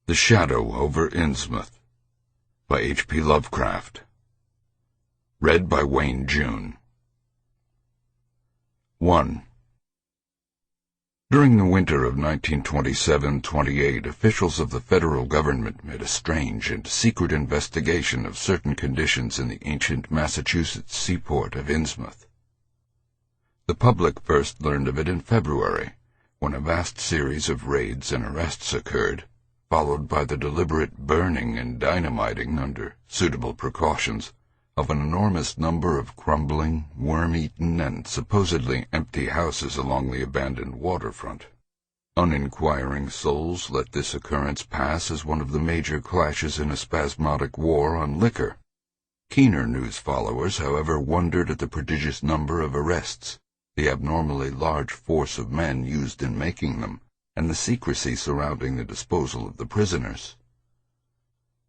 The Shadow over Innsmouth by H.P. Lovecraft. Read by Wayne June. 1. During the winter of 1927-28, officials of the federal government made a strange and secret investigation of certain conditions in the ancient Massachusetts seaport of Innsmouth. The public first learned of it in February, when a vast series of raids and arrests occurred, followed by the deliberate burning and dynamiting, under suitable precautions, of an enormous number of crumbling, worm-eaten, and supposedly empty houses along the abandoned waterfront. Uninquiring souls let this occurrence pass as one of the major clashes in a spasmodic war on liquor. Keener news followers, however, wondered at the prodigious number of arrests, the abnormally large force of men used in making them, and the secrecy surrounding the disposal of the prisoners.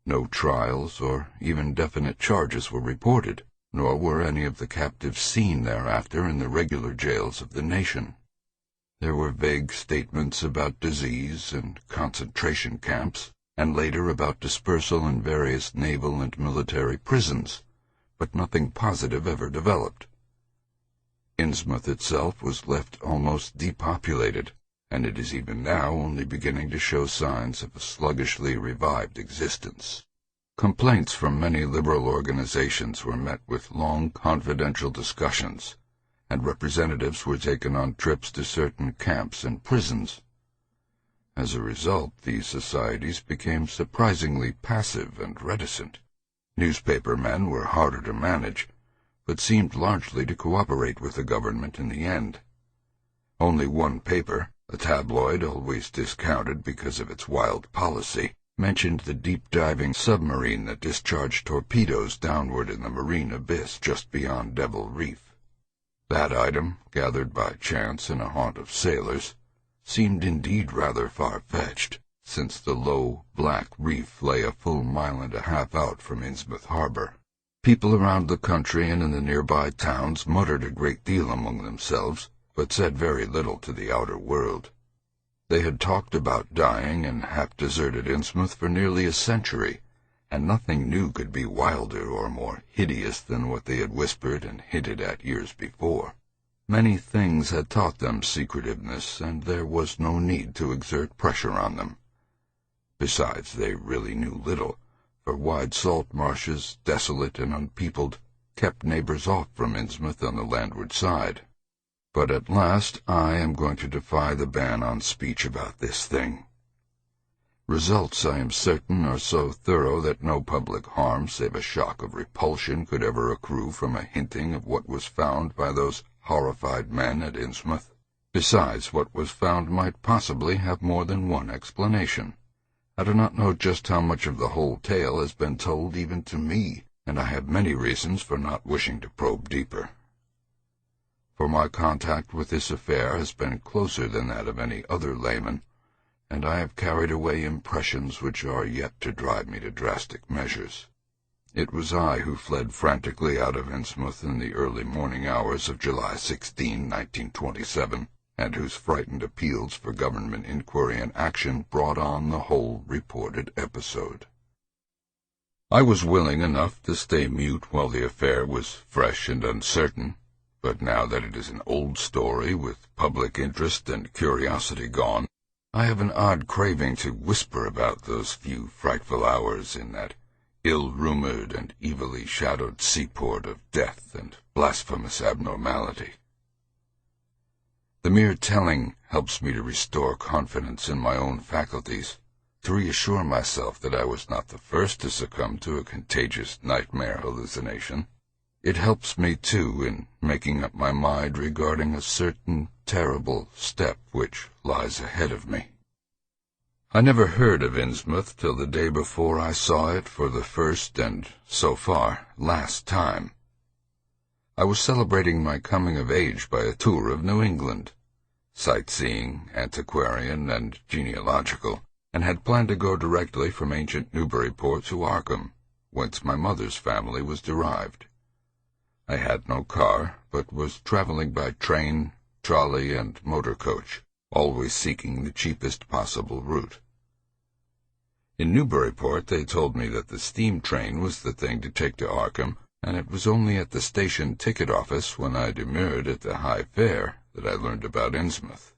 No trials or even definite charges were reported, nor were any of the captives seen thereafter in the regular jails of the nation. There were vague statements about disease and concentration camps, and later about dispersal in various naval and military prisons, but nothing positive ever developed. Innsmouth itself was left almost depopulated, and it is even now only beginning to show signs of a sluggishly revived existence. Complaints from many liberal organizations were met with long confidential discussions, and representatives were taken on trips to certain camps and prisons. As a result, these societies became surprisingly passive and reticent. Newspaper men were harder to manage, but seemed largely to cooperate with the government in the end. Only one paper, a tabloid always discounted because of its wild policy, mentioned the deep-diving submarine that discharged torpedoes downward in the marine abyss just beyond Devil Reef. That item, gathered by chance in a haunt of sailors, seemed indeed rather far-fetched, since the low, black reef lay a full mile and a half out from Innsmouth harbor. People around the country and in the nearby towns muttered a great deal among themselves, but said very little to the outer world. They had talked about dying in half-deserted Innsmouth for nearly a century, and nothing new could be wilder or more hideous than what they had whispered and hinted at years before. Many things had taught them secretiveness, and there was no need to exert pressure on them. Besides, they really knew little, for wide salt marshes, desolate and unpeopled, kept neighbors off from Innsmouth on the landward side. But at last I am going to defy the ban on speech about this thing. Results, I am certain, are so thorough that no public harm save a shock of repulsion could ever accrue from a hinting of what was found by those horrified men at Innsmouth. Besides, what was found might possibly have more than one explanation. I do not know just how much of the whole tale has been told even to me, and I have many reasons for not wishing to probe deeper. For my contact with this affair has been closer than that of any other layman, and I have carried away impressions which are yet to drive me to drastic measures. It was I who fled frantically out of Innsmouth in the early morning hours of July 16, 1927, and whose frightened appeals for government inquiry and action brought on the whole reported episode. I was willing enough to stay mute while the affair was fresh and uncertain, but now that it is an old story with public interest and curiosity gone, I have an odd craving to whisper about those few frightful hours in that ill-rumored and evilly shadowed seaport of death and blasphemous abnormality. The mere telling helps me to restore confidence in my own faculties, to reassure myself that I was not the first to succumb to a contagious nightmare hallucination. It helps me, too, in making up my mind regarding a certain terrible step which lies ahead of me. I never heard of Innsmouth till the day before I saw it for the first and, so far, last time. I was celebrating my coming of age by a tour of New England, sightseeing, antiquarian, and genealogical, and had planned to go directly from ancient Newburyport to Arkham, whence my mother's family was derived. I had no car, but was traveling by train, trolley, and motor-coach, always seeking the cheapest possible route. In Newburyport they told me that the steam train was the thing to take to Arkham, and it was only at the station ticket office when I demurred at the high fare that I learned about Innsmouth.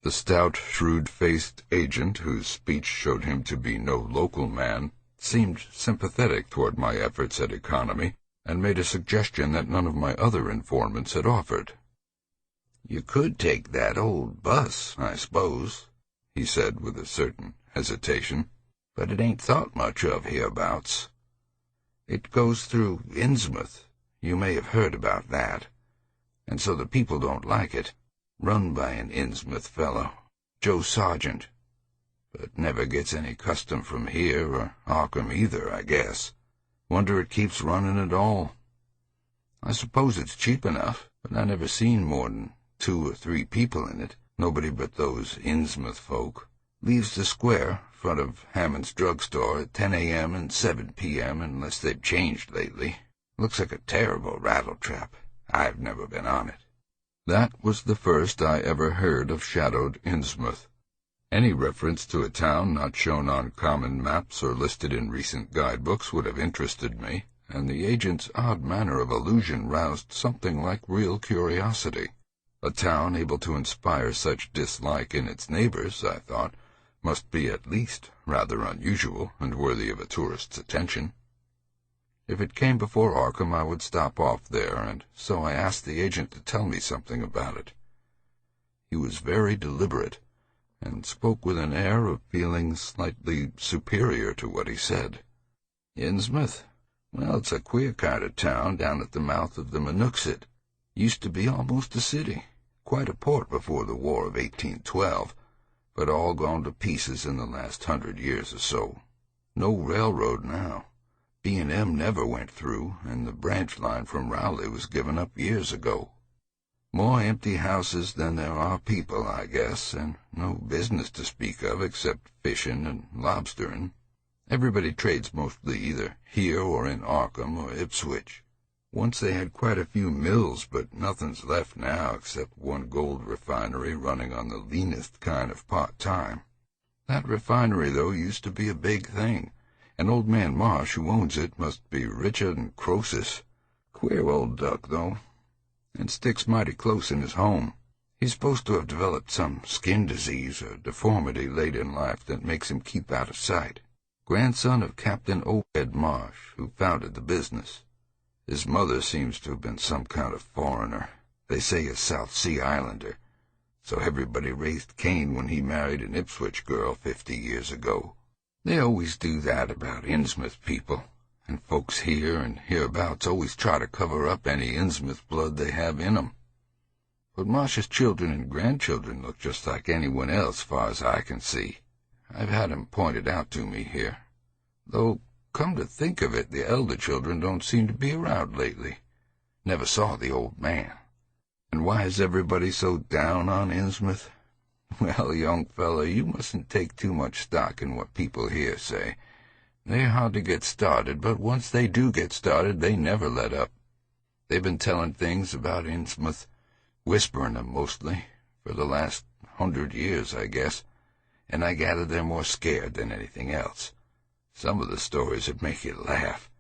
The stout, shrewd-faced agent, whose speech showed him to be no local man, seemed sympathetic toward my efforts at economy, and made a suggestion that none of my other informants had offered. "You could take that old bus, I suppose," he said with a certain hesitation, "but it ain't thought much of hereabouts. It goes through Innsmouth. You may have heard about that. And so the people don't like it. Run by an Innsmouth fellow, Joe Sargent. But never gets any custom from here or Arkham either, I guess. Wonder it keeps running at all. I suppose it's cheap enough, but I never seen more than 2 or 3 people in it, nobody but those Innsmouth folk. Leaves the square, front of Hammond's drugstore, at 10 a.m. and 7 p.m., unless they've changed lately. Looks like a terrible rattletrap. I've never been on it." That was the first I ever heard of shadowed Innsmouth. Any reference to a town not shown on common maps or listed in recent guidebooks would have interested me, and the agent's odd manner of allusion roused something like real curiosity. A town able to inspire such dislike in its neighbors, I thought, must be at least rather unusual and worthy of a tourist's attention. If it came before Arkham, I would stop off there, and so I asked the agent to tell me something about it. He was very deliberate, and spoke with an air of feeling slightly superior to what he said. "Innsmouth? Well, it's a queer kind of town down at the mouth of the Monooksett. Used to be almost a city, quite a port before the War of 1812, but all gone to pieces in the last 100 years or so. No railroad now. B&M never went through, and the branch line from Rowley was given up years ago. More empty houses than there are people, I guess, and no business to speak of except fishing and lobstering. Everybody trades mostly either here or in Arkham or Ipswich. Once they had quite a few mills, but nothing's left now except one gold refinery running on the leanest kind of part-time. That refinery, though, used to be a big thing, and old man Marsh, who owns it, must be richer than Croesus. Queer old duck, though, and sticks mighty close in his home. He's supposed to have developed some skin disease or deformity late in life that makes him keep out of sight. Grandson of Captain Obed Marsh, who founded the business. His mother seems to have been some kind of foreigner. They say a South Sea Islander. So everybody raised Cain when he married an Ipswich girl 50 years ago. They always do that about Innsmouth people, and folks here and hereabouts always try to cover up any Innsmouth blood they have in 'em. But Marsh's children and grandchildren look just like anyone else, far as I can see. I've had 'em pointed out to me here. Though, come to think of it, the elder children don't seem to be around lately. Never saw the old man. And why is everybody so down on Innsmouth? Well, young fellow, you mustn't take too much stock in what people here say. They're hard to get started, but once they do get started, they never let up. They've been telling things about Innsmouth, whispering them mostly, for the last 100 years, I guess, and I gather they're more scared than anything else. Some of the stories would make you laugh.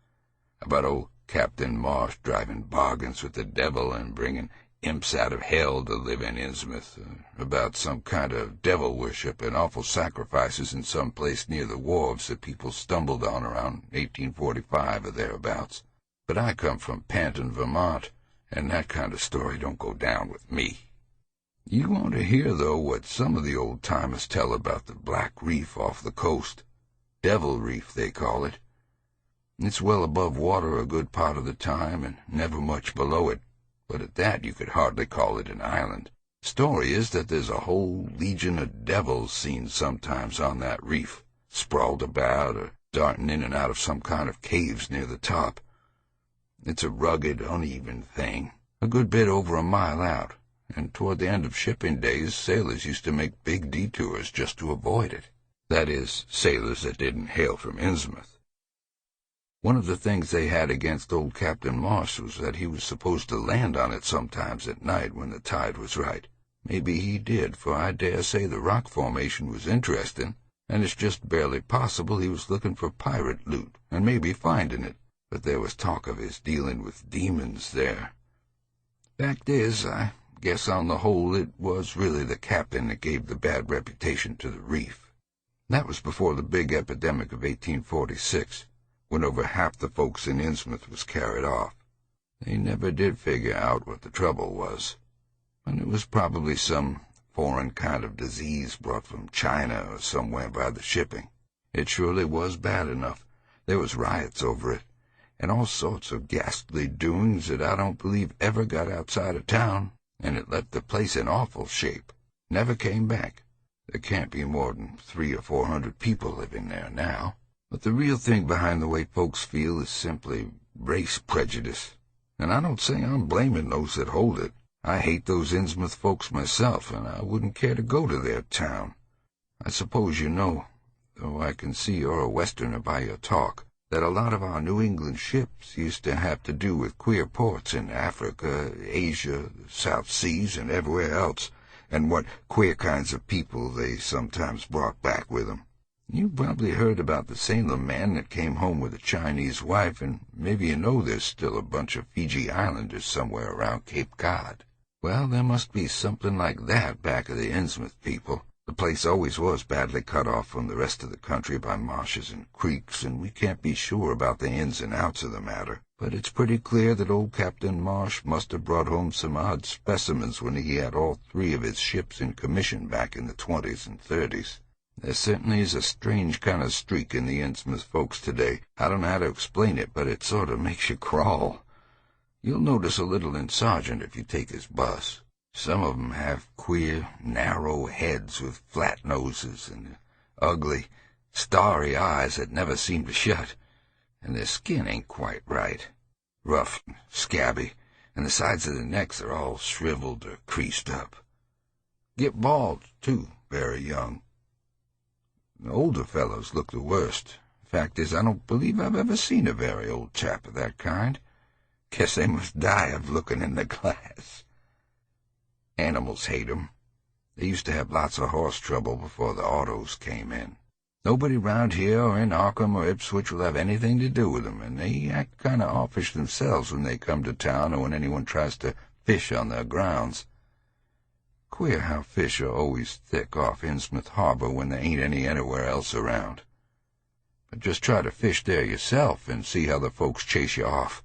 About old Captain Marsh driving bargains with the devil and bringing imps out of hell to live in Innsmouth, about some kind of devil worship and awful sacrifices in some place near the wharves that people stumbled on around 1845 or thereabouts. But I come from Panton, Vermont, and that kind of story don't go down with me. You want to hear, though, what some of the old-timers tell about the Black Reef off the coast. Devil Reef, they call it. It's well above water a good part of the time and never much below it, but at that you could hardly call it an island. Story is that there's a whole legion of devils seen sometimes on that reef, sprawled about or darting in and out of some kind of caves near the top. It's a rugged, uneven thing, a good bit over a mile out, and toward the end of shipping days sailors used to make big detours just to avoid it. That is, sailors that didn't hail from Innsmouth. One of the things they had against old Captain Marsh was that he was supposed to land on it sometimes at night when the tide was right. Maybe he did, for I dare say the rock formation was interesting, and it's just barely possible he was looking for pirate loot and maybe finding it, but there was talk of his dealing with demons there. Fact is, I guess on the whole it was really the captain that gave the bad reputation to the reef. That was before the big epidemic of 1846, when over half the folks in Innsmouth was carried off. They never did figure out what the trouble was, and it was probably some foreign kind of disease brought from China or somewhere by the shipping. It surely was bad enough. There was riots over it, and all sorts of ghastly doings that I don't believe ever got outside of town, and it left the place in awful shape. Never came back. There can't be more than 300 or 400 people living there now. But the real thing behind the way folks feel is simply race prejudice. And I don't say I'm blaming those that hold it. I hate those Innsmouth folks myself, and I wouldn't care to go to their town. I suppose you know, though I can see you're a Westerner by your talk, that a lot of our New England ships used to have to do with queer ports in Africa, Asia, the South Seas, and everywhere else, and what queer kinds of people they sometimes brought back with them. You probably heard about the Salem man that came home with a Chinese wife, and maybe you know there's still a bunch of Fiji Islanders somewhere around Cape Cod. Well, there must be something like that back of the Innsmouth people. The place always was badly cut off from the rest of the country by marshes and creeks, and we can't be sure about the ins and outs of the matter. But it's pretty clear that old Captain Marsh must have brought home some odd specimens when he had all 3 of his ships in commission back in the 20s and 30s. There certainly is a strange kind of streak in the Innsmouth folks today. I don't know how to explain it, but it sort of makes you crawl. You'll notice a little in Sargent if you take his bus. Some of 'em have queer, narrow heads with flat noses and ugly, starry eyes that never seem to shut, and their skin ain't quite right. Rough and scabby, and the sides of their necks are all shriveled or creased up. Get bald, too, very young. The older fellows look the worst. Fact is, I don't believe I've ever seen a very old chap of that kind. Guess they must die of looking in the glass. Animals hate 'em. They used to have lots of horse trouble before the autos came in. Nobody round here or in Arkham or Ipswich will have anything to do with 'em, and they act kind of offish themselves when they come to town or when anyone tries to fish on their grounds. Queer how fish are always thick off Innsmouth Harbor when there ain't any anywhere else around. But just try to fish there yourself and see how the folks chase you off.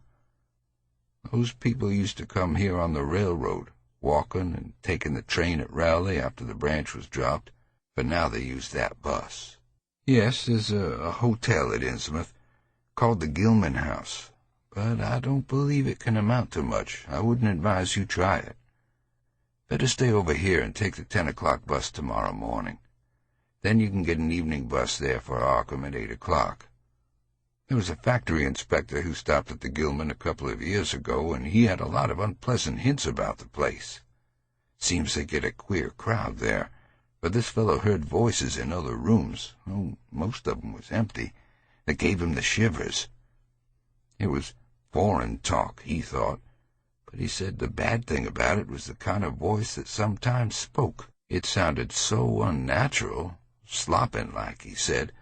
Those people used to come here on the railroad, walking and taking the train at Rowley after the branch was dropped, but now they use that bus. Yes, there's a hotel at Innsmouth called the Gilman House, but I don't believe it can amount to much. I wouldn't advise you try it. Better stay over here and take the 10 o'clock bus tomorrow morning. Then you can get an evening bus there for Arkham at 8 o'clock. There was a factory inspector who stopped at the Gilman a couple of years ago, and he had a lot of unpleasant hints about the place. Seems they get a queer crowd there, but this fellow heard voices in other rooms, though most of 'em was empty, that gave him the shivers. It was foreign talk, he thought, but he said the bad thing about it was the kind of voice that sometimes spoke. It sounded so unnatural, slopping-like, he said,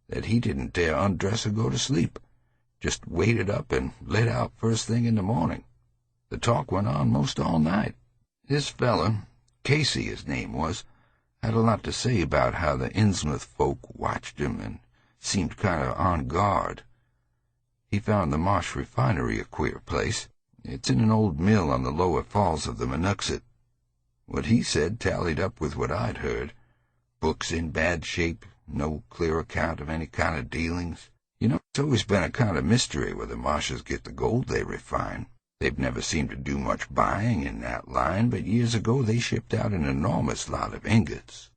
that he didn't dare undress or go to sleep. Just waited up and lit out first thing in the morning. The talk went on most all night. This fella, Casey his name was, had a lot to say about how the Innsmouth folk watched him and seemed kind of on guard. He found the Marsh refinery a queer place. It's in an old mill on the lower falls of the Monuxet. What he said tallied up with what I'd heard. Books in bad shape, no clear account of any kind of dealings. You know, it's always been a kind of mystery where the Marshes get the gold they refine. They've never seemed to do much buying in that line, but years ago they shipped out an enormous lot of ingots.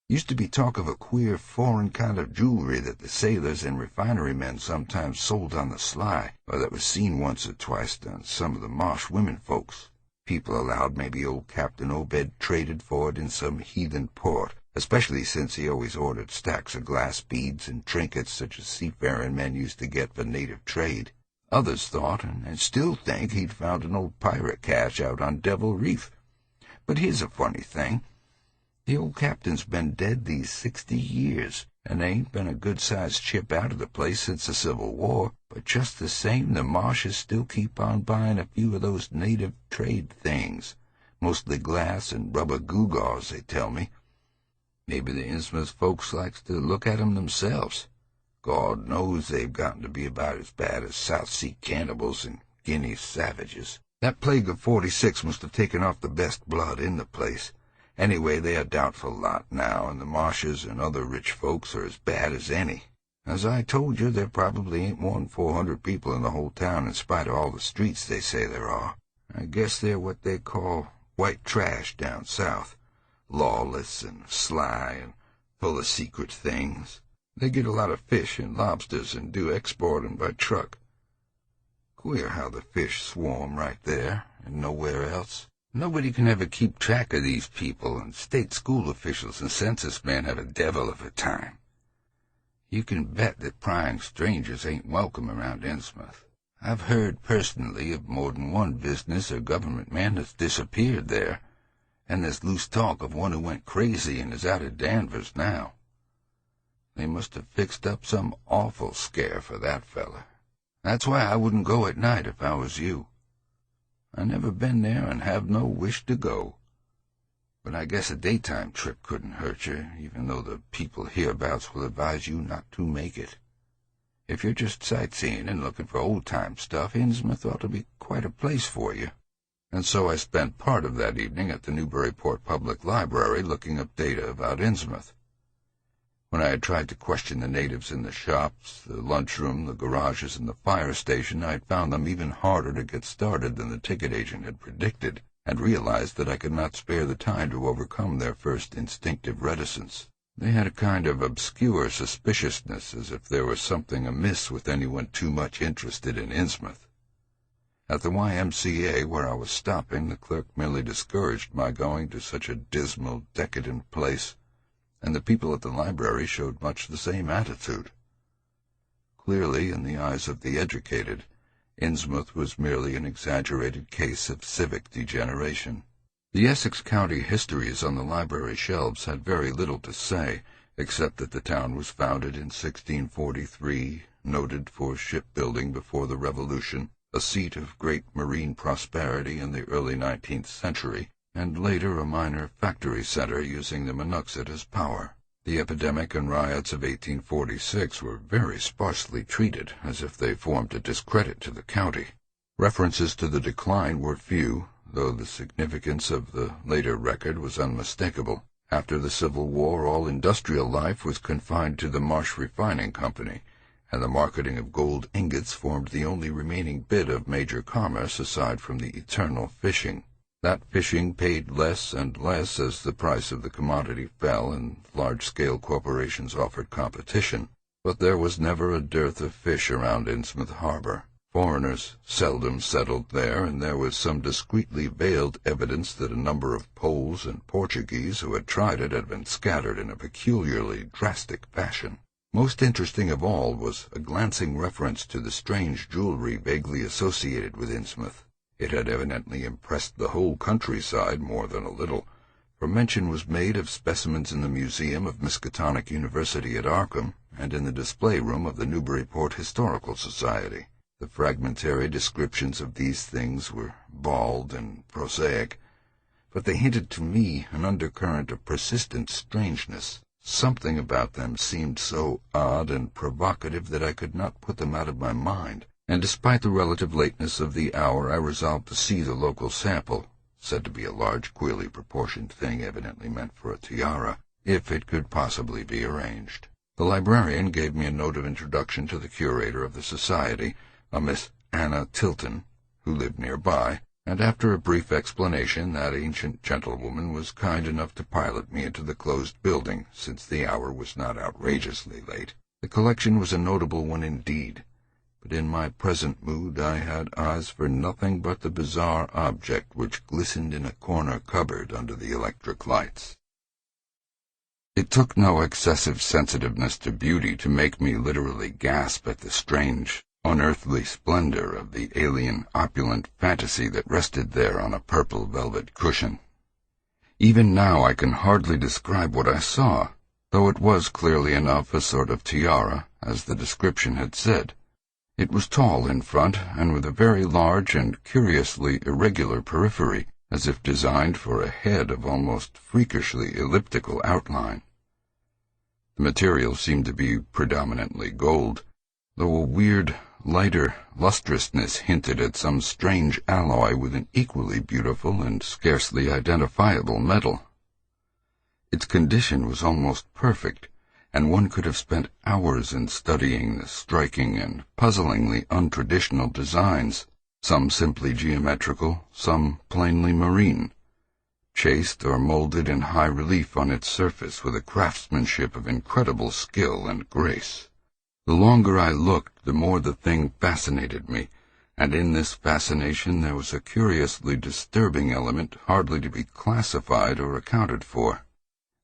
Used to be talk of a queer foreign kind of jewelry that the sailors and refinery men sometimes sold on the sly, or that was seen once or twice on some of the Marsh women folks. People allowed maybe old Captain Obed traded for it in some heathen port, especially since he always ordered stacks of glass beads and trinkets such as seafaring men used to get for native trade. Others thought, and still think, he'd found an old pirate cache out on Devil Reef. But here's a funny thing. The old captain's been dead these 60 years, and there ain't been a good-sized ship out of the place since the Civil War, but just the same the Marshes still keep on buying a few of those native trade things, mostly glass and rubber gewgaws, they tell me. Maybe the Innsmouth folks likes to look at 'em themselves. God knows they've gotten to be about as bad as South Sea cannibals and Guinea savages. That plague of '46 must have taken off the best blood in the place. Anyway, they're a doubtful lot now, and the Marshes and other rich folks are as bad as any. As I told you, there probably ain't more than 400 people in the whole town in spite of all the streets they say there are. I guess they're what they call white trash down south, lawless and sly and full of secret things. They get a lot of fish and lobsters and do export 'em by truck. Queer how the fish swarm right there and nowhere else. Nobody can ever keep track of these people, and state school officials and census men have a devil of a time. You can bet that prying strangers ain't welcome around Innsmouth. I've heard personally of more than one business or government man that's disappeared there, and there's loose talk of one who went crazy and is out of Danvers now. They must have fixed up some awful scare for that fella. That's why I wouldn't go at night if I was you. I never been there and have no wish to go. But I guess a daytime trip couldn't hurt you, even though the people hereabouts will advise you not to make it. If you're just sightseeing and looking for old-time stuff, Innsmouth ought to be quite a place for you. And so I spent part of that evening at the Newburyport Public Library looking up data about Innsmouth. When I had tried to question the natives in the shops, the lunchroom, the garages, and the fire station, I had found them even harder to get started than the ticket agent had predicted, and realized that I could not spare the time to overcome their first instinctive reticence. They had a kind of obscure suspiciousness, as if there was something amiss with anyone too much interested in Innsmouth. At the YMCA, where I was stopping, the clerk merely discouraged my going to such a dismal, decadent place, and the people at the library showed much the same attitude. Clearly, in the eyes of the educated, Innsmouth was merely an exaggerated case of civic degeneration. The Essex County histories on the library shelves had very little to say, except that the town was founded in 1643, noted for shipbuilding before the Revolution, a seat of great marine prosperity in the early 19th century, and later a minor factory center using the Monuxet as power. The epidemic and riots of 1846 were very sparsely treated, as if they formed a discredit to the county. References to the decline were few, though the significance of the later record was unmistakable. After the Civil War, all industrial life was confined to the Marsh Refining Company, and the marketing of gold ingots formed the only remaining bit of major commerce aside from the eternal fishing. That fishing paid less and less as the price of the commodity fell and large-scale corporations offered competition, but there was never a dearth of fish around Innsmouth harbor. Foreigners seldom settled there, and there was some discreetly veiled evidence that a number of Poles and Portuguese who had tried it had been scattered in a peculiarly drastic fashion. Most interesting of all was a glancing reference to the strange jewelry vaguely associated with Innsmouth. It had evidently impressed the whole countryside more than a little, for mention was made of specimens in the museum of Miskatonic University at Arkham and in the display room of the Newburyport Historical Society. The fragmentary descriptions of these things were bald and prosaic, but they hinted to me an undercurrent of persistent strangeness. Something about them seemed so odd and provocative that I could not put them out of my mind, and despite the relative lateness of the hour I resolved to see the local sample, said to be a large, queerly proportioned thing evidently meant for a tiara, if it could possibly be arranged. The librarian gave me a note of introduction to the curator of the society, a Miss Anna Tilton, who lived nearby, and after a brief explanation that ancient gentlewoman was kind enough to pilot me into the closed building, since the hour was not outrageously late. The collection was a notable one indeed, but in my present mood I had eyes for nothing but the bizarre object which glistened in a corner cupboard under the electric lights. It took no excessive sensitiveness to beauty to make me literally gasp at the strange, unearthly splendor of the alien, opulent fantasy that rested there on a purple velvet cushion. Even now I can hardly describe what I saw, though it was clearly enough a sort of tiara, as the description had said. It was tall in front, and with a very large and curiously irregular periphery, as if designed for a head of almost freakishly elliptical outline. The material seemed to be predominantly gold, though a weird, lighter lustrousness hinted at some strange alloy with an equally beautiful and scarcely identifiable metal. Its condition was almost perfect, and one could have spent hours in studying the striking and puzzlingly untraditional designs, some simply geometrical, some plainly marine, chased or molded in high relief on its surface with a craftsmanship of incredible skill and grace. The longer I looked, the more the thing fascinated me, and in this fascination there was a curiously disturbing element hardly to be classified or accounted for.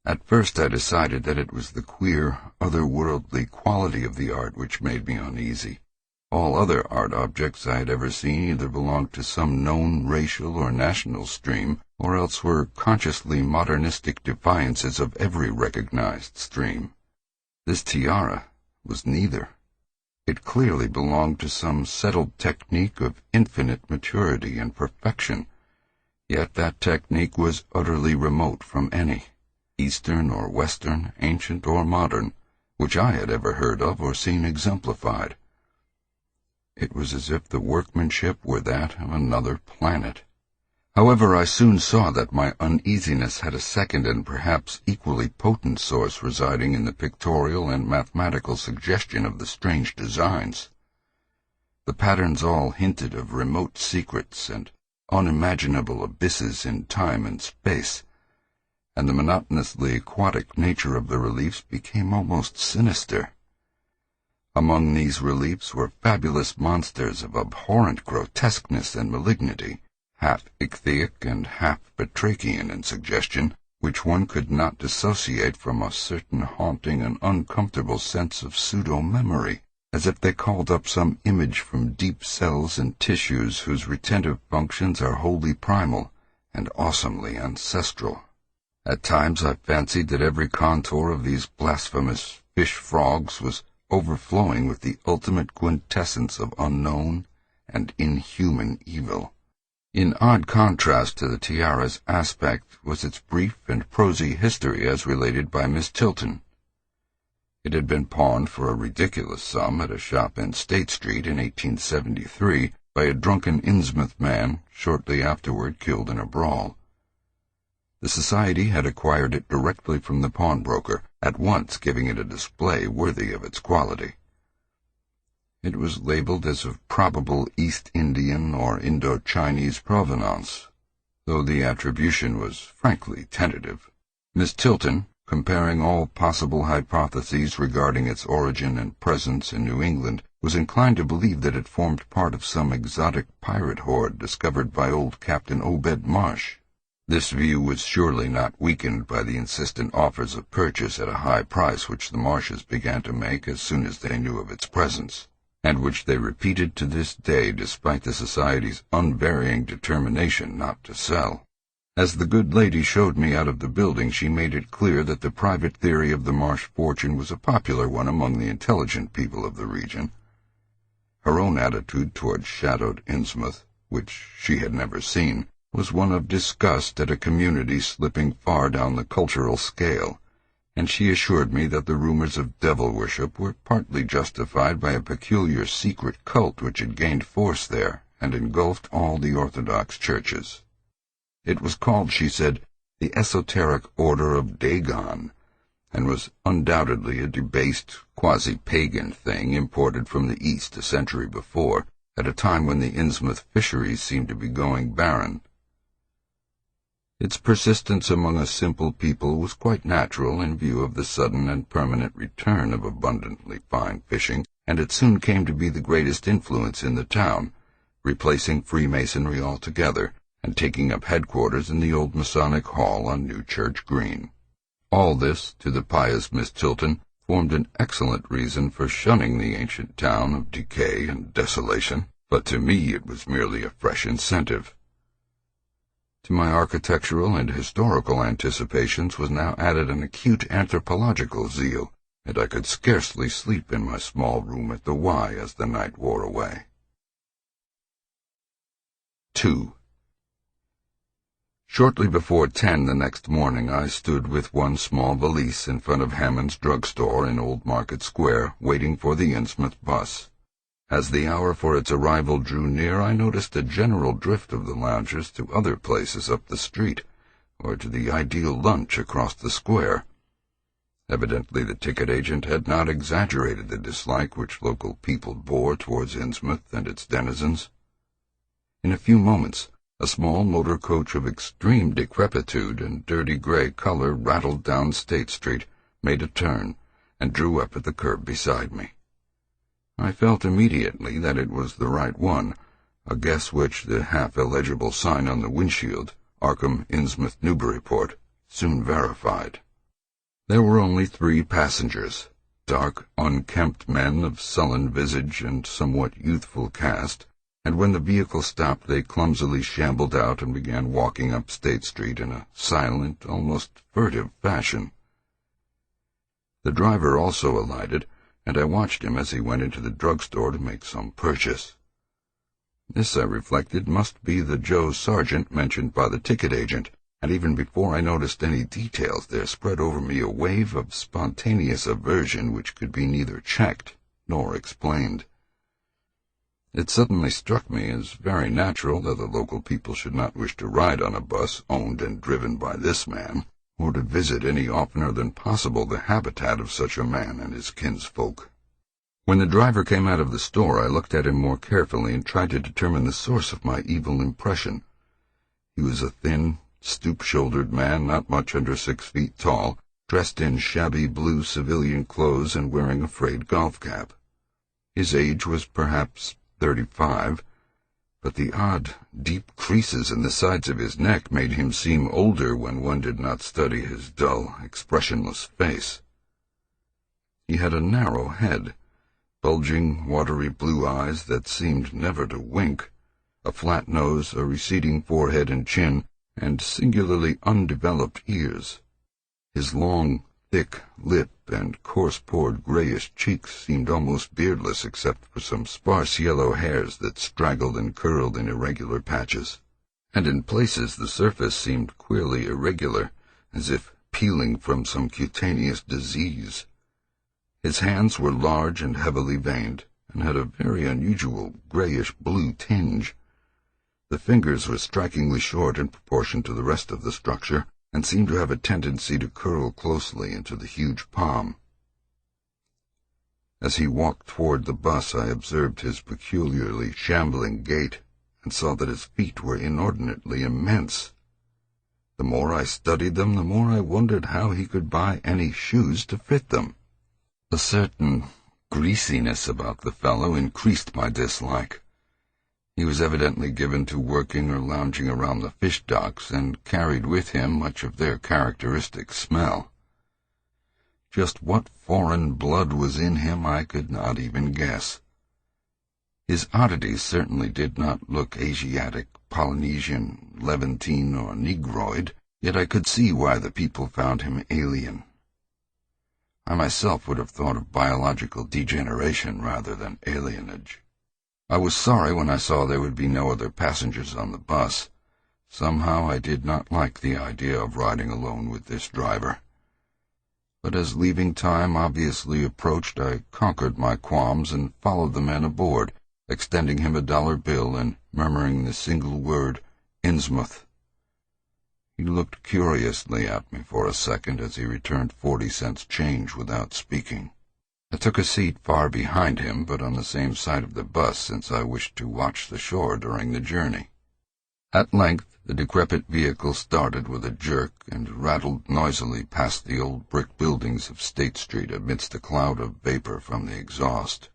At first I decided that it was the queer, otherworldly quality of the art which made me uneasy. All other art objects I had ever seen either belonged to some known racial or national stream, or else were consciously modernistic defiances of every recognized stream. This tiara was neither. It clearly belonged to some settled technique of infinite maturity and perfection, yet that technique was utterly remote from any, Eastern or Western, ancient or modern, which I had ever heard of or seen exemplified. It was as if the workmanship were that of another planet. However, I soon saw that my uneasiness had a second and perhaps equally potent source residing in the pictorial and mathematical suggestion of the strange designs. The patterns all hinted of remote secrets and unimaginable abysses in time and space, and the monotonously aquatic nature of the reliefs became almost sinister. Among these reliefs were fabulous monsters of abhorrent grotesqueness and malignity, half ichthyaic and half batrachian in suggestion, which one could not dissociate from a certain haunting and uncomfortable sense of pseudo-memory, as if they called up some image from deep cells and tissues whose retentive functions are wholly primal and awesomely ancestral. At times I fancied that every contour of these blasphemous fish-frogs was overflowing with the ultimate quintessence of unknown and inhuman evil. In odd contrast to the tiara's aspect was its brief and prosy history as related by Miss Tilton. It had been pawned for a ridiculous sum at a shop in State Street in 1873 by a drunken Innsmouth man, shortly afterward killed in a brawl. The Society had acquired it directly from the pawnbroker, at once giving it a display worthy of its quality. It was labeled as of probable East Indian or Indo-Chinese provenance, though the attribution was frankly tentative. Miss Tilton, comparing all possible hypotheses regarding its origin and presence in New England, was inclined to believe that it formed part of some exotic pirate horde discovered by old Captain Obed Marsh. This view was surely not weakened by the insistent offers of purchase at a high price which the Marshes began to make as soon as they knew of its presence, and which they repeated to this day despite the Society's unvarying determination not to sell. As the good lady showed me out of the building, she made it clear that the private theory of the Marsh fortune was a popular one among the intelligent people of the region. Her own attitude towards shadowed Innsmouth, which she had never seen, was one of disgust at a community slipping far down the cultural scale, and she assured me that the rumors of devil worship were partly justified by a peculiar secret cult which had gained force there and engulfed all the Orthodox churches. It was called, she said, the Esoteric Order of Dagon, and was undoubtedly a debased, quasi-pagan thing imported from the East a century before, at a time when the Innsmouth fisheries seemed to be going barren. Its persistence among a simple people was quite natural in view of the sudden and permanent return of abundantly fine fishing, and it soon came to be the greatest influence in the town, replacing Freemasonry altogether, and taking up headquarters in the old Masonic Hall on New Church Green. All this, to the pious Miss Tilton, formed an excellent reason for shunning the ancient town of decay and desolation, but to me it was merely a fresh incentive. To my architectural and historical anticipations was now added an acute anthropological zeal, and I could scarcely sleep in my small room at the Y as the night wore away. 2. Shortly before 10 the next morning, I stood with one small valise in front of Hammond's drugstore in Old Market Square, waiting for the Innsmouth bus. As the hour for its arrival drew near, I noticed a general drift of the loungers to other places up the street, or to the ideal lunch across the square. Evidently the ticket agent had not exaggerated the dislike which local people bore towards Innsmouth and its denizens. In a few moments, a small motor coach of extreme decrepitude and dirty gray color rattled down State Street, made a turn, and drew up at the curb beside me. I felt immediately that it was the right one, a guess which the half-illegible sign on the windshield, Arkham Innsmouth Newburyport, soon verified. There were only 3 passengers, dark, unkempt men of sullen visage and somewhat youthful cast, and when the vehicle stopped they clumsily shambled out and began walking up State Street in a silent, almost furtive fashion. The driver also alighted, and I watched him as he went into the drugstore to make some purchase. This, I reflected, must be the Joe Sargent mentioned by the ticket agent, and even before I noticed any details there spread over me a wave of spontaneous aversion which could be neither checked nor explained. It suddenly struck me as very natural that the local people should not wish to ride on a bus owned and driven by this man, or to visit any oftener than possible the habitat of such a man and his kinsfolk. When the driver came out of the store, I looked at him more carefully and tried to determine the source of my evil impression. He was a thin, stoop-shouldered man, not much under 6 feet tall, dressed in shabby blue civilian clothes and wearing a frayed golf cap. His age was perhaps 35, but the odd, deep creases in the sides of his neck made him seem older when one did not study his dull, expressionless face. He had a narrow head, bulging, watery blue eyes that seemed never to wink, a flat nose, a receding forehead and chin, and singularly undeveloped ears. His long, thick lip and coarse-pored grayish cheeks seemed almost beardless except for some sparse yellow hairs that straggled and curled in irregular patches, and in places the surface seemed queerly irregular, as if peeling from some cutaneous disease. His hands were large and heavily veined, and had a very unusual grayish-blue tinge. The fingers were strikingly short in proportion to the rest of the structure, and seemed to have a tendency to curl closely into the huge palm. As he walked toward the bus, I observed his peculiarly shambling gait, and saw that his feet were inordinately immense. The more I studied them, the more I wondered how he could buy any shoes to fit them. A certain greasiness about the fellow increased my dislike. He was evidently given to working or lounging around the fish docks, and carried with him much of their characteristic smell. Just what foreign blood was in him I could not even guess. His oddities certainly did not look Asiatic, Polynesian, Levantine, or Negroid, yet I could see why the people found him alien. I myself would have thought of biological degeneration rather than alienage. I was sorry when I saw there would be no other passengers on the bus. Somehow I did not like the idea of riding alone with this driver. But as leaving time obviously approached, I conquered my qualms and followed the man aboard, extending him a $1 bill and murmuring the single word, Innsmouth. He looked curiously at me for a second as he returned 40 cents change without speaking. I took a seat far behind him, but on the same side of the bus, since I wished to watch the shore during the journey. At length the decrepit vehicle started with a jerk and rattled noisily past the old brick buildings of State Street amidst a cloud of vapor from the exhaust.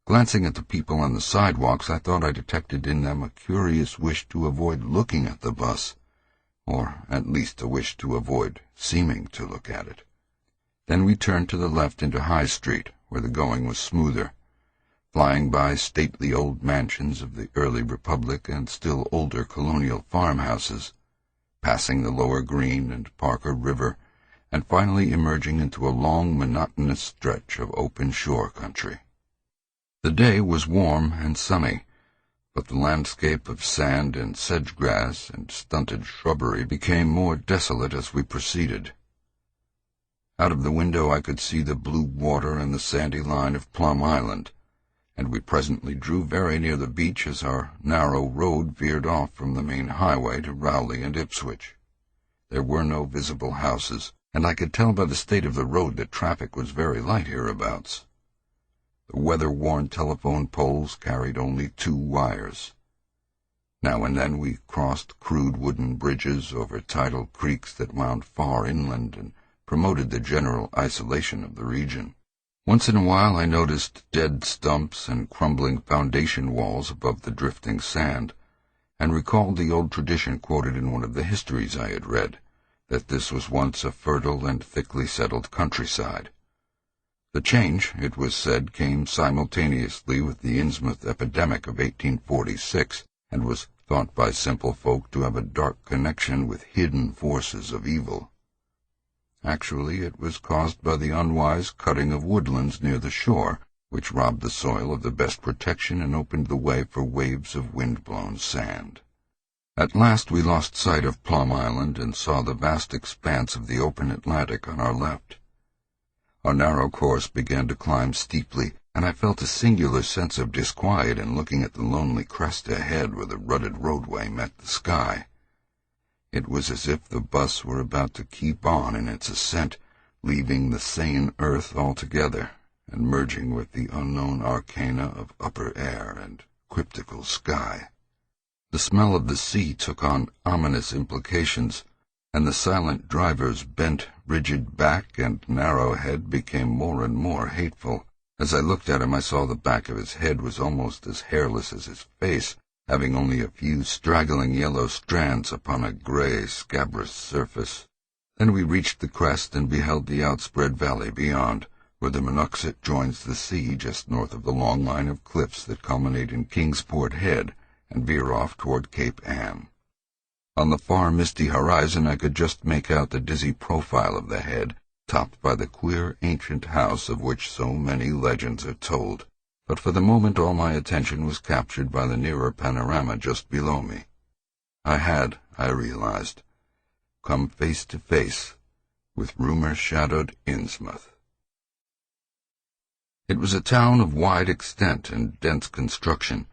Glancing at the people on the sidewalks, I thought I detected in them a curious wish to avoid looking at the bus, or at least a wish to avoid seeming to look at it. Then we turned to the left into High Street, where the going was smoother. flying by stately old mansions of the early Republic and still older colonial farmhouses, passing the Lower Green and Parker River, and finally emerging into a long, monotonous stretch of open shore country. The day was warm and sunny, but the landscape of sand and sedge-grass and stunted shrubbery became more desolate as we proceeded. Out of the window I could see the blue water and the sandy line of Plum Island, and we presently drew very near the beach as our narrow road veered off from the main highway to Rowley and Ipswich. There were no visible houses, and I could tell by the state of the road that traffic was very light hereabouts. The weather-worn telephone poles carried only 2 wires. Now and then we crossed crude wooden bridges over tidal creeks that wound far inland and promoted the general isolation of the region. Once in a while I noticed dead stumps and crumbling foundation walls above the drifting sand, and recalled the old tradition quoted in one of the histories I had read, that this was once a fertile and thickly settled countryside. The change, it was said, came simultaneously with the Innsmouth epidemic of 1846, and was thought by simple folk to have a dark connection with hidden forces of evil. Actually, it was caused by the unwise cutting of woodlands near the shore, which robbed the soil of the best protection and opened the way for waves of wind-blown sand. At last we lost sight of Plum Island and saw the vast expanse of the open Atlantic on our left. Our narrow course began to climb steeply, and I felt a singular sense of disquiet in looking at the lonely crest ahead where the rutted roadway met the sky. It was as if the bus were about to keep on in its ascent, leaving the sane earth altogether, and merging with the unknown arcana of upper air and cryptical sky. The smell of the sea took on ominous implications, and the silent driver's bent, rigid back and narrow head became more and more hateful. As I looked at him, I saw the back of his head was almost as hairless as his face, having only a few straggling yellow strands upon a gray, scabrous surface. Then we reached the crest and beheld the outspread valley beyond, where the Monoxet joins the sea just north of the long line of cliffs that culminate in Kingsport Head and veer off toward Cape Ann. On the far misty horizon I could just make out the dizzy profile of the head, topped by the queer ancient house of which so many legends are told. But for the moment all my attention was captured by the nearer panorama just below me. I had, I realized, come face to face with rumor-shadowed Innsmouth. It was a town of wide extent and dense construction,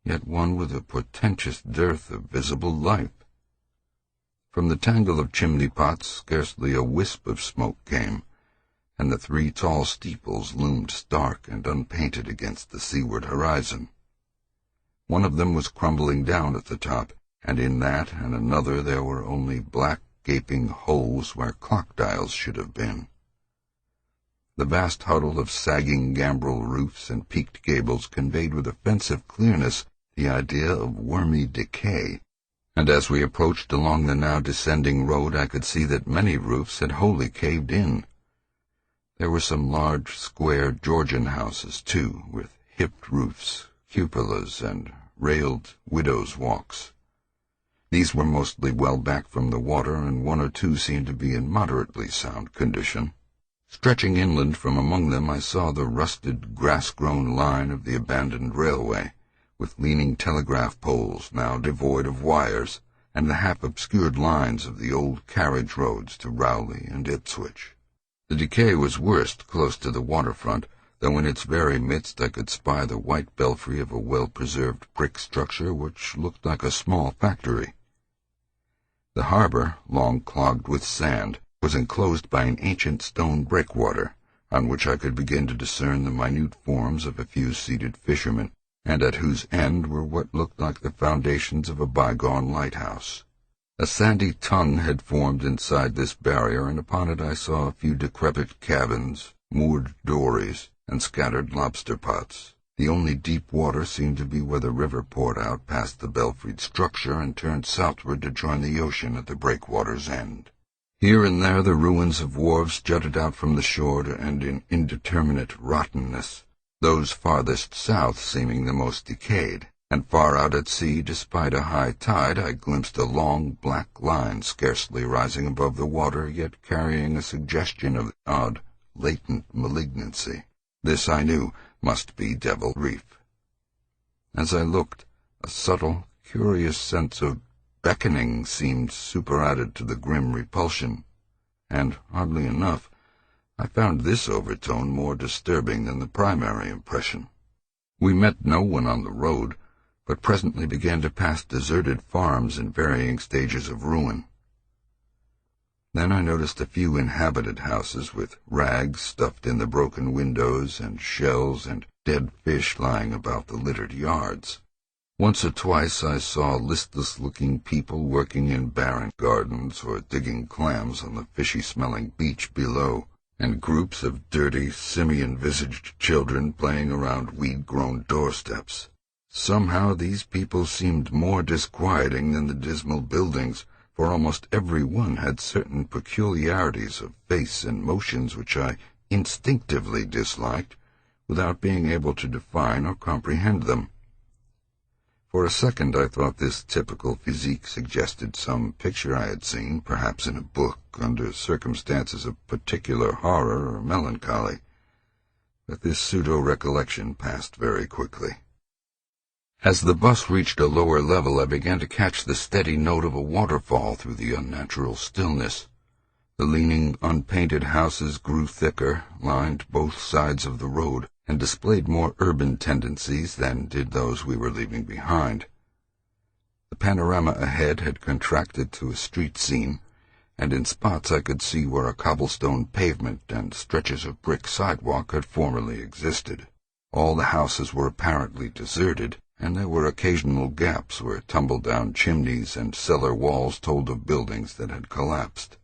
yet one with a portentous dearth of visible life. From the tangle of chimney-pots scarcely a wisp of smoke came, and the 3 tall steeples loomed stark and unpainted against the seaward horizon. One of them was crumbling down at the top, and in that and another there were only black, gaping holes where clock dials should have been. The vast huddle of sagging gambrel roofs and peaked gables conveyed with offensive clearness the idea of wormy decay, and as we approached along the now descending road I could see that many roofs had wholly caved in. There were some large, square Georgian houses, too, with hipped roofs, cupolas, and railed widows' walks. These were mostly well back from the water, and 1 or 2 seemed to be in moderately sound condition. Stretching inland from among them I saw the rusted, grass-grown line of the abandoned railway, with leaning telegraph poles now devoid of wires, and the half-obscured lines of the old carriage roads to Rowley and Ipswich. The decay was worst close to the waterfront, though in its very midst I could spy the white belfry of a well-preserved brick structure which looked like a small factory. The harbor, long clogged with sand, was enclosed by an ancient stone breakwater, on which I could begin to discern the minute forms of a few seated fishermen, and at whose end were what looked like the foundations of a bygone lighthouse. A sandy tongue had formed inside this barrier, and upon it I saw a few decrepit cabins, moored dories, and scattered lobster pots. The only deep water seemed to be where the river poured out past the belfried structure and turned southward to join the ocean at the breakwater's end. Here and there the ruins of wharves jutted out from the shore to end in indeterminate rottenness, those farthest south seeming the most decayed, and far out at sea, despite a high tide, I glimpsed a long black line scarcely rising above the water, yet carrying a suggestion of odd, latent malignancy. This, I knew, must be Devil Reef. As I looked, a subtle, curious sense of beckoning seemed superadded to the grim repulsion, and, oddly enough, I found this overtone more disturbing than the primary impression. We met no one on the road, but presently began to pass deserted farms in varying stages of ruin. Then I noticed a few inhabited houses with rags stuffed in the broken windows and shells and dead fish lying about the littered yards. Once or twice I saw listless-looking people working in barren gardens or digging clams on the fishy-smelling beach below, and groups of dirty, simian-visaged children playing around weed-grown doorsteps. Somehow these people seemed more disquieting than the dismal buildings, for almost every one had certain peculiarities of face and motions which I instinctively disliked, without being able to define or comprehend them. For a second I thought this typical physique suggested some picture I had seen, perhaps in a book, under circumstances of particular horror or melancholy, but this pseudo-recollection passed very quickly. As the bus reached a lower level, I began to catch the steady note of a waterfall through the unnatural stillness. The leaning, unpainted houses grew thicker, lined both sides of the road, and displayed more urban tendencies than did those we were leaving behind. The panorama ahead had contracted to a street scene, and in spots I could see where a cobblestone pavement and stretches of brick sidewalk had formerly existed. All the houses were apparently deserted, and there were occasional gaps where tumble-down chimneys and cellar walls told of buildings that had collapsed.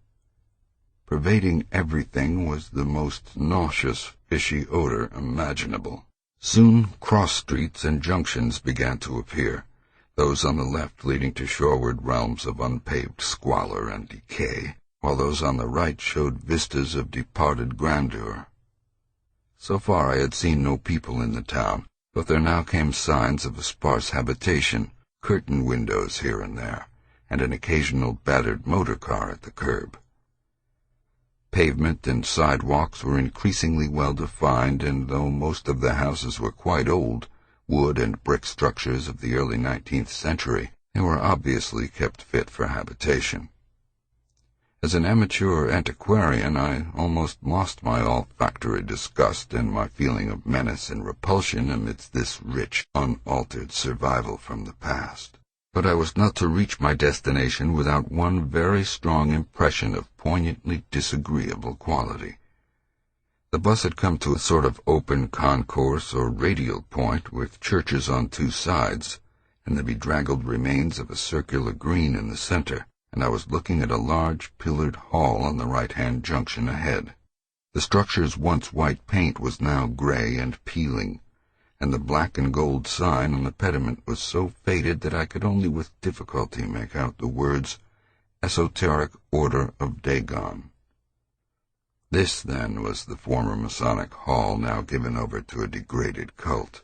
Pervading everything was the most nauseous, fishy odor imaginable. Soon cross-streets and junctions began to appear, those on the left leading to shoreward realms of unpaved squalor and decay, while those on the right showed vistas of departed grandeur. So far I had seen no people in the town, but there now came signs of a sparse habitation, curtained windows here and there, and an occasional battered motor car at the curb. Pavement and sidewalks were increasingly well defined, and though most of the houses were quite old, wood and brick structures of the early 19th century, they were obviously kept fit for habitation. As an amateur antiquarian, I almost lost my olfactory disgust and my feeling of menace and repulsion amidst this rich, unaltered survival from the past. But I was not to reach my destination without one very strong impression of poignantly disagreeable quality. The bus had come to a sort of open concourse or radial point with churches on two sides, and the bedraggled remains of a circular green in the center, and I was looking at a large pillared hall on the right-hand junction ahead. The structure's once white paint was now gray and peeling, and the black and gold sign on the pediment was so faded that I could only with difficulty make out the words, Esoteric Order of Dagon. This, then, was the former Masonic hall now given over to a degraded cult.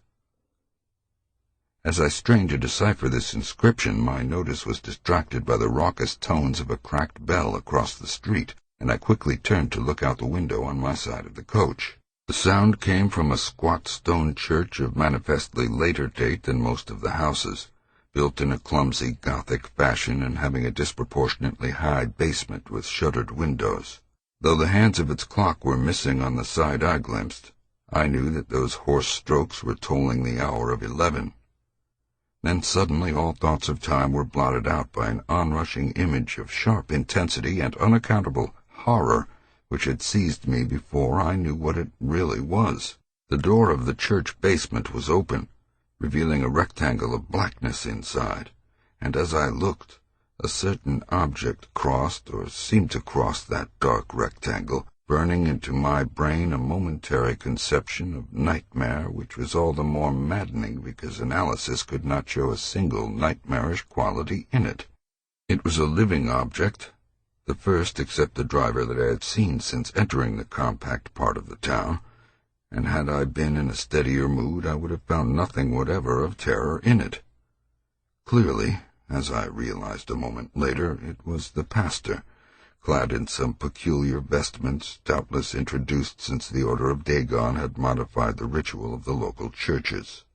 As I strained to decipher this inscription, my notice was distracted by the raucous tones of a cracked bell across the street, and I quickly turned to look out the window on my side of the coach. The sound came from a squat stone church of manifestly later date than most of the houses, built in a clumsy Gothic fashion and having a disproportionately high basement with shuttered windows. Though the hands of its clock were missing on the side I glimpsed, I knew that those hoarse strokes were tolling the hour of 11. Then suddenly all thoughts of time were blotted out by an onrushing image of sharp intensity and unaccountable horror which had seized me before I knew what it really was. The door of the church basement was open, revealing a rectangle of blackness inside, and as I looked, a certain object crossed or seemed to cross that dark rectangle, burning into my brain a momentary conception of nightmare which was all the more maddening because analysis could not show a single nightmarish quality in it. It was a living object, the first except the driver that I had seen since entering the compact part of the town, and had I been in a steadier mood I would have found nothing whatever of terror in it. Clearly, as I realized a moment later, it was the pastor, clad in some peculiar vestments, doubtless introduced since the Order of Dagon had modified the ritual of the local churches.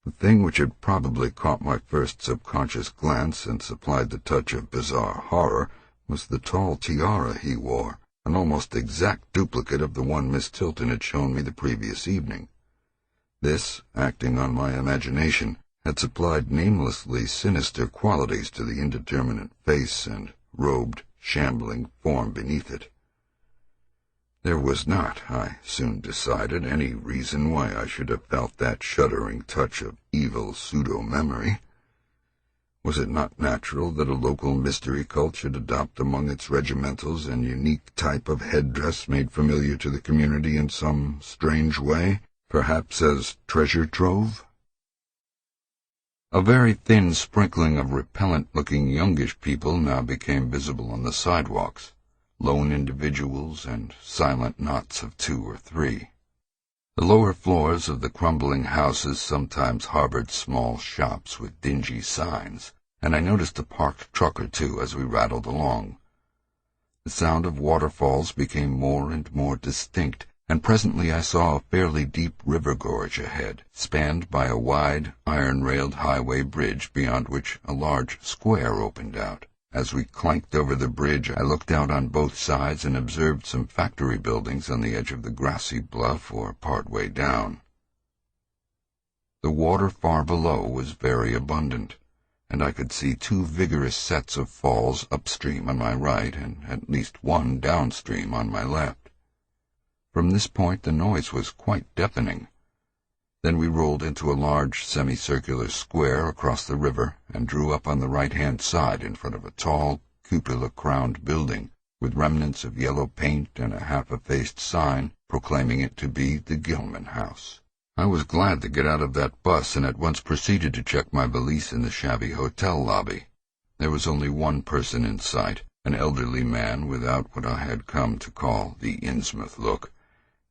The thing which had probably caught my first subconscious glance and supplied the touch of bizarre horror was the tall tiara he wore, an almost exact duplicate of the one Miss Tilton had shown me the previous evening. This, acting on my imagination, had supplied namelessly sinister qualities to the indeterminate face and robed, shambling form beneath it. There was not, I soon decided, any reason why I should have felt that shuddering touch of evil pseudo-memory. Was it not natural that a local mystery cult should adopt among its regimentals an unique type of headdress made familiar to the community in some strange way, perhaps as treasure trove? A very thin sprinkling of repellent-looking youngish people now became visible on the sidewalks, lone individuals and silent knots of 2 or 3. The lower floors of the crumbling houses sometimes harbored small shops with dingy signs, and I noticed a parked truck or two as we rattled along. The sound of waterfalls became more and more distinct, and presently I saw a fairly deep river gorge ahead, spanned by a wide, iron-railed highway bridge beyond which a large square opened out. As we clanked over the bridge, I looked out on both sides and observed some factory buildings on the edge of the grassy bluff or part way down. The water far below was very abundant, and I could see 2 vigorous sets of falls upstream on my right and at least one downstream on my left. From this point the noise was quite deafening. Then we rolled into a large semicircular square across the river and drew up on the right-hand side in front of a tall, cupola-crowned building with remnants of yellow paint and a half-effaced sign proclaiming it to be the Gilman House. I was glad to get out of that bus and at once proceeded to check my valise in the shabby hotel lobby. There was only one person in sight, an elderly man without what I had come to call the Innsmouth look,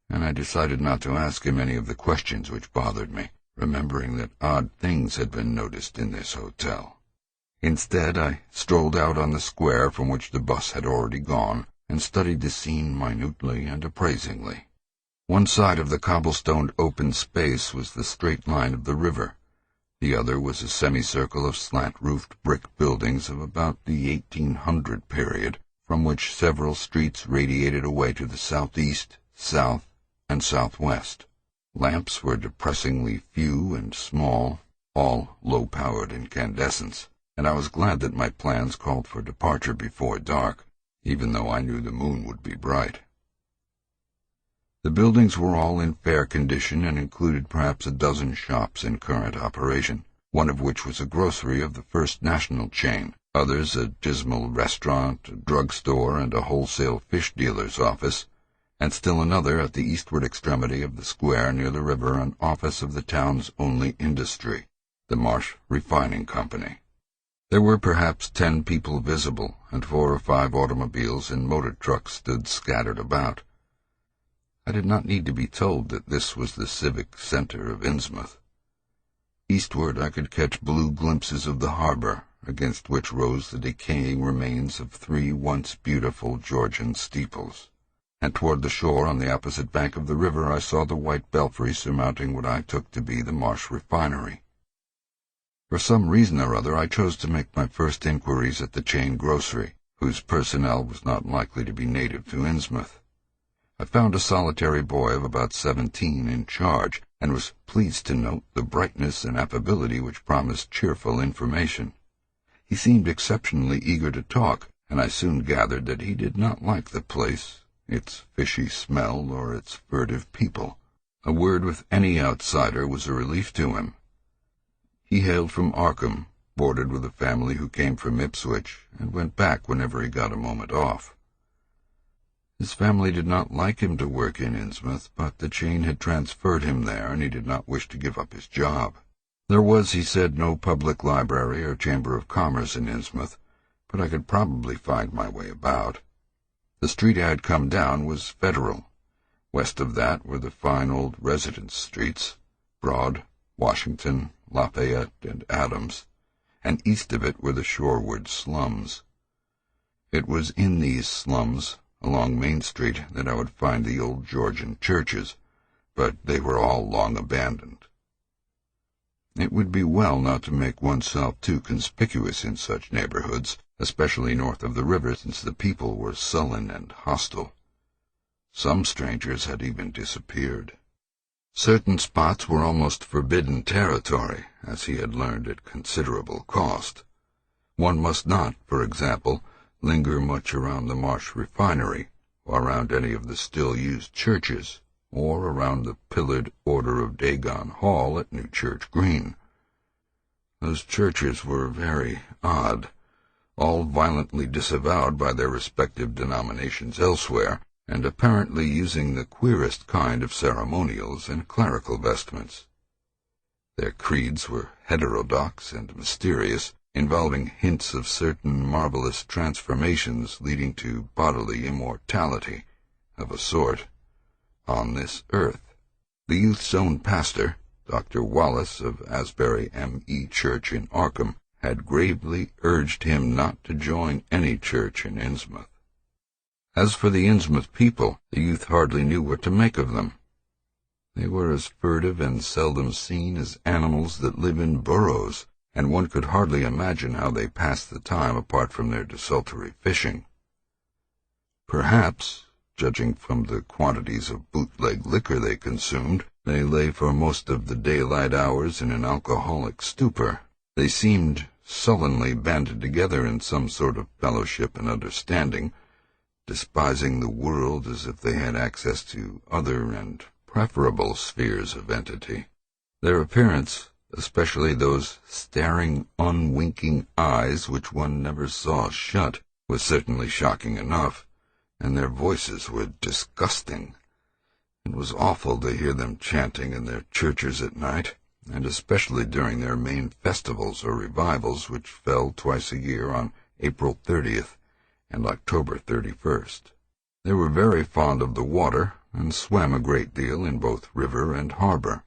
and I decided not to ask him any of the questions which bothered me, remembering that odd things had been noticed in this hotel. Instead, I strolled out on the square from which the bus had already gone, and studied the scene minutely and appraisingly. One side of the cobblestoned open space was the straight line of the river. The other was a semicircle of slant-roofed brick buildings of about the 1800 period, from which several streets radiated away to the southeast, south, and southwest. Lamps were depressingly few and small, all low-powered incandescents, and I was glad that my plans called for departure before dark, even though I knew the moon would be bright. The buildings were all in fair condition and included perhaps a dozen shops in current operation, one of which was a grocery of the First National chain, others a dismal restaurant, a drugstore, and a wholesale fish dealer's office, and still another at the eastward extremity of the square near the river an office of the town's only industry, the Marsh Refining Company. There were perhaps 10 people visible, and 4 or 5 automobiles and motor trucks stood scattered about. I did not need to be told that this was the civic center of Innsmouth. Eastward I could catch blue glimpses of the harbor, against which rose the decaying remains of 3 once beautiful Georgian steeples. And toward the shore on the opposite bank of the river I saw the white belfry surmounting what I took to be the Marsh Refinery. For some reason or other I chose to make my first inquiries at the chain grocery, whose personnel was not likely to be native to Innsmouth. I found a solitary boy of about 17 in charge, and was pleased to note the brightness and affability which promised cheerful information. He seemed exceptionally eager to talk, and I soon gathered that he did not like the place, its fishy smell, or its furtive people. A word with any outsider was a relief to him. He hailed from Arkham, boarded with a family who came from Ipswich, and went back whenever he got a moment off. His family did not like him to work in Innsmouth, but the chain had transferred him there, and he did not wish to give up his job. There was, he said, no public library or chamber of commerce in Innsmouth, but I could probably find my way about. The street I had come down was Federal. West of that were the fine old residence streets, Broad, Washington, Lafayette, and Adams, and east of it were the shoreward slums. It was in these slums, along Main Street, that I would find the old Georgian churches, but they were all long abandoned. It would be well not to make oneself too conspicuous in such neighborhoods, especially north of the river, since the people were sullen and hostile. Some strangers had even disappeared. Certain spots were almost forbidden territory, as he had learned at considerable cost. One must not, for example, linger much around the Marsh refinery, or around any of the still-used churches, or around the pillared Order of Dagon Hall at New Church Green. Those churches were very odd, all violently disavowed by their respective denominations elsewhere, and apparently using the queerest kind of ceremonials and clerical vestments. Their creeds were heterodox and mysterious, involving hints of certain marvelous transformations leading to bodily immortality, of a sort, on this earth. The youth's own pastor, Dr. Wallace of Asbury M.E. Church in Arkham, had gravely urged him not to join any church in Innsmouth. As for the Innsmouth people, the youth hardly knew what to make of them. They were as furtive and seldom seen as animals that live in burrows, and one could hardly imagine how they passed the time apart from their desultory fishing. Perhaps, judging from the quantities of bootleg liquor they consumed, they lay for most of the daylight hours in an alcoholic stupor. They seemed sullenly banded together in some sort of fellowship and understanding, despising the world as if they had access to other and preferable spheres of entity. Their appearance, especially those staring, unwinking eyes which one never saw shut, was certainly shocking enough, and their voices were disgusting. It was awful to hear them chanting in their churches at night, and especially during their main festivals or revivals, which fell twice a year on April 30th and October 31st. They were very fond of the water, and swam a great deal in both river and harbor.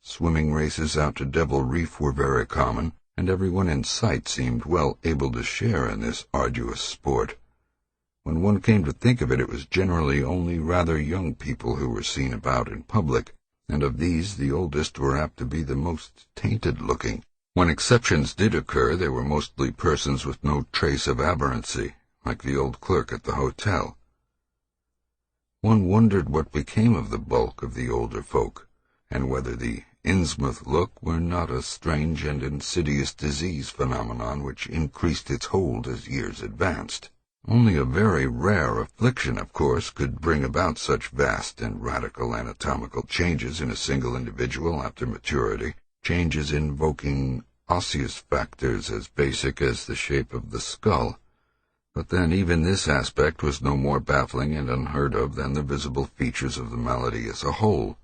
Swimming races out to Devil Reef were very common, and everyone in sight seemed well able to share in this arduous sport. When one came to think of it, it was generally only rather young people who were seen about in public, and of these the oldest were apt to be the most tainted-looking. When exceptions did occur, they were mostly persons with no trace of aberrancy, like the old clerk at the hotel. One wondered what became of the bulk of the older folk, and whether the Innsmouth look were not a strange and insidious disease phenomenon which increased its hold as years advanced. Only a very rare affliction, of course, could bring about such vast and radical anatomical changes in a single individual after maturity, changes invoking osseous factors as basic as the shape of the skull. But then even this aspect was no more baffling and unheard of than the visible features of the malady as a whole.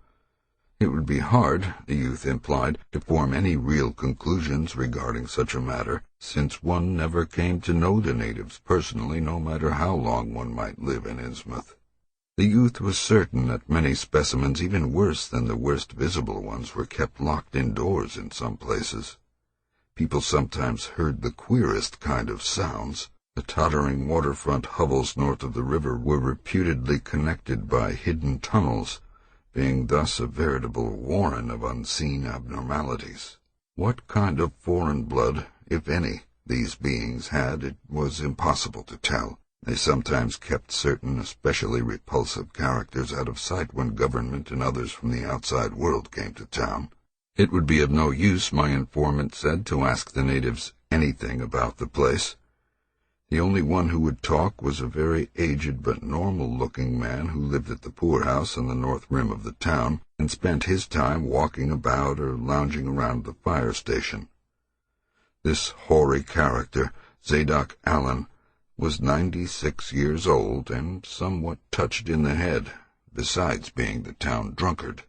It would be hard, the youth implied, to form any real conclusions regarding such a matter, since one never came to know the natives personally, no matter how long one might live in Innsmouth. The youth was certain that many specimens, even worse than the worst visible ones, were kept locked indoors in some places. People sometimes heard the queerest kind of sounds. The tottering waterfront hovels north of the river were reputedly connected by hidden tunnels, being thus a veritable warren of unseen abnormalities. What kind of foreign blood, if any, these beings had, it was impossible to tell. They sometimes kept certain especially repulsive characters out of sight when government and others from the outside world came to town. It would be of no use, my informant said, to ask the natives anything about the place. The only one who would talk was a very aged but normal-looking man who lived at the poorhouse on the north rim of the town and spent his time walking about or lounging around the fire station. This hoary character, Zadok Allen, was 96 years old and somewhat touched in the head, besides being the town drunkard.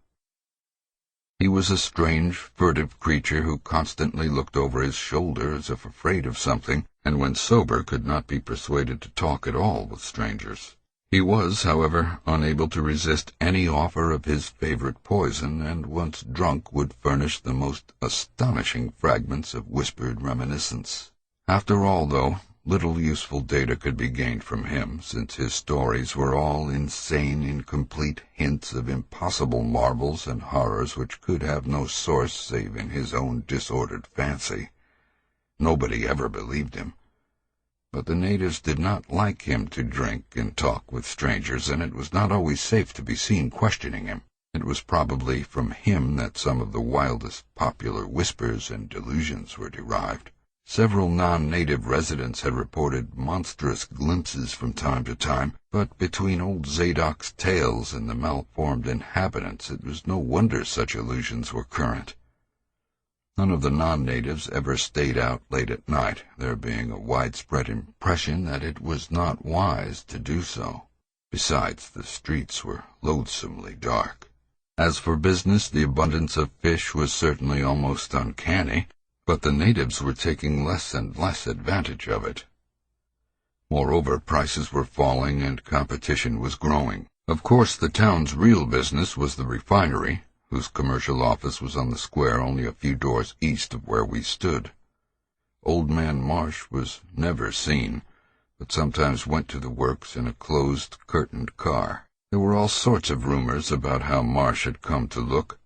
He was a strange, furtive creature who constantly looked over his shoulder as if afraid of something, and when sober could not be persuaded to talk at all with strangers. He was, however, unable to resist any offer of his favorite poison, and once drunk would furnish the most astonishing fragments of whispered reminiscence. After all, though, little useful data could be gained from him, since his stories were all insane, incomplete hints of impossible marvels and horrors which could have no source save in his own disordered fancy. Nobody ever believed him. But the natives did not like him to drink and talk with strangers, and it was not always safe to be seen questioning him. It was probably from him that some of the wildest popular whispers and delusions were derived. Several non-native residents had reported monstrous glimpses from time to time, but between old Zadok's tales and the malformed inhabitants, it was no wonder such illusions were current. None of the non-natives ever stayed out late at night, there being a widespread impression that it was not wise to do so. Besides, the streets were loathsomely dark. As for business, the abundance of fish was certainly almost uncanny, but the natives were taking less and less advantage of it. Moreover, prices were falling and competition was growing. Of course, the town's real business was the refinery, whose commercial office was on the square only a few doors east of where we stood. Old Man Marsh was never seen, but sometimes went to the works in a closed, curtained car. There were all sorts of rumors about how Marsh had come to look.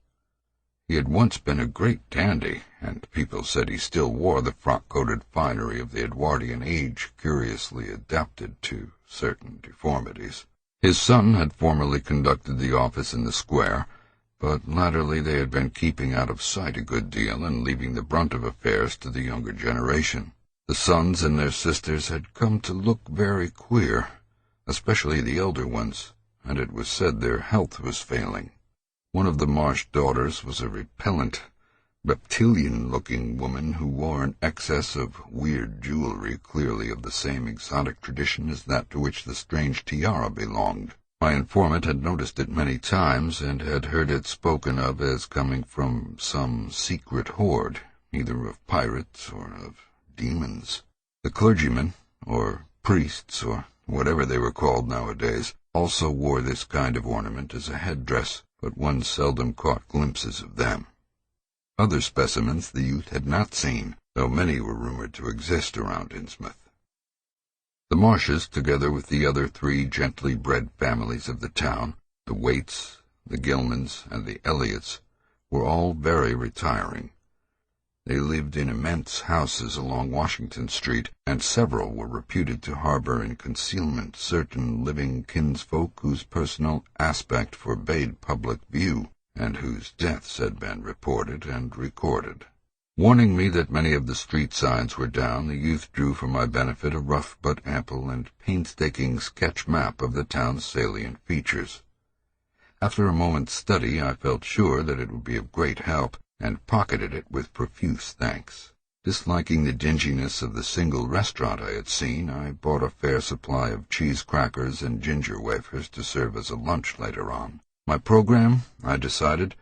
He had once been a great dandy, and people said he still wore the frock-coated finery of the Edwardian age, curiously adapted to certain deformities. His son had formerly conducted the office in the square, but latterly they had been keeping out of sight a good deal and leaving the brunt of affairs to the younger generation. The sons and their sisters had come to look very queer, especially the elder ones, and it was said their health was failing. One of the Marsh daughters was a repellent, reptilian-looking woman who wore an excess of weird jewelry clearly of the same exotic tradition as that to which the strange tiara belonged. My informant had noticed it many times, and had heard it spoken of as coming from some secret horde, either of pirates or of demons. The clergymen, or priests, or whatever they were called nowadays, also wore this kind of ornament as a headdress, but one seldom caught glimpses of them. Other specimens the youth had not seen, though many were rumored to exist around Innsmouth. The Marshes, together with the other three gently bred families of the town, the Waits, the Gilmans, and the Elliots, were all very retiring. They lived in immense houses along Washington Street, and several were reputed to harbor in concealment certain living kinsfolk whose personal aspect forbade public view, and whose deaths had been reported and recorded. Warning me that many of the street signs were down, the youth drew for my benefit a rough but ample and painstaking sketch map of the town's salient features. After a moment's study, I felt sure that it would be of great help, and pocketed it with profuse thanks. Disliking the dinginess of the single restaurant I had seen, I bought a fair supply of cheese crackers and ginger wafers to serve as a lunch later on. My program, I decided,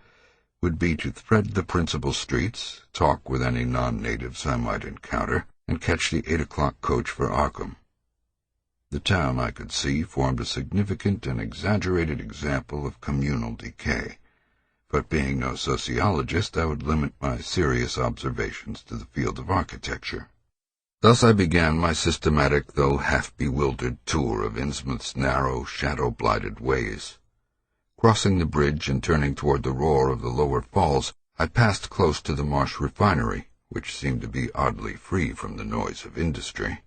would be to thread the principal streets, talk with any non-natives I might encounter, and catch the 8 o'clock coach for Arkham. The town, I could see, formed a significant and exaggerated example of communal decay, but being no sociologist, I would limit my serious observations to the field of architecture. Thus I began my systematic, though half-bewildered tour of Innsmouth's narrow, shadow-blighted ways. Crossing the bridge and turning toward the roar of the lower falls, I passed close to the Marsh refinery, which seemed to be oddly free from the noise of industry.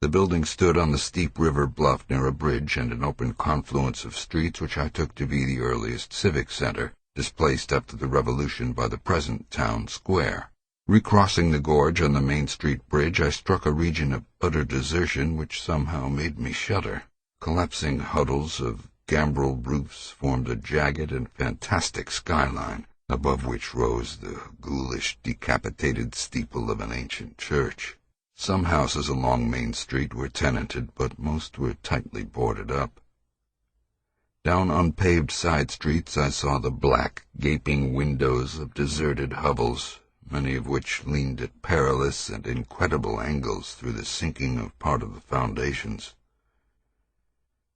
The building stood on the steep river bluff near a bridge and an open confluence of streets which I took to be the earliest civic center, displaced after the Revolution by the present town square. Recrossing the gorge on the Main Street bridge, I struck a region of utter desertion which somehow made me shudder. Collapsing huddles of gambrel roofs formed a jagged and fantastic skyline, above which rose the ghoulish, decapitated steeple of an ancient church. Some houses along Main Street were tenanted, but most were tightly boarded up. Down unpaved side streets I saw the black, gaping windows of deserted hovels, many of which leaned at perilous and incredible angles through the sinking of part of the foundations.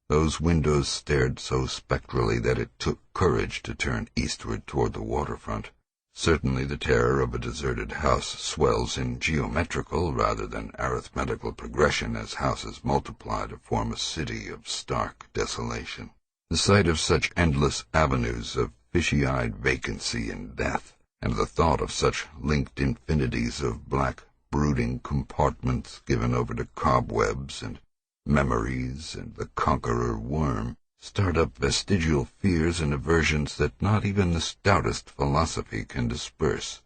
Those windows stared so spectrally that it took courage to turn eastward toward the waterfront. Certainly the terror of a deserted house swells in geometrical rather than arithmetical progression as houses multiply to form a city of stark desolation. The sight of such endless avenues of fishy-eyed vacancy and death, and the thought of such linked infinities of black, brooding compartments given over to cobwebs and memories and the conqueror worm, start up vestigial fears and aversions that not even the stoutest philosophy can disperse.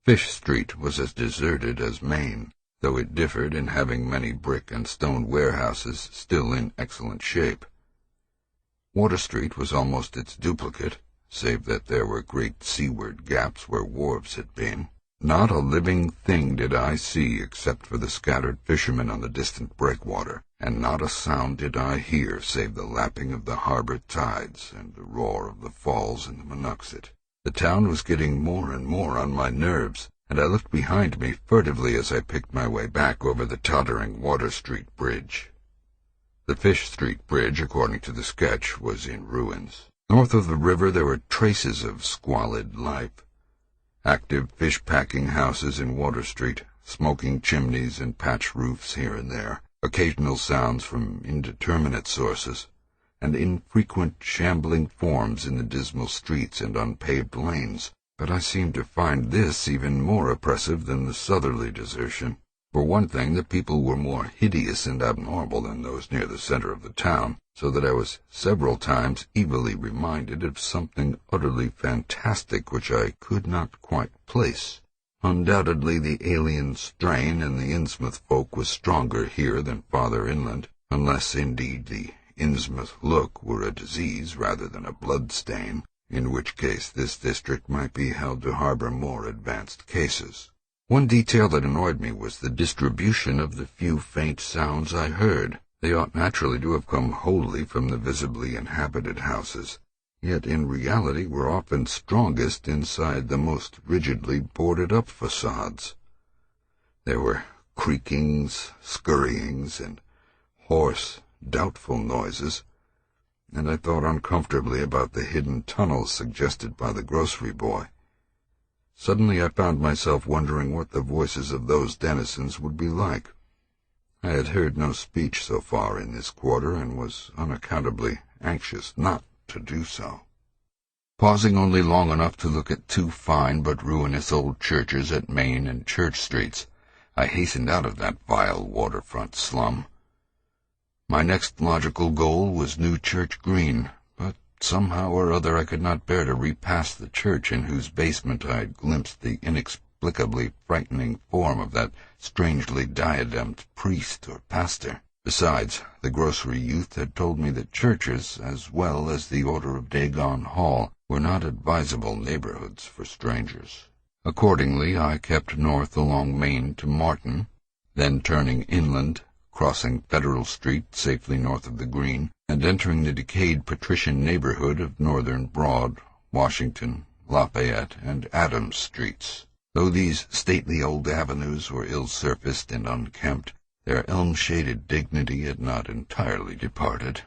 Fish Street was as deserted as Main, though it differed in having many brick and stone warehouses still in excellent shape. Water Street was almost its duplicate, save that there were great seaward gaps where wharves had been. Not a living thing did I see except for the scattered fishermen on the distant breakwater, and not a sound did I hear save the lapping of the harbor tides and the roar of the falls in the Monoxet. The town was getting more and more on my nerves, and I looked behind me furtively as I picked my way back over the tottering Water Street Bridge. The Fish Street Bridge, according to the sketch, was in ruins. North of the river there were traces of squalid life. Active fish-packing houses in Water Street, smoking chimneys and patch roofs here and there, occasional sounds from indeterminate sources, and infrequent shambling forms in the dismal streets and unpaved lanes. But I seemed to find this even more oppressive than the southerly desertion. For one thing, the people were more hideous and abnormal than those near the center of the town, so that I was several times evilly reminded of something utterly fantastic which I could not quite place. Undoubtedly the alien strain in the Innsmouth folk was stronger here than farther inland, unless indeed the Innsmouth look were a disease rather than a blood-stain, in which case this district might be held to harbor more advanced cases. One detail that annoyed me was the distribution of the few faint sounds I heard. They ought naturally to have come wholly from the visibly inhabited houses, yet in reality were often strongest inside the most rigidly boarded-up facades. There were creakings, scurryings, and hoarse, doubtful noises, and I thought uncomfortably about the hidden tunnels suggested by the grocery boy. Suddenly I found myself wondering what the voices of those denizens would be like. I had heard no speech so far in this quarter, and was unaccountably anxious not to do so. Pausing only long enough to look at two fine but ruinous old churches at Main and Church Streets, I hastened out of that vile waterfront slum. My next logical goal was New Church Green, but somehow or other I could not bear to repass the church in whose basement I had glimpsed the inexplicably frightening form of that strangely diademed priest or pastor. Besides, the grocery youth had told me that churches, as well as the Order of Dagon Hall, were not advisable neighborhoods for strangers. Accordingly, I kept north along Main to Martin, then turning inland, crossing Federal Street safely north of the Green, and entering the decayed patrician neighborhood of Northern Broad, Washington, Lafayette, and Adams Streets. Though these stately old avenues were ill-surfaced and unkempt, their elm-shaded dignity had not entirely departed.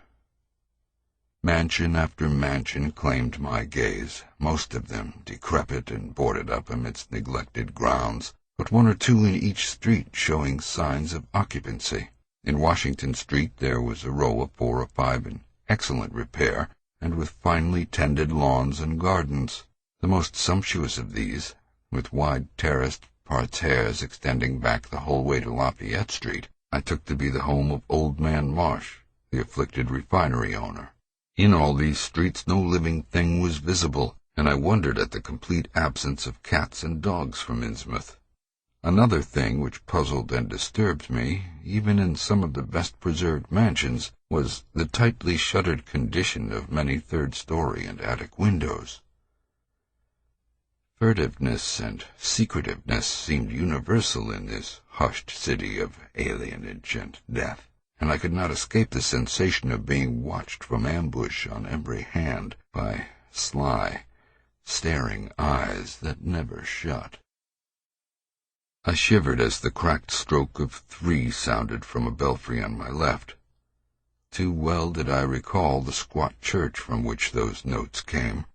Mansion after mansion claimed my gaze, most of them decrepit and boarded up amidst neglected grounds, but one or two in each street showing signs of occupancy. In Washington Street there was a row of 4 or 5 in excellent repair, and with finely tended lawns and gardens. The most sumptuous of these, with wide terraced parterres extending back the whole way to Lafayette Street, I took to be the home of Old Man Marsh, the afflicted refinery owner. In all these streets no living thing was visible, and I wondered at the complete absence of cats and dogs from Innsmouth. Another thing which puzzled and disturbed me, even in some of the best-preserved mansions, was the tightly shuttered condition of many third-story and attic windows. Furtiveness and secretiveness seemed universal in this hushed city of alienage and death, and I could not escape the sensation of being watched from ambush on every hand by sly, staring eyes that never shut. I shivered as the cracked stroke of 3 sounded from a belfry on my left. Too well did I recall the squat church from which those notes came.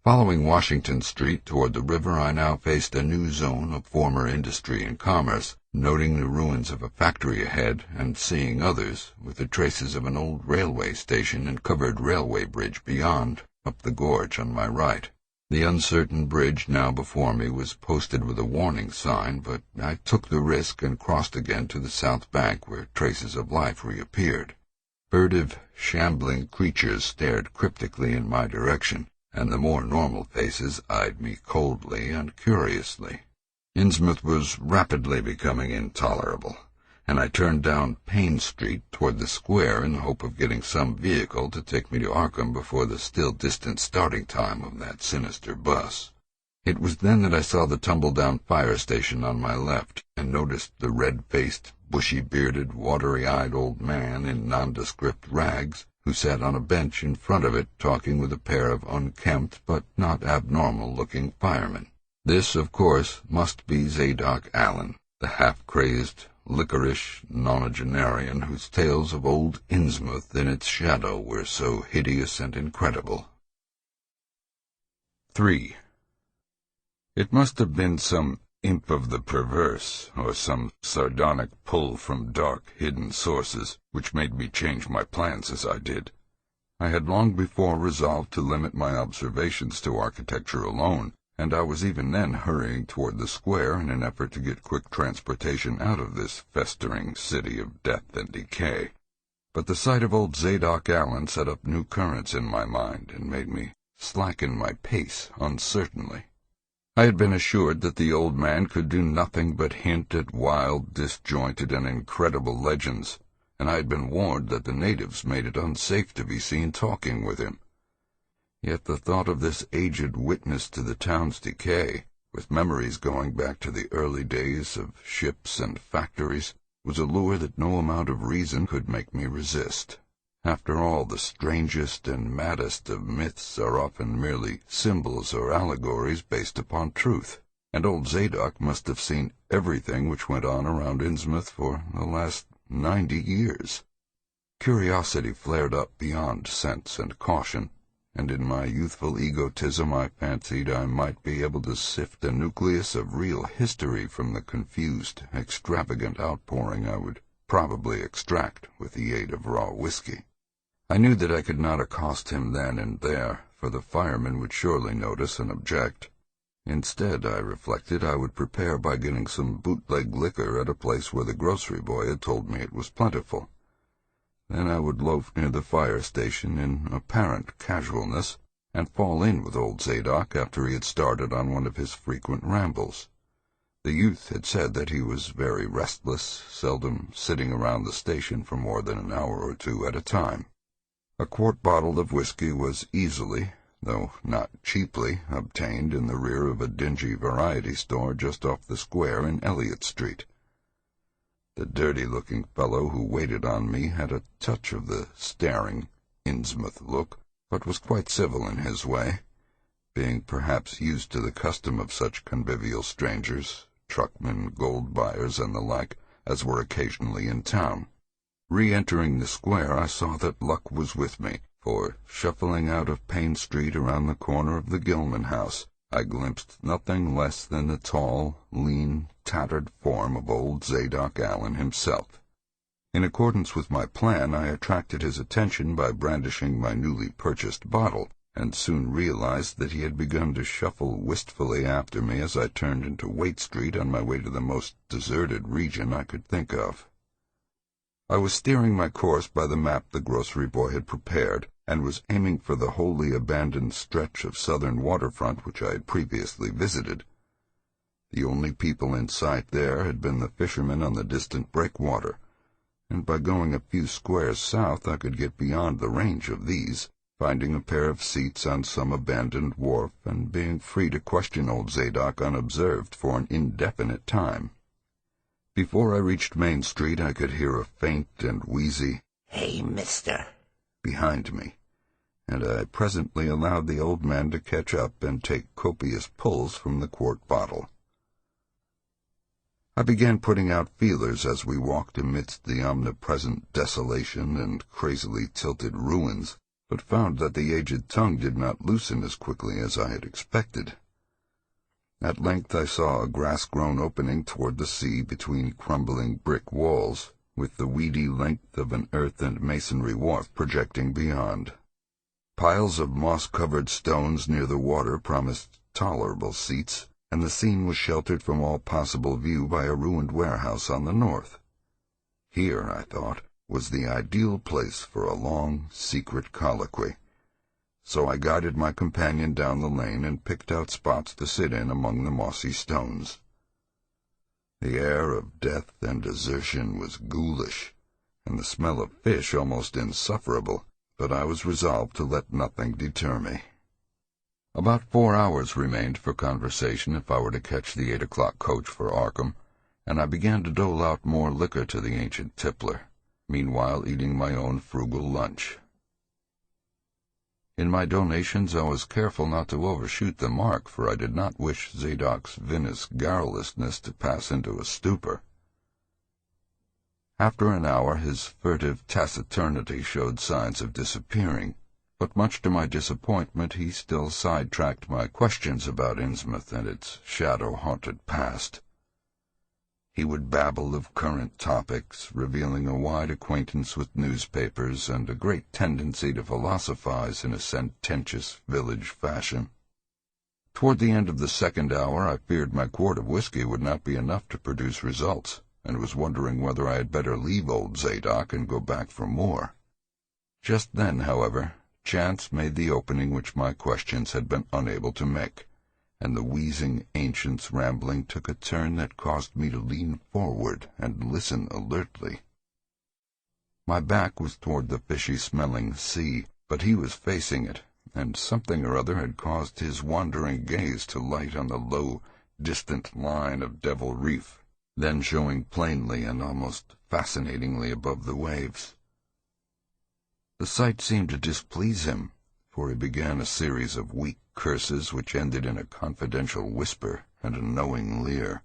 Following Washington Street toward the river, I now faced a new zone of former industry and commerce, noting the ruins of a factory ahead and seeing others, with the traces of an old railway station and covered railway bridge beyond, up the gorge on my right. The uncertain bridge now before me was posted with a warning sign, but I took the risk and crossed again to the south bank where traces of life reappeared. Furtive, shambling creatures stared cryptically in my direction, and the more normal faces eyed me coldly and curiously. Innsmouth was rapidly becoming intolerable, and I turned down Payne Street toward the square in the hope of getting some vehicle to take me to Arkham before the still distant starting time of that sinister bus. It was then that I saw the tumble-down fire station on my left, and noticed the red-faced, bushy-bearded, watery-eyed old man in nondescript rags, who sat on a bench in front of it talking with a pair of unkempt but not abnormal-looking firemen. This, of course, must be Zadok Allen, the half-crazed, liquorish nonagenarian whose tales of old Innsmouth in its shadow were so hideous and incredible. 3. It must have been some imp of the perverse, or some sardonic pull from dark, hidden sources, which made me change my plans as I did. I had long before resolved to limit my observations to architecture alone, and I was even then hurrying toward the square in an effort to get quick transportation out of this festering city of death and decay. But the sight of old Zadok Allen set up new currents in my mind and made me slacken my pace uncertainly. I had been assured that the old man could do nothing but hint at wild, disjointed, and incredible legends, and I had been warned that the natives made it unsafe to be seen talking with him. Yet the thought of this aged witness to the town's decay, with memories going back to the early days of ships and factories, was a lure that no amount of reason could make me resist. After all, the strangest and maddest of myths are often merely symbols or allegories based upon truth, and old Zadok must have seen everything which went on around Innsmouth for the last 90 years. Curiosity flared up beyond sense and caution, and in my youthful egotism I fancied I might be able to sift a nucleus of real history from the confused, extravagant outpouring I would probably extract with the aid of raw whiskey. I knew that I could not accost him then and there, for the firemen would surely notice and object. Instead, I reflected, I would prepare by getting some bootleg liquor at a place where the grocery boy had told me it was plentiful. Then I would loaf near the fire station in apparent casualness, and fall in with old Zadok after he had started on one of his frequent rambles. The youth had said that he was very restless, seldom sitting around the station for more than an hour or two at a time. A quart bottle of whiskey was easily, though not cheaply, obtained in the rear of a dingy variety store just off the square in Elliott Street. The dirty-looking fellow who waited on me had a touch of the staring Innsmouth look, but was quite civil in his way, being perhaps used to the custom of such convivial strangers, truckmen, gold buyers, and the like, as were occasionally in town. Re-entering the square, I saw that luck was with me, for, shuffling out of Payne Street around the corner of the Gilman house, I glimpsed nothing less than the tall, lean, tattered form of old Zadok Allen himself. In accordance with my plan, I attracted his attention by brandishing my newly purchased bottle, and soon realized that he had begun to shuffle wistfully after me as I turned into Waite Street on my way to the most deserted region I could think of. I was steering my course by the map the grocery boy had prepared, and was aiming for the wholly abandoned stretch of southern waterfront which I had previously visited. The only people in sight there had been the fishermen on the distant breakwater, and by going a few squares south I could get beyond the range of these, finding a pair of seats on some abandoned wharf and being free to question old Zadok unobserved for an indefinite time. Before I reached Main Street I could hear a faint and wheezy, "Hey, mister," behind me, and I presently allowed the old man to catch up and take copious pulls from the quart bottle. I began putting out feelers as we walked amidst the omnipresent desolation and crazily tilted ruins, but found that the aged tongue did not loosen as quickly as I had expected. At length I saw a grass-grown opening toward the sea between crumbling brick walls, with the weedy length of an earth and masonry wharf projecting beyond. Piles of moss-covered stones near the water promised tolerable seats, and the scene was sheltered from all possible view by a ruined warehouse on the north. Here, I thought, was the ideal place for a long, secret colloquy. So I guided my companion down the lane and picked out spots to sit in among the mossy stones. The air of death and desertion was ghoulish, and the smell of fish almost insufferable, but I was resolved to let nothing deter me. About 4 hours remained for conversation if I were to catch the 8 o'clock coach for Arkham, and I began to dole out more liquor to the ancient tippler, meanwhile eating my own frugal lunch. In my donations I was careful not to overshoot the mark, for I did not wish Zadok's vinous garrulousness to pass into a stupor. After an hour his furtive taciturnity showed signs of disappearing, but much to my disappointment he still sidetracked my questions about Innsmouth and its shadow-haunted past. He would babble of current topics, revealing a wide acquaintance with newspapers and a great tendency to philosophize in a sententious village fashion. Toward the end of the second hour I feared my quart of whiskey would not be enough to produce results, and was wondering whether I had better leave old Zadok and go back for more. Just then, however, chance made the opening which my questions had been unable to make, and the wheezing ancient's rambling took a turn that caused me to lean forward and listen alertly. My back was toward the fishy-smelling sea, but he was facing it, and something or other had caused his wandering gaze to light on the low, distant line of Devil Reef, then showing plainly and almost fascinatingly above the waves. The sight seemed to displease him, for he began a series of weak curses which ended in a confidential whisper and a knowing leer.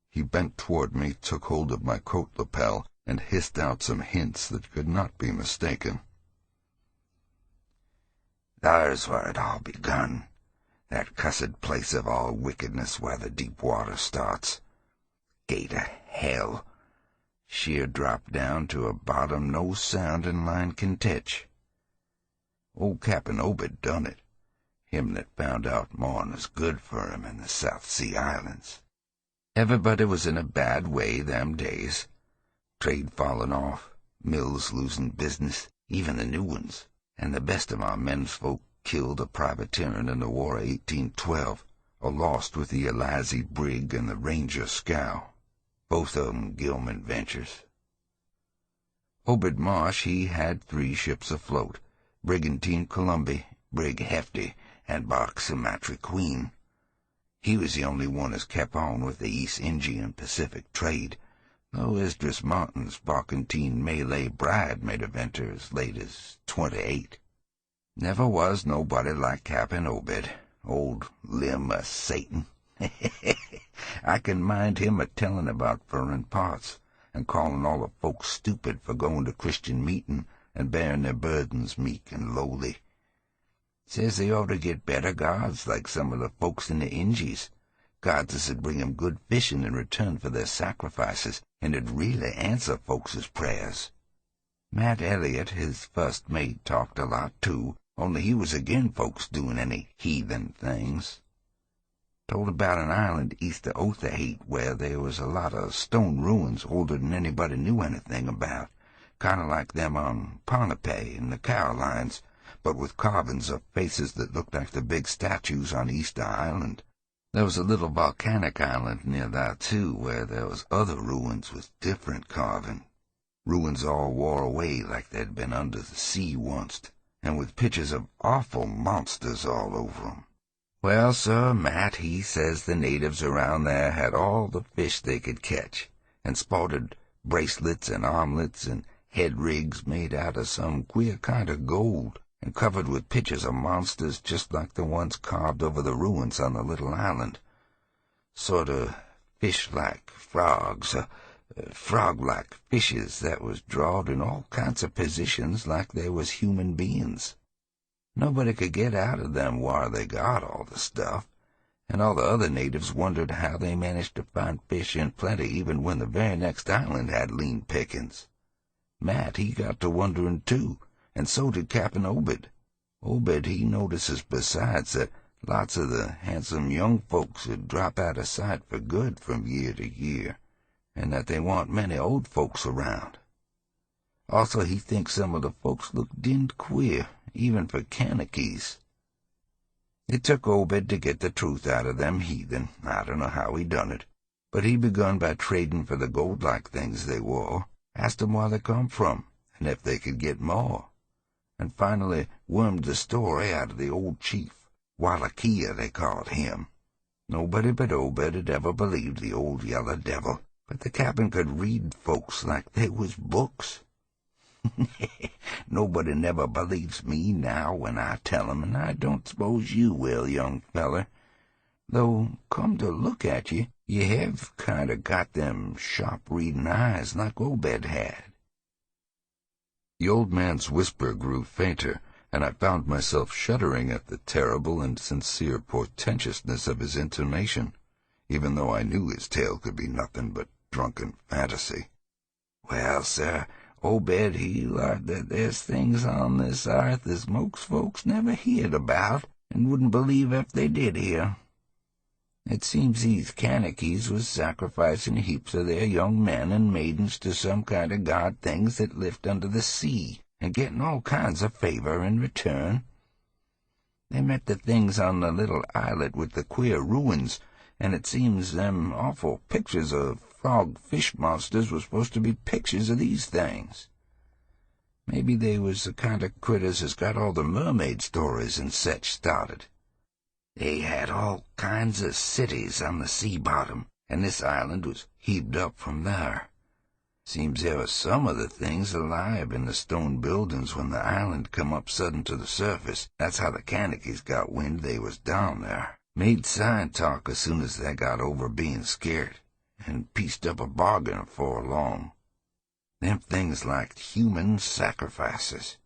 He bent toward me, took hold of my coat lapel, and hissed out some hints that could not be mistaken. "There's where it all begun, that cussed place of all wickedness where the deep water starts. Gate of hell. Sheer drop down to a bottom no sound in line can tetch. Old Cap'n Obed done it, him that found out more'n was good for him in the South Sea Islands. Everybody was in a bad way them days. Trade falling off, mills losing business, even the new ones, and the best of our men's folk killed or privateering in the War of 1812, or lost with the Elizy brig and the Ranger scow, both of 'em Gilman ventures. Obed Marsh, he had 3 ships afloat, Brigantine Columbia, Brig Hefty, and bark Sumatra Queen. He was the only one as kept on with the East Indian Pacific trade, though Esdras Martin's barkentine Malay bride made a venture as late as 28. Never was nobody like Cap'n Obed, old limb of Satan. I can mind him a-tellin' about furrin parts, and callin' all the folks stupid for going to Christian meetin' and bearing their burdens meek and lowly. Says they ought to get better gods like some of the folks in the Injies, gods that'd bring 'em good fishin' in return for their sacrifices, and 'd really answer folks' prayers. Matt Elliott, his first mate, talked a lot too, only he was agin folks doing any heathen things. Told about an island east of Otaheite where there was a lot of stone ruins older than anybody knew anything about, kind of like them on Ponape in the Carolines, but with carvings of faces that looked like the big statues on Easter Island. There was a little volcanic island near there, too, where there was other ruins with different carving. Ruins all wore away like they'd been under the sea once, and with pictures of awful monsters all over 'em. Well, sir, Matt, he says the natives around there had all the fish they could catch, and sported bracelets and armlets and head rigs made out of some queer kind of gold, and covered with pictures of monsters just like the ones carved over the ruins on the little island. Sort of fish-like frogs, frog-like fishes that was drawed in all kinds of positions like they was human beings. Nobody could get out of them whar they got all the stuff, and all the other natives wondered how they managed to find fish in plenty even when the very next island had lean pickings. Matt, he got to wondering too, and so did Captain Obed. Obed, he notices besides that lots of the handsome young folks would drop out of sight for good from year to year, and that they want many old folks around. Also, he thinks some of the folks look dinned queer, even for Kanakees. It took Obed to get the truth out of them heathen. I don't know how he done it, but he begun by trading for the gold-like things they wore, asked 'em where they come from, and if they could get more, and finally wormed the story out of the old chief. Wallachia, they called him. Nobody but Obed had ever believed the old yellow devil, but the captain could read folks like they was books. Nobody never believes me now when I tell 'em, and I don't suppose you will, young feller. Though, come to look at you, you have kind of got them sharp-reading eyes like Obed had. The old man's whisper grew fainter, and I found myself shuddering at the terrible and sincere portentousness of his intonation, even though I knew his tale could be nothing but drunken fantasy. Well, sir, Obed, he learned that there's things on this earth as most folks never heard about, and wouldn't believe if they did hear. It seems these Kanakees was sacrificing heaps of their young men and maidens to some kind of god things that lived under the sea, and getting all kinds of favor in return. They met the things on the little islet with the queer ruins, and it seems them awful pictures of frog-fish monsters was supposed to be pictures of these things. Maybe they was the kind of critters as got all the mermaid stories and such started. They had all kinds of cities on the sea bottom, and this island was heaved up from there. Seems there was some of the things alive in the stone buildings when the island come up sudden to the surface. That's how the Kanakees got wind they was down there. Made sign talk as soon as they got over being scared, and pieced up a bargain afore long. Them things like human sacrifices.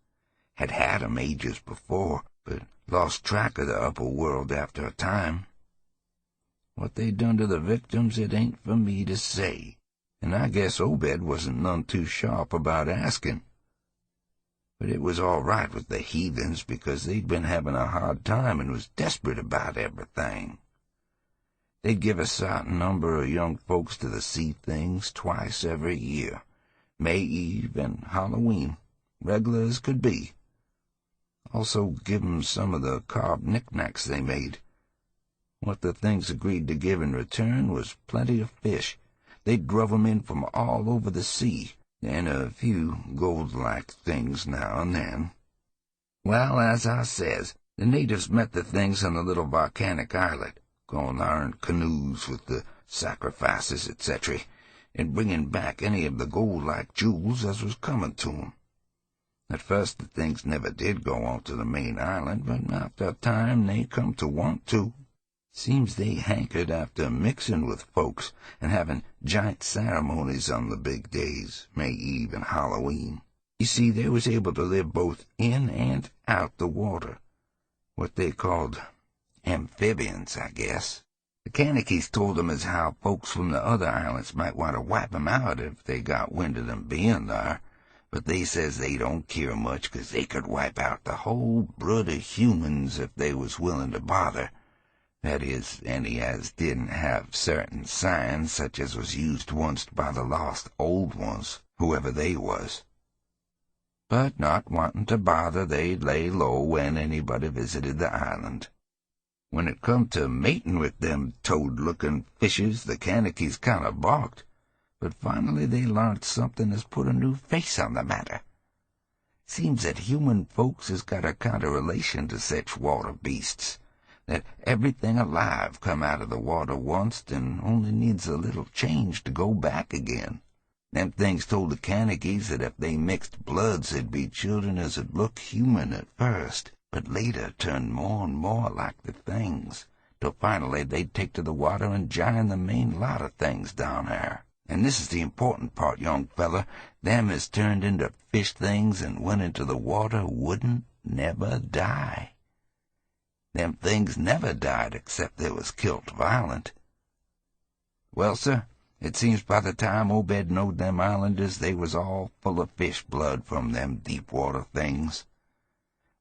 Had 'em ages before, but lost track of the upper world after a time. What they done to the victims it ain't for me to say, and I guess Obed wasn't none too sharp about asking. But it was all right with the heathens because they'd been having a hard time and was desperate about everything. They'd give a certain number of young folks to the sea things twice every year, May Eve and Halloween, regular as could be. Also give 'em some of the carved knickknacks they made. What the things agreed to give in return was plenty of fish. They druv 'em in from all over the sea, and a few gold-like things now and then. Well, as I says, the natives met the things on the little volcanic islet, going there in canoes with the sacrifices, etc., and bringing back any of the gold-like jewels as was coming to 'em. At first the things never did go on to the main island, but after a time they come to want to. Seems they hankered after mixing with folks and having giant ceremonies on the big days, May Eve and Halloween. You see, they was able to live both in and out the water, what they called amphibians, I guess. The Kanakees told 'em as how folks from the other islands might want to wipe 'em out if they got wind of them being there, but they says they don't care much 'cause they could wipe out the whole brood of humans if they was willing to bother. That is, any as didn't have certain signs such as was used once by the lost old ones, whoever they was. But not wanting to bother, they'd lay low when anybody visited the island. When it come to mating with them toad-looking fishes, the Kanakees kind of balked, but finally they learned something as put a new face on the matter. Seems that human folks has got a kind of relation to such water beasts, that everything alive come out of the water once and only needs a little change to go back again. Them things told the Kanakees that if they mixed bloods they'd be children as 'd look human at first, but later turned more and more like the things, till finally they'd take to the water and jine the main lot of things down there. And this is the important part, young feller. Them as turned into fish things and went into the water wouldn't never die. Them things never died except they was killed violent. Well, sir, it seems by the time Obed knowed them islanders, they was all full of fish blood from them deep-water things.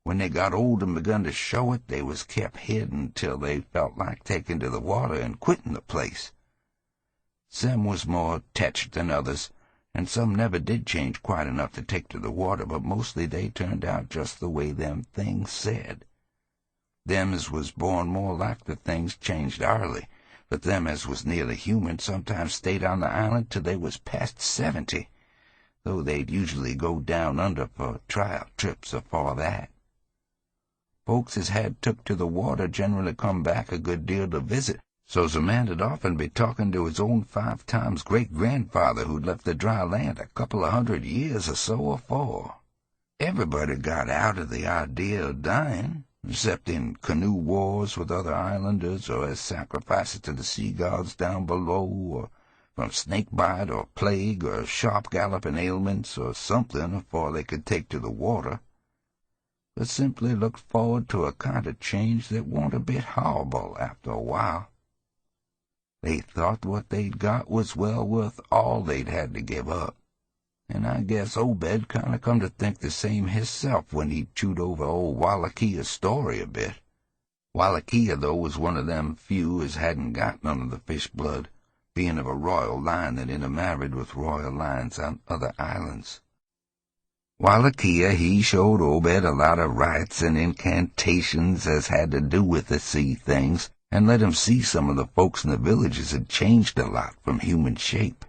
When they got old and begun to show it, they was kept hidden till they felt like taking to the water and quitting the place. Some was more tetched than others, and some never did change quite enough to take to the water, but mostly they turned out just the way them things said. Them as was born more like the things changed early, but them as was nearly human sometimes stayed on the island till they was past 70, though they'd usually go down under for trial trips afore that. Folks as had took to the water generally come back a good deal to visit, so's a man'd often be talking to his own 5 times great-grandfather who'd left the dry land a couple of 100 years or so afore. Everybody got out of the idea of dying, except in canoe wars with other islanders, or as sacrifices to the sea gods down below, or from snake bite or plague or sharp galloping ailments or something afore they could take to the water, but simply looked forward to a kind of change that warn't a bit horrible after a while. They thought what they'd got was well worth all they'd had to give up, and I guess Obed kind of come to think the same hisself when he chewed over old Wallachiyah's story a bit. Wallachiyah, though, was one of them few as hadn't got none of the fish blood, being of a royal line that intermarried with royal lines on other islands. Wallachiyah, he showed Obed a lot of rites and incantations as had to do with the sea things, and let him see some of the folks in the villages had changed a lot from human shape.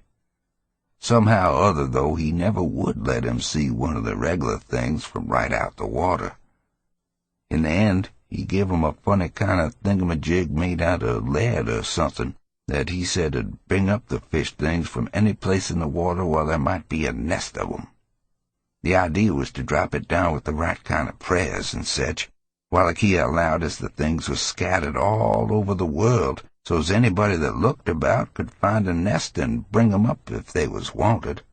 Somehow or other, though, he never would let him see one of the regular things from right out the water. In the end, he give him a funny kind of thingamajig made out of lead or something that he said would bring up the fish things from any place in the water where there might be a nest of 'em. The idea was to drop it down with the right kind of prayers and such, Wallachiyah allowed as the things was scattered all over the world, so's anybody that looked about could find a nest and bring 'em up if they was wanted.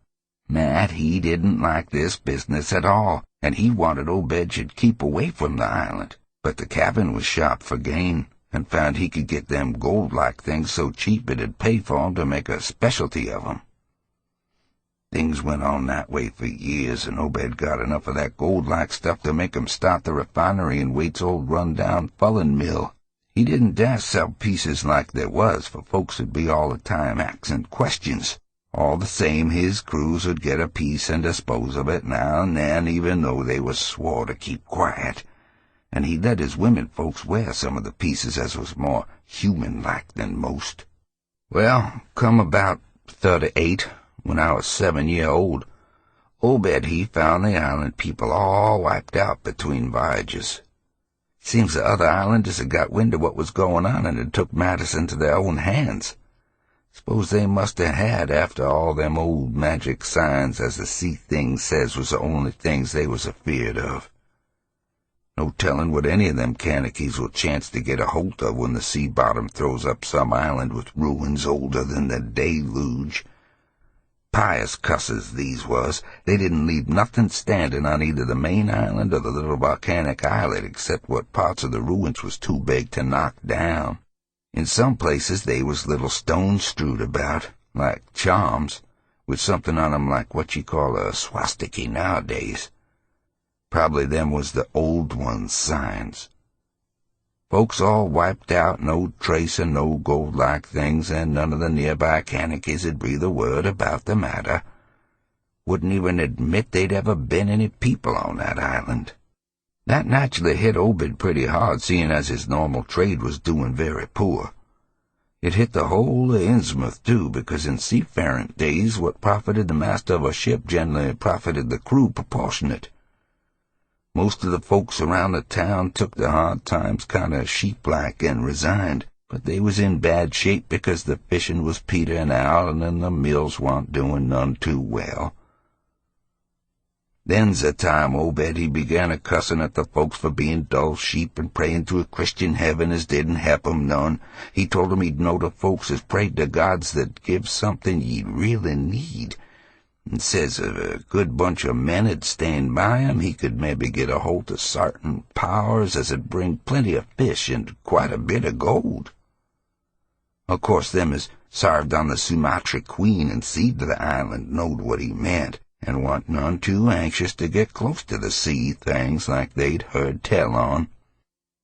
Matt, he didn't like this business at all, and he wanted Obed should keep away from the island, but the captain was sharp for gain, and found he could get them gold-like things so cheap it'd pay for 'em to make a specialty of 'em. Things went on that way for years, and Obed got enough of that gold-like stuff to make him start the refinery in Waite's old run-down fulling mill. He didn't dare sell pieces like there was, for folks would be all the time axing questions. All the same, his crews would get a piece and dispose of it now and then, even though they was swore to keep quiet. And he let his women folks wear some of the pieces as was more human-like than most. Well, come about 38, when I was 7-year-old, Obed he found the island people all wiped out between voyages. Seems the other islanders had got wind of what was going on and had took matters into their own hands. Suppose they must have had after all them old magic signs as the sea things says was the only things they was afeard of. No telling what any of them Kanakees will chance to get a holt of when the sea bottom throws up some island with ruins older than the deluge. Pious cusses these was. They didn't leave nothing standing on either the main island or the little volcanic islet except what parts of the ruins was too big to knock down. In some places they was little stones strewed about, like charms, with something on 'em like what you call a swastika nowadays. Probably them was the old ones' signs. Folks all wiped out, no trace of no gold-like things, and none of the nearby Kanakees would breathe a word about the matter. Wouldn't even admit they'd ever been any people on that island. That naturally hit Obed pretty hard, seeing as his normal trade was doing very poor. It hit the whole of Innsmouth, too, because in seafaring days what profited the master of a ship generally profited the crew proportionate. Most of the folks around the town took the hard times kind of sheep-like and resigned, but they was in bad shape because the fishing was petering out and the mills warn't doing none too well. Then's the time Obed he began a-cussin' at the folks for bein' dull sheep and prayin' to a Christian heaven as didn't help 'em none. He told 'em he'd know the folks as prayed to gods that give something ye'd really need. And says if a good bunch of men'd stand by him, he could maybe get a holt of sartin powers as'd bring plenty of fish and quite a bit of gold. Of course, them as sarved on the Sumatra Queen and seed to the island knowed what he meant, and wa'n't none too anxious to get close to the sea things like they'd heard tell on.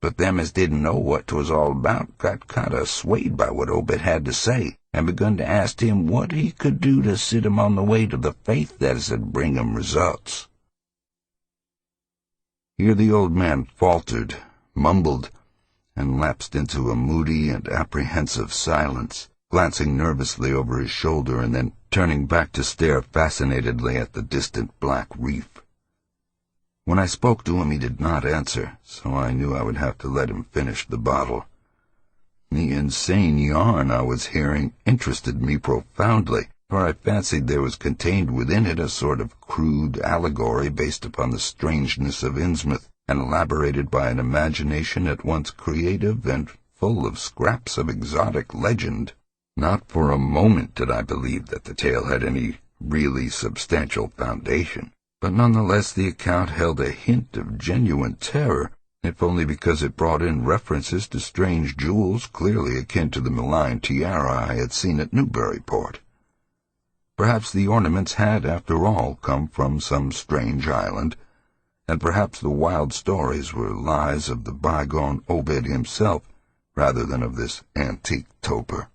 But them as didn't know what 'twas all about got kind of swayed by what Obed had to say, and begun to ask him what he could do to set him on the way to the faith that'd bring him results. Here the old man faltered, mumbled, and lapsed into a moody and apprehensive silence, glancing nervously over his shoulder and then turning back to stare fascinatedly at the distant black reef. When I spoke to him, he did not answer, so I knew I would have to let him finish the bottle. The insane yarn I was hearing interested me profoundly, for I fancied there was contained within it a sort of crude allegory based upon the strangeness of Innsmouth, and elaborated by an imagination at once creative and full of scraps of exotic legend. Not for a moment did I believe that the tale had any really substantial foundation, but nonetheless the account held a hint of genuine terror, if only because it brought in references to strange jewels clearly akin to the malign tiara I had seen at Newburyport. Perhaps the ornaments had, after all, come from some strange island, and perhaps the wild stories were lies of the bygone Obed himself, rather than of this antique toper.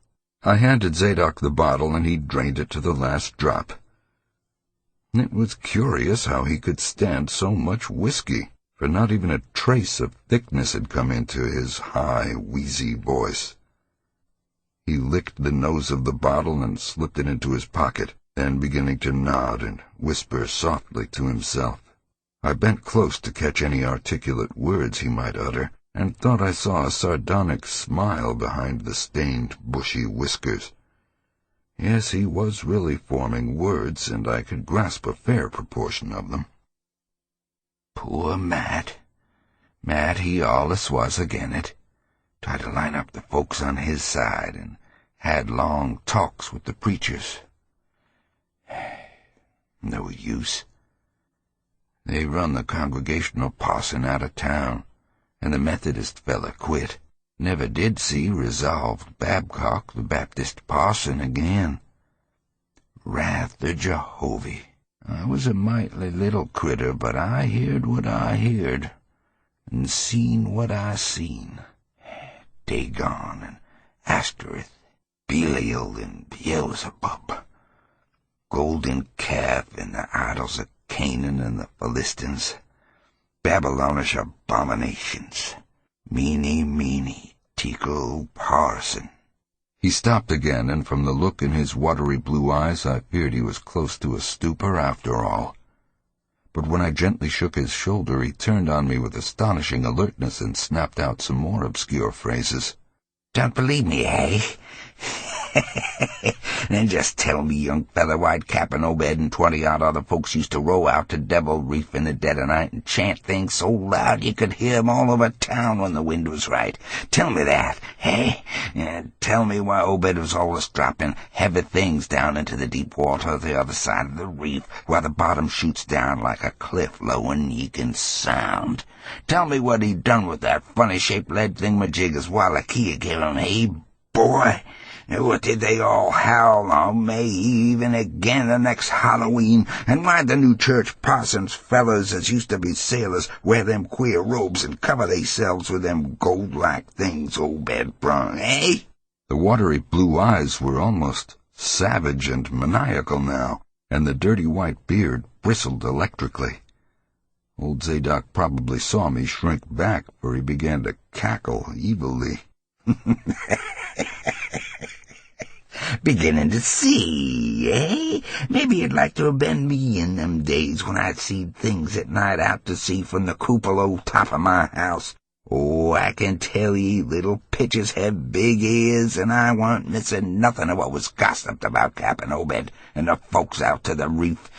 I handed Zadok the bottle, and he drained it to the last drop. It was curious how he could stand so much whiskey, for not even a trace of thickness had come into his high, wheezy voice. He licked the nose of the bottle and slipped it into his pocket, then beginning to nod and whisper softly to himself. I bent close to catch any articulate words he might utter, and thought I saw a sardonic smile behind the stained, bushy whiskers. Yes, he was really forming words, and I could grasp a fair proportion of them. Poor Matt. Matt, he allus was agin it. Tried to line up the folks on his side, and had long talks with the preachers. No use. They run the Congregational parson out of town, and the Methodist fella quit. Never did see resolved Babcock, the Baptist parson, again. Wrath of Jehovah. I was a mightly little critter, but I heard what I heard, and seen what I seen. Dagon and Ashtoreth, Belial and Beelzebub, golden calf and the idols of Canaan and the Philistines, Babylonish abominations, meeny, tickle parson. He stopped again, and from the look in his watery blue eyes I feared he was close to a stupor after all. But when I gently shook his shoulder, he turned on me with astonishing alertness and snapped out some more obscure phrases. Don't believe me, eh? Then just tell me, young feller, why'd Cap'n Obed and 20-odd other folks used to row out to Devil Reef in the dead of night and chant things so loud you could hear 'em all over town when the wind was right. Tell me that, eh? And tell me why Obed was always dropping heavy things down into the deep water the other side of the reef, where the bottom shoots down like a cliff low and ye can sound. Tell me what he'd done with that funny-shaped lead thingamajig as Wallachia gave him, eh, boy? What did they all howl on May Eve and again the next Halloween? And why'd the new church parsons fellers as used to be sailors wear them queer robes and cover theyselves with them gold-like things Obed brung, eh? The watery blue eyes were almost savage and maniacal now, and the dirty white beard bristled electrically. Old Zadok probably saw me shrink back, for he began to cackle evilly. Beginning to see, eh? Maybe you'd like to have been me in them days when I'd seed things at night out to sea from the cupola top of my house. Oh, I can tell ye, little pitchers have big ears, and I warn't missing nothing of what was gossiped about Captain Obed and the folks out to the reef.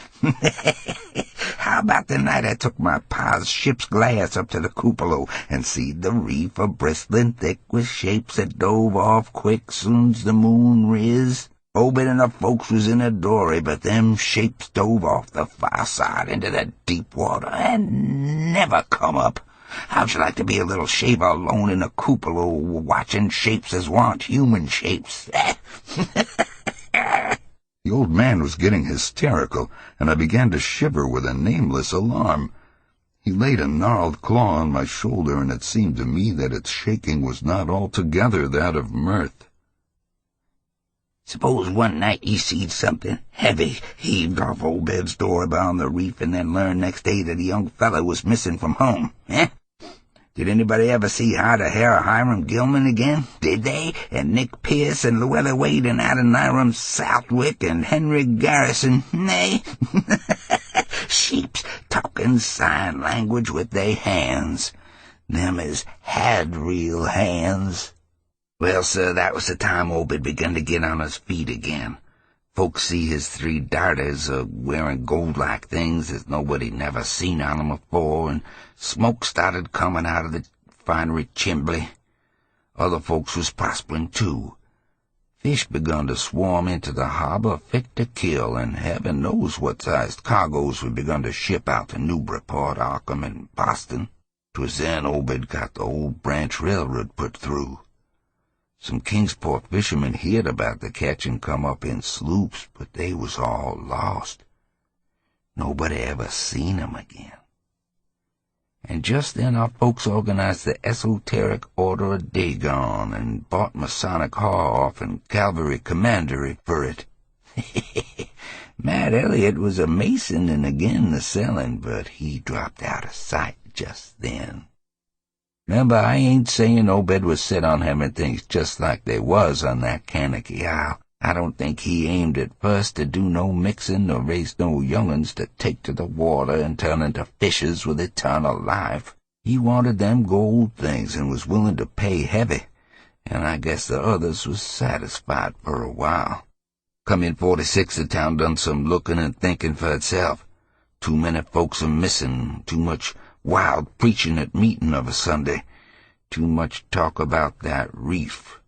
How about the night I took my pa's ship's glass up to the cupola and seed the reef a-bristling thick with shapes that dove off quick soon's the moon riz? Obed and the folks was in a dory, but them shapes dove off the far side into the deep water and never come up. How'd you like to be a little shaver alone in a cupola watching shapes as warn't human shapes? The old man was getting hysterical, and I began to shiver with a nameless alarm. He laid a gnarled claw on my shoulder, and it seemed to me that its shaking was not altogether that of mirth. Suppose one night ye seed something heavy heaved off Obed's door on the reef, and then learned next day that a young fellow was missing from home, eh? Did anybody ever see Hair Hiram Gilman again? Did they? And Nick Pierce and Llewellyn Wade and Adoniram Southwick and Henry Garrison? Nay. Sheeps talking sign language with their hands. Them as had real hands. Well, sir, that was the time Obed begun to get on his feet again. Folks see his 3 darters wearing gold-like things that nobody never seen on 'em afore, and smoke started coming out of the finery chimbley. Other folks was prospering, too. Fish begun to swarm into the harbor fit to kill, and heaven knows what sized cargoes we begun to ship out to Newburyport, Arkham, and Boston. 'Twas then Obed got the Old Branch Railroad put through. Some Kingsport fishermen heard about the catch and come up in sloops, but they was all lost. Nobody ever seen 'em again. And just then our folks organized the Esoteric Order of Dagon and bought Masonic Haw and Cavalry Commandery for it. Matt Elliott was a Mason and again the selling, but he dropped out of sight just then. Remember, I ain't saying Obed was set on having things just like they was on that Kanakee Isle. I don't think he aimed at first to do no mixing nor raise no young'uns to take to the water and turn into fishes with eternal life. He wanted them gold things and was willing to pay heavy, and I guess the others was satisfied for a while. Come in 46, the town done some looking and thinking for itself. Too many folks are missing, too much wild preaching at meeting of a Sunday, too much talk about that reef.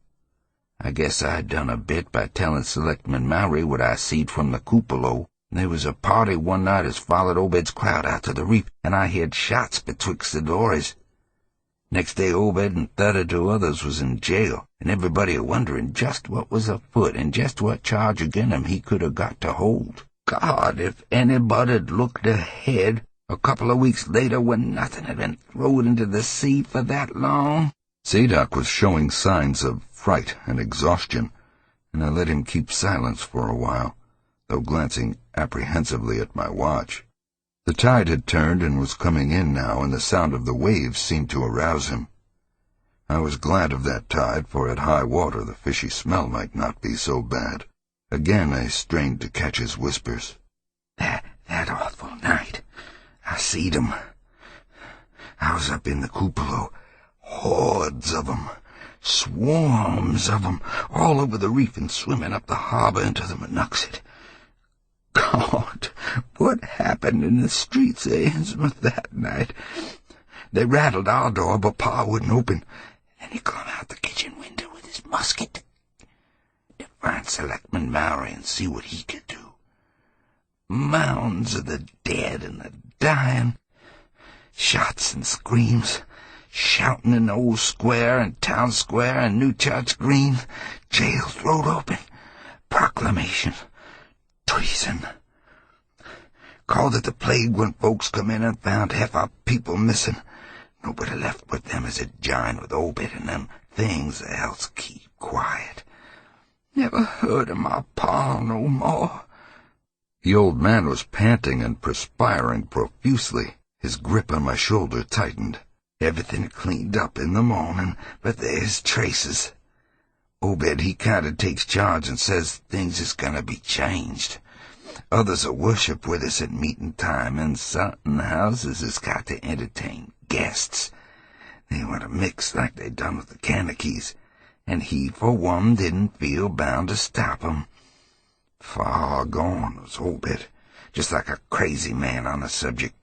I guess I done a bit by telling Selectman Mowry what I seed from the cupola. There was a party one night as followed Obed's crowd out to the reef, and I heard shots betwixt the dories. Next day Obed and 32 others was in jail, and everybody a-wondering just what was afoot and just what charge agin him he could have got to hold. God, if anybody'd looked ahead, a couple of weeks later when nothing had been thrown into the sea for that long. Zadok was showing signs of fright and exhaustion, and I let him keep silence for a while, though glancing apprehensively at my watch. The tide had turned and was coming in now, and the sound of the waves seemed to arouse him. I was glad of that tide, for at high water the fishy smell might not be so bad. Again I strained to catch his whispers. That awful night. I seed 'em. I was up in the cupola. Hordes of 'em. Swarms of 'em, all over the reef and swimming up the harbor into the Monoxet. God, what happened in the streets of Innsmouth that night? They rattled our door, but Pa wouldn't open, and he clumb out the kitchen window with his musket to find Selectman Mowry and see what he could do. Mounds of the dead and the dying, shots and screams, shouting in the old square and town square and New Church Green, jails rolled open, proclamation, treason. Called it the plague when folks come in and found half our people missing. Nobody left but them as had joined with Obed and them things else keep quiet. Never heard of my pa no more. The old man was panting and perspiring profusely. His grip on my shoulder tightened. Everything cleaned up in the morning, but there's traces. Obed, he kind of takes charge and says things is gonna be changed. Others will worship with us at meeting time, and certain houses has got to entertain guests. They went a mix like they done with the Kanakees, and he for one didn't feel bound to stop 'em. Far gone was Obed, just like a crazy man on the subject.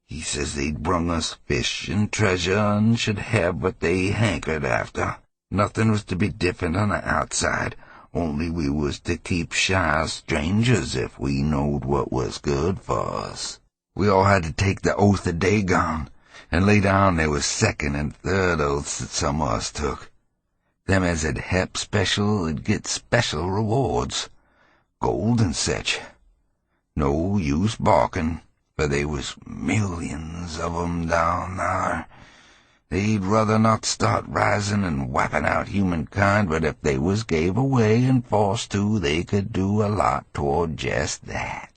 He says they'd brung us fish and treasure and should have what they hankered after. Nothing was to be different on the outside, only we was to keep shy of strangers if we knowed what was good for us. We all had to take the oath of Dagon, and later on there was second and third oaths that some of us took. Them as had helped special would get special rewards, gold and such. No use balking, for they was millions of 'em down there. They'd rather not start rising and wiping out humankind, but if they was gave away and forced to, they could do a lot toward just that.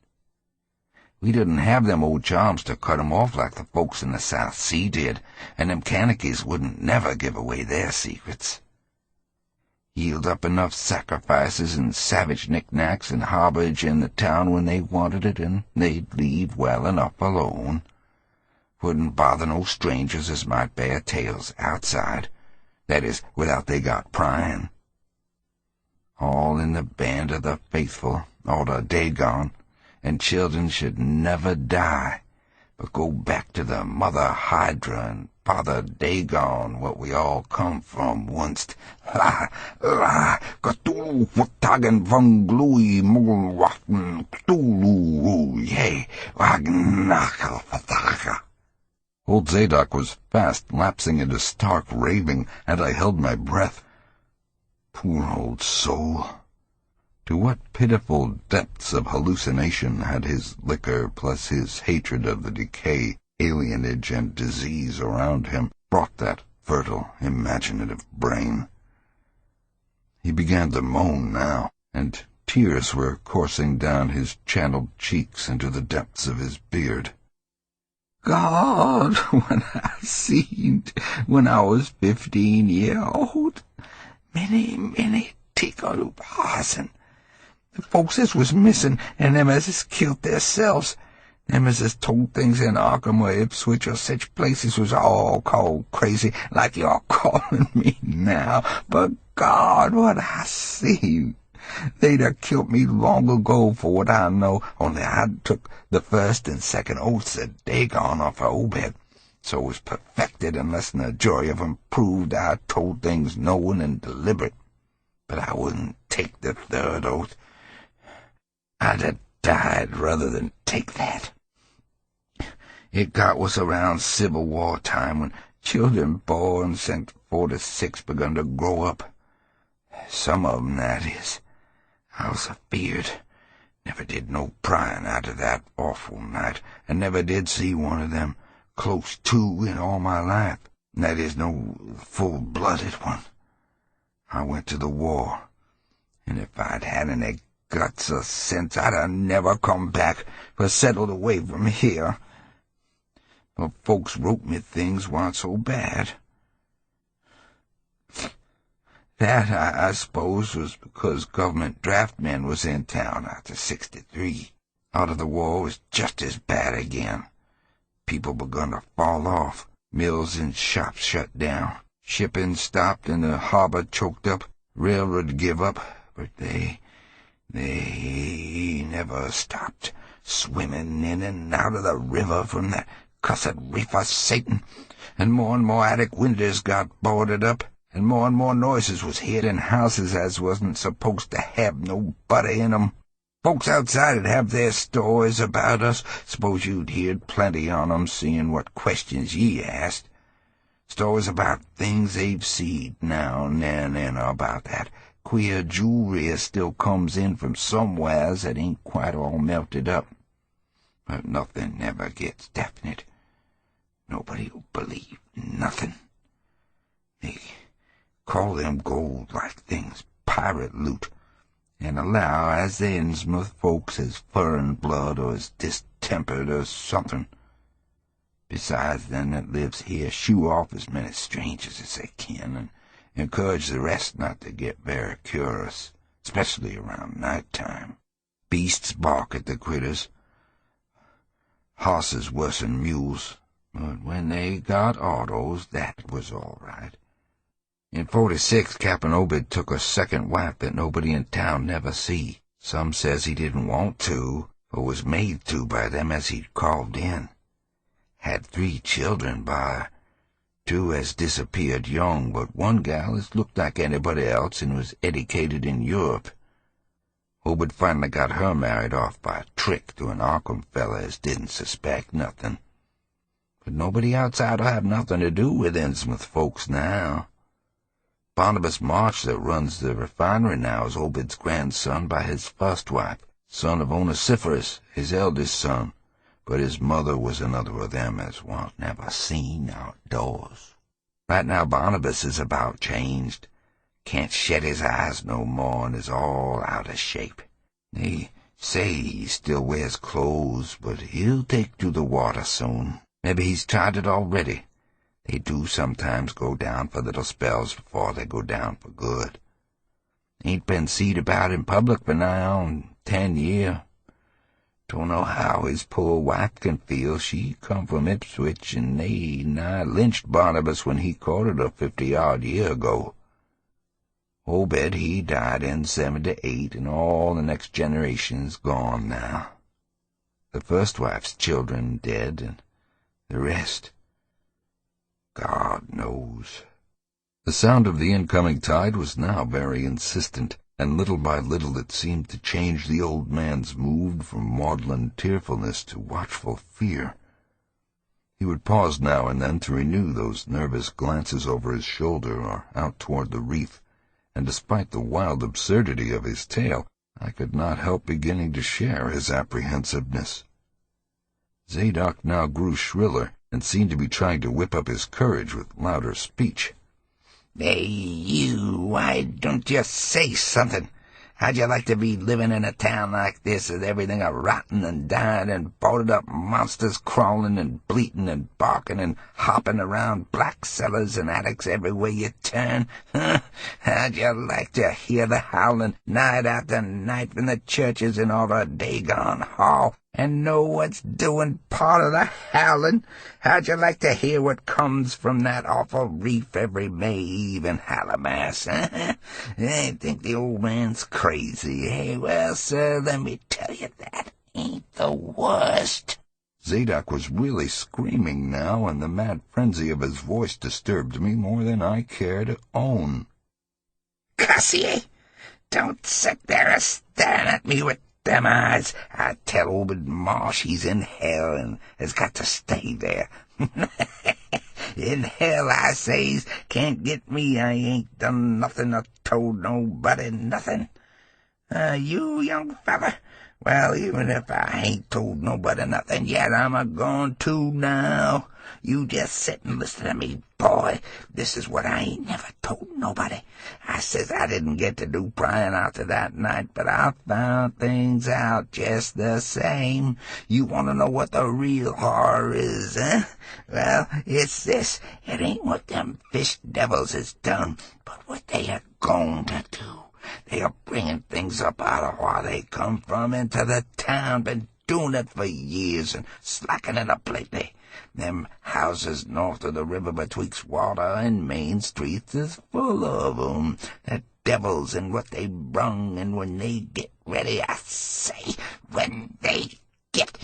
We didn't have them old charms to cut 'em off like the folks in the South Sea did, and them Kanakees wouldn't never give away their secrets. Yield up enough sacrifices and savage knickknacks and harborage in the town when they wanted it, and they'd leave well enough alone. Wouldn't bother no strangers as might bear tales outside, that is, without they got prying. All in the band of the faithful, or the Dagon, and children should never die, but go back to the Mother Hydra and Father Dagon, what we all come from once. La, Cthulhu, Watagan, Vanglui, Mulwatten, Cthulhu, yea, Wagnaka, Fataka. Old Zadok was fast lapsing into stark raving, and I held my breath. Poor old soul! To what pitiful depths of hallucination had his liquor plus his hatred of the decay, alienage, and disease around him brought that fertile, imaginative brain? He began to moan now, and tears were coursing down his channeled cheeks into the depths of his beard. God, what I seemed when I was 15 year old. Many tickle parson. The folks as was missing, and them as has killed theirselves. Them as has told things in Arkham or Ipswich or such places was all called crazy, like you're calling me now. But God, what I seen! They'd have killed me long ago for what I know, only I'd took the first and second oaths of Dagon off of Obed, so it was perfected unless the joy of 'em proved I told things knowing and deliberate. But I wouldn't take the third oath. I'd have died rather than take that. It got was around Civil War time, when children born since 46 begun to grow up. Some of 'em, that is. I was afeard. Never did no prying out of that awful night, and never did see one of them close to in all my life. That is, no full-blooded one. I went to the war, and if I'd had any guts or sense, I'd have never come back, but settled away from here. But folks wrote me things weren't so bad. That, I suppose, was because government draft men was in town after 63. Out of the war was just as bad again. People begun to fall off. Mills and shops shut down. Shipping stopped and the harbor choked up. Railroad give up, but they never stopped swimming in and out of the river from that cussed reef of Satan. And more attic windows got boarded up, and more noises was heard in houses as wasn't supposed to have nobody in 'em. Folks outside'd have their stories about us. Suppose you'd heard plenty on 'em, seeing what questions ye asked. Stories about things they've seed now and then, and about that queer jewelry as still comes in from somewheres that ain't quite all melted up. But nothing never gets definite. Nobody'll believe nothing. They call them gold-like things pirate loot, and allow as the Innsmouth folks is furrin blood or is distempered or something. Besides, them that lives here shoo off as many strangers as they can, and encourage the rest not to get very curious, especially around night time. Beasts bark at the critters. Horses worse'n mules. But when they got autos, that was all right. In '46, Captain Obed took a second wife that nobody in town never see. Some says he didn't want to, or was made to by them as he'd called in. Had 3 children by her. 2 has disappeared young, but one gal has looked like anybody else and was educated in Europe. Obed finally got her married off by a trick to an Arkham fella as didn't suspect nothing. But nobody outside'll have nothing to do with Innsmouth folks now. Barnabas March that runs the refinery now is Obed's grandson by his first wife, son of Onesiphorus, his eldest son, but his mother was another of them as warn't never seen outdoors. Right now Barnabas is about changed. Can't shed his eyes no more and is all out of shape. They say he still wears clothes, but he'll take to the water soon. Maybe he's tried it already. They do sometimes go down for little spells before they go down for good. Ain't been seed about in public for nigh on 10 year. Don't know how his poor wife can feel. She come from Ipswich, and they nigh lynched Barnabas when he courted her 50-odd year ago. Obed, he died in '78, and all the next generation's gone now. The first wife's children dead, and the rest, God knows. The sound of the incoming tide was now very insistent, and little by little it seemed to change the old man's mood from maudlin tearfulness to watchful fear. He would pause now and then to renew those nervous glances over his shoulder or out toward the reef, and despite the wild absurdity of his tale, I could not help beginning to share his apprehensiveness. Zadok now grew shriller, and seemed to be trying to whip up his courage with louder speech. "Hey, you, why don't you say something? How'd you like to be living in a town like this with everything a-rotting and dying and boarded-up monsters crawling and bleating and barking and hopping around black cellars and attics everywhere you turn? How'd you like to hear the howling night after night from the churches in all the Dagon Hall and know what's doing part of the howling? How'd you like to hear what comes from that awful reef every May Eve and Hallowmass? I think the old man's crazy, eh? Well, sir, let me tell you, that ain't the worst." Zadok was really screaming now, and the mad frenzy of his voice disturbed me more than I care to own. "Cuss ye! Don't sit there a-staring at me with them eyes. I tell Obed Marsh he's in hell and has got to stay there. In hell, I says. Can't get me. I ain't done nothing or told nobody nothing. You, young feller? Well, even if I ain't told nobody nothing yet, I'm a-going to now. You just sit and listen to me, boy. This is what I ain't never told nobody. I says I didn't get to do prying after that night, but I found things out just the same. You want to know what the real horror is, eh? Well, it's this. It ain't what them fish devils has done, but what they are going to do. They are bringing things up out of where they come from into the town, been doing it for years and slacking it up lately. Them houses north of the river betwixt Water and Main Streets is full of 'em. The devils and what they brung, and when they get ready, I say, when they get...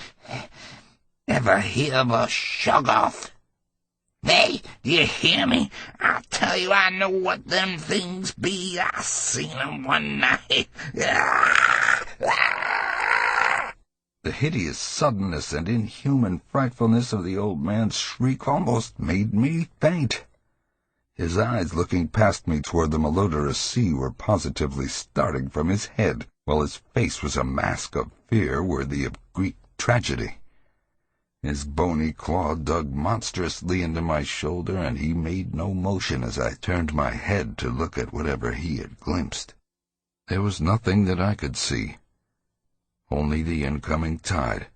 Ever hear of a Shoggoth? Hey, do you hear me? I tell you, I know what them things be. I seen 'em one night. The hideous suddenness and inhuman frightfulness of the old man's shriek almost made me faint. His eyes, looking past me toward the malodorous sea, were positively starting from his head, while his face was a mask of fear worthy of Greek tragedy. His bony claw dug monstrously into my shoulder, and he made no motion as I turned my head to look at whatever he had glimpsed. There was nothing that I could see, only the incoming tide,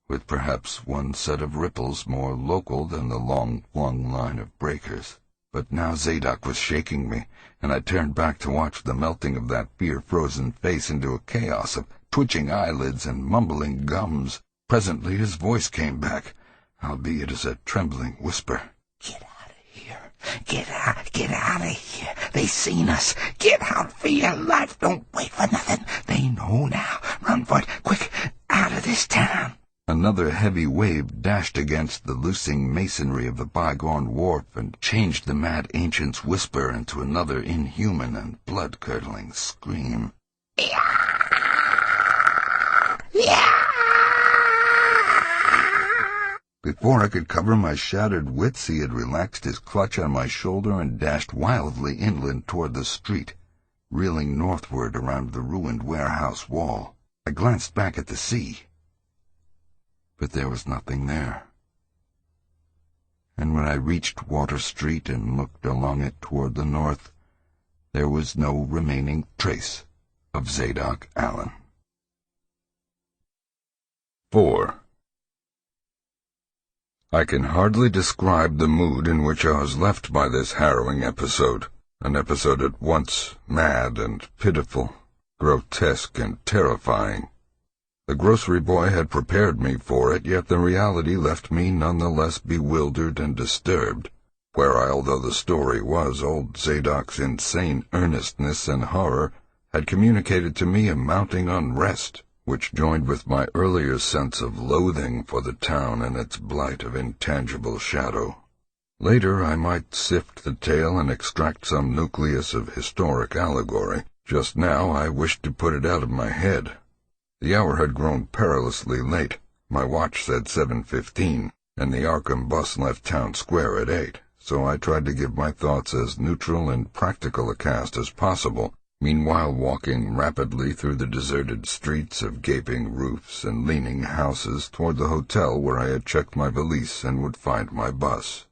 with perhaps one set of ripples more local than the long-flung line of breakers. But now Zadok was shaking me, and I turned back to watch the melting of that fear-frozen face into a chaos of twitching eyelids and mumbling gums. Presently his voice came back. albeit as a trembling whisper. "Get out of here. Get out of here. They seen us. Get out for your life. Don't wait for nothing. They know now. Run for it. Quick, out of this town." Another heavy wave dashed against the loosing masonry of the bygone wharf and changed the mad ancient's whisper into another inhuman and blood-curdling scream. Before I could cover my shattered wits, he had relaxed his clutch on my shoulder and dashed wildly inland toward the street, reeling northward around the ruined warehouse wall. I glanced back at the sea, but there was nothing there. And when I reached Water Street and looked along it toward the north, there was no remaining trace of Zadok Allen. 4. I can hardly describe the mood in which I was left by this harrowing episode, an episode at once mad and pitiful, grotesque and terrifying. The grocery boy had prepared me for it, yet the reality left me none the less bewildered and disturbed, whereas, though the story was, old Zadok's insane earnestness and horror had communicated to me a mounting unrest, which joined with my earlier sense of loathing for the town and its blight of intangible shadow. Later I might sift the tale and extract some nucleus of historic allegory. Just now I wished to put it out of my head. The hour had grown perilously late. My watch said 7:15, and the Arkham bus left Town Square at 8, so I tried to give my thoughts as neutral and practical a cast as possible, meanwhile walking rapidly through the deserted streets of gaping roofs and leaning houses toward the hotel where I had checked my valise and would find my bus.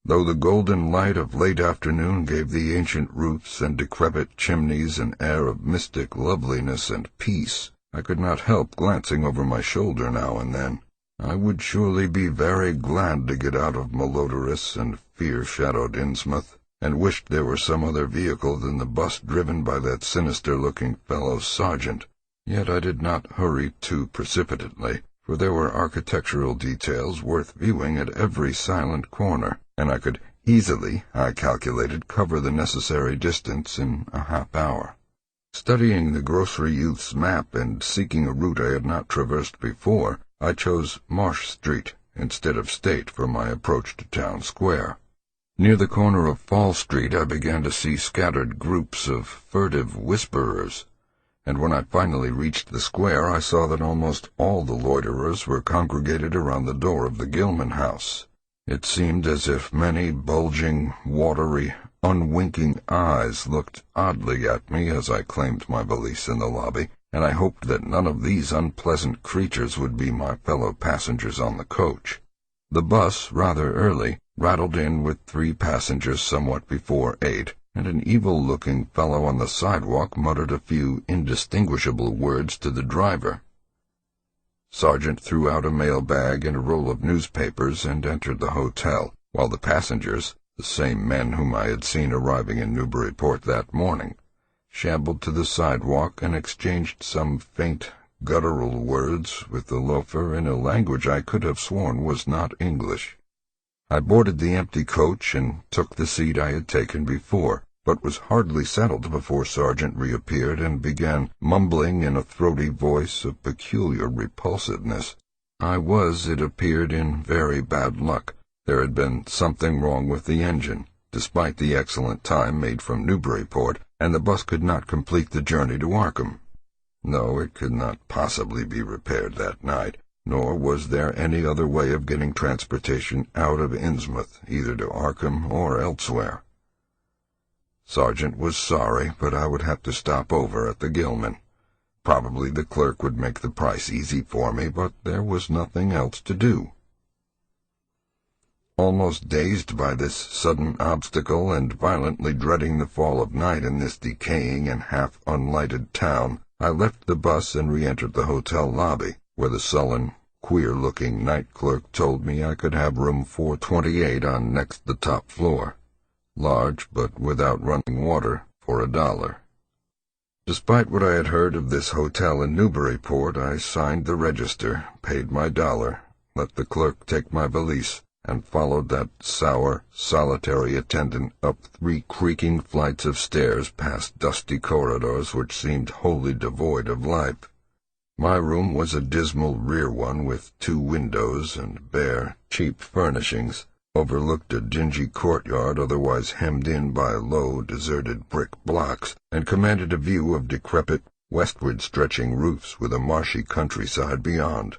Though the golden light of late afternoon gave the ancient roofs and decrepit chimneys an air of mystic loveliness and peace, I could not help glancing over my shoulder now and then. I would surely be very glad to get out of malodorous and fear-shadowed Innsmouth, and wished there were some other vehicle than the bus driven by that sinister-looking fellow sergeant. Yet I did not hurry too precipitately, for there were architectural details worth viewing at every silent corner, and I could easily, I calculated, cover the necessary distance in a half-hour. Studying the grocery youth's map and seeking a route I had not traversed before, I chose Marsh Street instead of State for my approach to Town Square. Near the corner of Fall Street I began to see scattered groups of furtive whisperers, and when I finally reached the square I saw that almost all the loiterers were congregated around the door of the Gilman house. It seemed as if many bulging, watery, unwinking eyes looked oddly at me as I claimed my valise in the lobby, and I hoped that none of these unpleasant creatures would be my fellow passengers on the coach. The bus, rather early, rattled in with 3 passengers somewhat before 8, and an evil-looking fellow on the sidewalk muttered a few indistinguishable words to the driver. Sergeant threw out a mail-bag and a roll of newspapers and entered the hotel, while the passengers, the same men whom I had seen arriving in Newburyport that morning, shambled to the sidewalk and exchanged some faint, guttural words with the loafer in a language I could have sworn was not English. I boarded the empty coach and took the seat I had taken before, but was hardly settled before Sergeant reappeared and began mumbling in a throaty voice of peculiar repulsiveness. I was, it appeared, in very bad luck. There had been something wrong with the engine, despite the excellent time made from Newburyport, and the bus could not complete the journey to Arkham. No, it could not possibly be repaired that night, nor was there any other way of getting transportation out of Innsmouth, either to Arkham or elsewhere. Sergeant was sorry, but I would have to stop over at the Gilman. Probably the clerk would make the price easy for me, but there was nothing else to do. Almost dazed by this sudden obstacle and violently dreading the fall of night in this decaying and half-unlighted town, I left the bus and re-entered the hotel lobby, where the sullen, queer-looking night clerk told me I could have room 428 on next the top floor. Large, but without running water, for $1. Despite what I had heard of this hotel in Newburyport, I signed the register, paid my $1, let the clerk take my valise, and followed that sour, solitary attendant up 3 creaking flights of stairs past dusty corridors which seemed wholly devoid of life. My room was a dismal rear one with 2 windows and bare, cheap furnishings, overlooked a dingy courtyard otherwise hemmed in by low, deserted brick blocks, and commanded a view of decrepit, westward-stretching roofs with a marshy countryside beyond.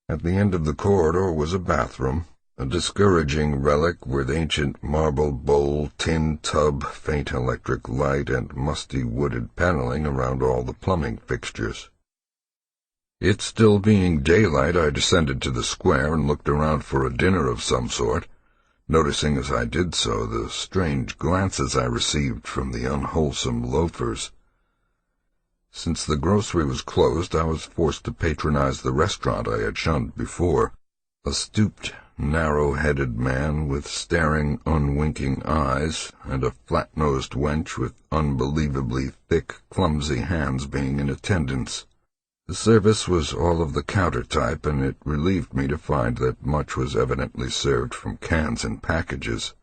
At the end of the corridor was a bathroom, a discouraging relic with ancient marble bowl, tin tub, faint electric light, and musty wooded paneling around all the plumbing fixtures. It still being daylight, I descended to the square and looked around for a dinner of some sort, noticing as I did so the strange glances I received from the unwholesome loafers. Since the grocery was closed, I was forced to patronize the restaurant I had shunned before. A stooped, narrow-headed man with staring, unwinking eyes, and a flat-nosed wench with unbelievably thick, clumsy hands being in attendance. The service was all of the counter type, and it relieved me to find that much was evidently served from cans and packages.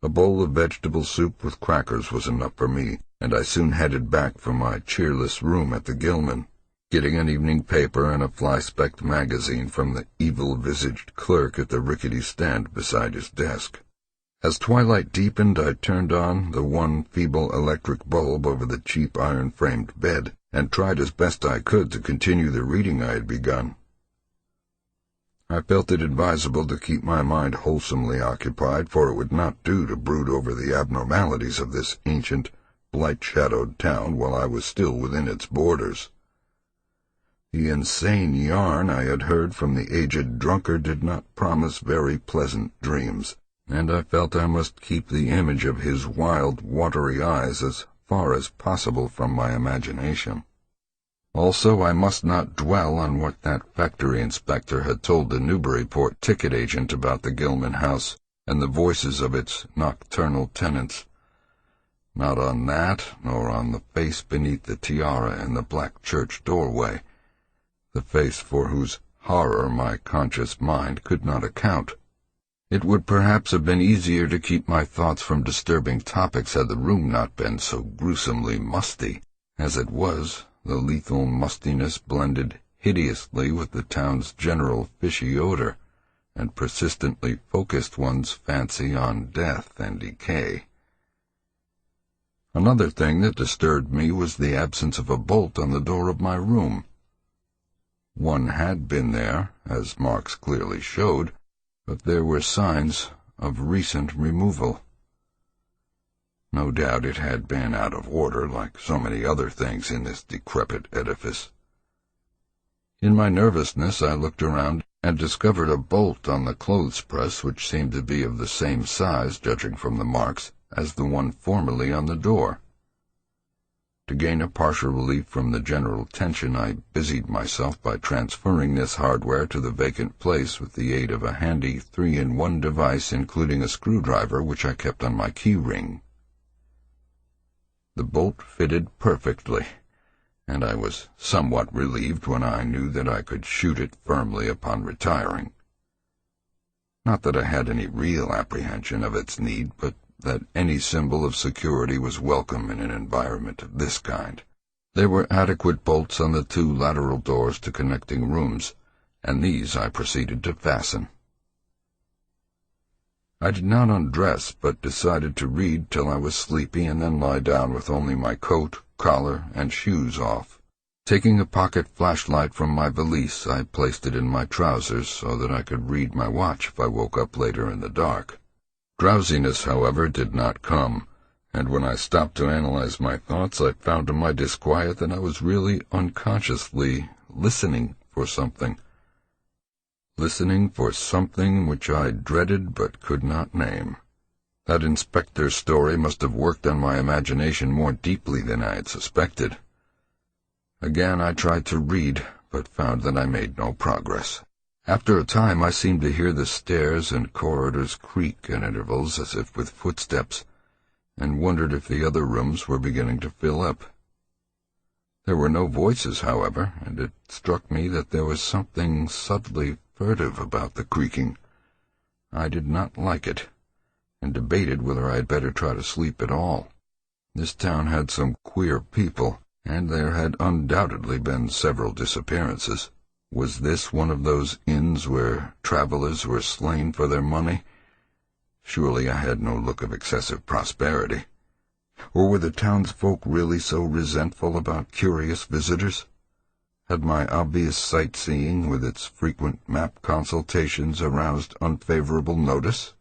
A bowl of vegetable soup with crackers was enough for me, and I soon headed back for my cheerless room at the Gilman, getting an evening paper and a fly-specked magazine from the evil-visaged clerk at the rickety stand beside his desk. As twilight deepened, I turned on the one feeble electric bulb over the cheap iron-framed bed, and tried as best I could to continue the reading I had begun. I felt it advisable to keep my mind wholesomely occupied, for it would not do to brood over the abnormalities of this ancient, blight-shadowed town while I was still within its borders. The insane yarn I had heard from the aged drunkard did not promise very pleasant dreams, and I felt I must keep the image of his wild, watery eyes as far as possible from my imagination. Also, I must not dwell on what that factory inspector had told the Newburyport ticket agent about the Gilman house and the voices of its nocturnal tenants. Not on that, nor on the face beneath the tiara in the black church doorway, the face for whose horror my conscious mind could not account. It would perhaps have been easier to keep my thoughts from disturbing topics had the room not been so gruesomely musty. As it was, the lethal mustiness blended hideously with the town's general fishy odor, and persistently focused one's fancy on death and decay. Another thing that disturbed me was the absence of a bolt on the door of my room. One had been there, as marks clearly showed, but there were signs of recent removal. No doubt it had been out of order, like so many other things in this decrepit edifice. In my nervousness I looked around and discovered a bolt on the clothes press which seemed to be of the same size, judging from the marks, as the one formerly on the door. To gain a partial relief from the general tension, I busied myself by transferring this hardware to the vacant place with the aid of a handy 3-in-1 device including a screwdriver which I kept on my key ring. The bolt fitted perfectly, and I was somewhat relieved when I knew that I could shoot it firmly upon retiring. Not that I had any real apprehension of its need, but that any symbol of security was welcome in an environment of this kind. There were adequate bolts on the 2 lateral doors to connecting rooms, and these I proceeded to fasten. I did not undress, but decided to read till I was sleepy and then lie down with only my coat, collar, and shoes off. Taking a pocket flashlight from my valise, I placed it in my trousers so that I could read my watch if I woke up later in the dark. Drowsiness, however, did not come, and when I stopped to analyze my thoughts, I found to my disquiet that I was really unconsciously listening for something. Listening for something which I dreaded but could not name. That inspector's story must have worked on my imagination more deeply than I had suspected. Again I tried to read, but found that I made no progress. After a time I seemed to hear the stairs and corridors creak at intervals as if with footsteps, and wondered if the other rooms were beginning to fill up. There were no voices, however, and it struck me that there was something subtly furtive about the creaking. I did not like it, and debated whether I had better try to sleep at all. This town had some queer people, and there had undoubtedly been several disappearances. Was this one of those inns where travelers were slain for their money? Surely I had no look of excessive prosperity. Or were the townsfolk really so resentful about curious visitors? Had my obvious sightseeing with its frequent map consultations aroused unfavorable notice?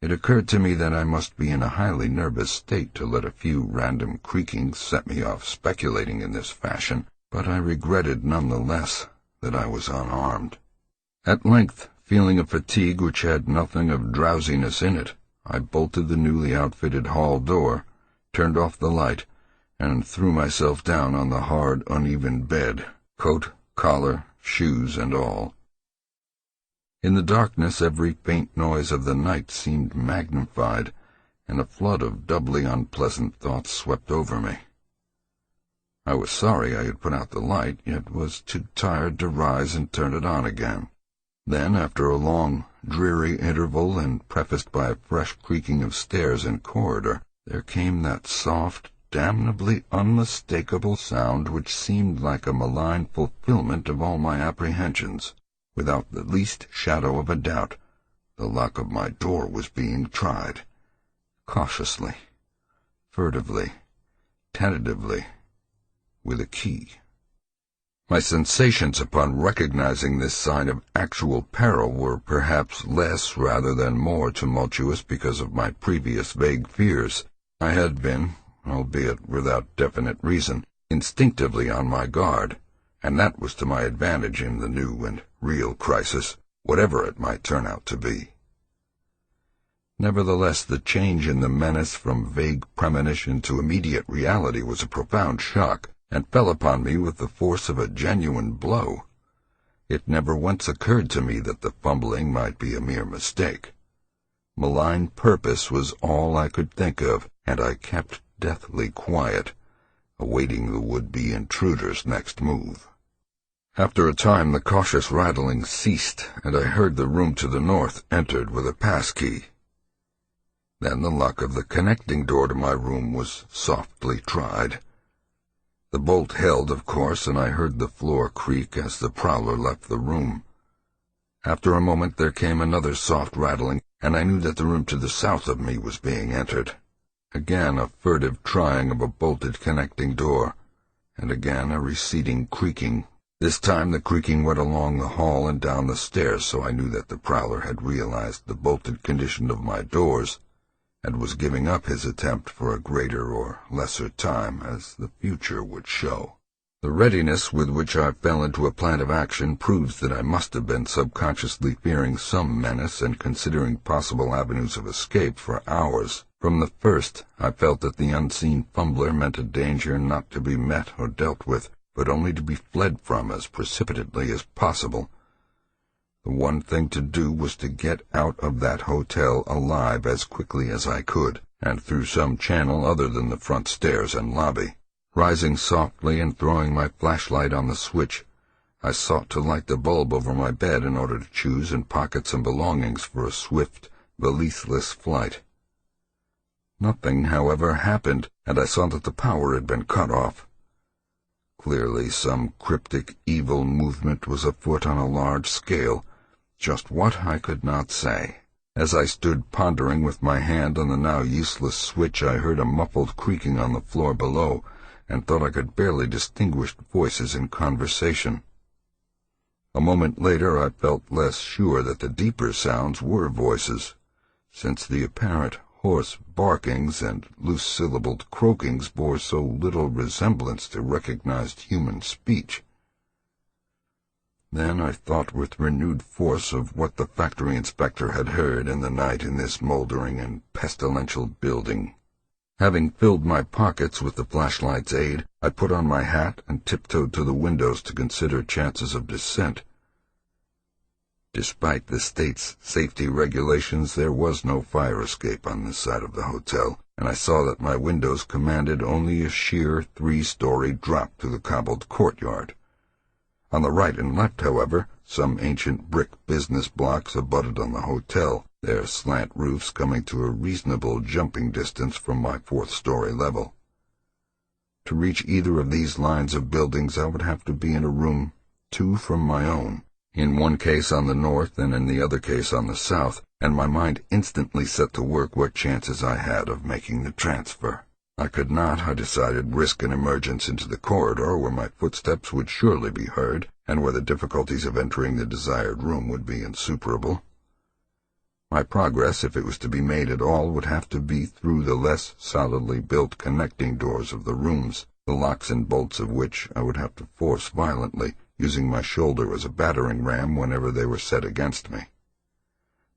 It occurred to me that I must be in a highly nervous state to let a few random creakings set me off speculating in this fashion, but I regretted none the less that I was unarmed. At length, feeling a fatigue which had nothing of drowsiness in it, I bolted the newly outfitted hall door, turned off the light, and threw myself down on the hard, uneven bed, coat, collar, shoes, and all. In the darkness every faint noise of the night seemed magnified, and a flood of doubly unpleasant thoughts swept over me. I was sorry I had put out the light, yet was too tired to rise and turn it on again. Then, after a long, dreary interval and prefaced by a fresh creaking of stairs and corridor, there came that soft, damnably unmistakable sound which seemed like a malign fulfillment of all my apprehensions. Without the least shadow of a doubt, the lock of my door was being tried. Cautiously, furtively, tentatively, with a key. My sensations upon recognizing this sign of actual peril were perhaps less rather than more tumultuous because of my previous vague fears. I had been, albeit without definite reason, instinctively on my guard, and that was to my advantage in the new and real crisis, whatever it might turn out to be. Nevertheless, the change in the menace from vague premonition to immediate reality was a profound shock, and fell upon me with the force of a genuine blow. It never once occurred to me that the fumbling might be a mere mistake. Malign purpose was all I could think of, and I kept deathly quiet, awaiting the would-be intruder's next move. After a time the cautious rattling ceased, and I heard the room to the north entered with a pass-key. Then the lock of the connecting door to my room was softly tried. The bolt held, of course, and I heard the floor creak as the prowler left the room. After a moment there came another soft rattling, and I knew that the room to the south of me was being entered. Again a furtive trying of a bolted connecting door, and again a receding creaking. This time the creaking went along the hall and down the stairs, so I knew that the prowler had realized the bolted condition of my doors, and was giving up his attempt for a greater or lesser time, as the future would show. The readiness with which I fell into a plan of action proves that I must have been subconsciously fearing some menace and considering possible avenues of escape for hours. From the first, I felt that the unseen fumbler meant a danger not to be met or dealt with, but only to be fled from as precipitately as possible. The one thing to do was to get out of that hotel alive as quickly as I could, and through some channel other than the front stairs and lobby. Rising softly and throwing my flashlight on the switch, I sought to light the bulb over my bed in order to choose and pocket some belongings for a swift, valiseless flight. Nothing, however, happened, and I saw that the power had been cut off. Clearly some cryptic evil movement was afoot on a large scale. Just what I could not say. As I stood pondering with my hand on the now useless switch, I heard a muffled creaking on the floor below, and thought I could barely distinguish voices in conversation. A moment later I felt less sure that the deeper sounds were voices, since the apparent hoarse barkings and loose-syllabled croakings bore so little resemblance to recognized human speech. Then I thought with renewed force of what the factory inspector had heard in the night in this moldering and pestilential building. Having filled my pockets with the flashlight's aid, I put on my hat and tiptoed to the windows to consider chances of descent. Despite the state's safety regulations, there was no fire escape on this side of the hotel, and I saw that my windows commanded only a sheer 3-story drop to the cobbled courtyard. On the right and left, however, some ancient brick business blocks abutted on the hotel, their slant roofs coming to a reasonable jumping distance from my fourth-story level. To reach either of these lines of buildings, I would have to be in a room 2 from my own, in one case on the north and in the other case on the south, and my mind instantly set to work what chances I had of making the transfer. I could not, I decided, risk an emergence into the corridor where my footsteps would surely be heard, and where the difficulties of entering the desired room would be insuperable. My progress, if it was to be made at all, would have to be through the less solidly built connecting doors of the rooms, the locks and bolts of which I would have to force violently, using my shoulder as a battering ram whenever they were set against me.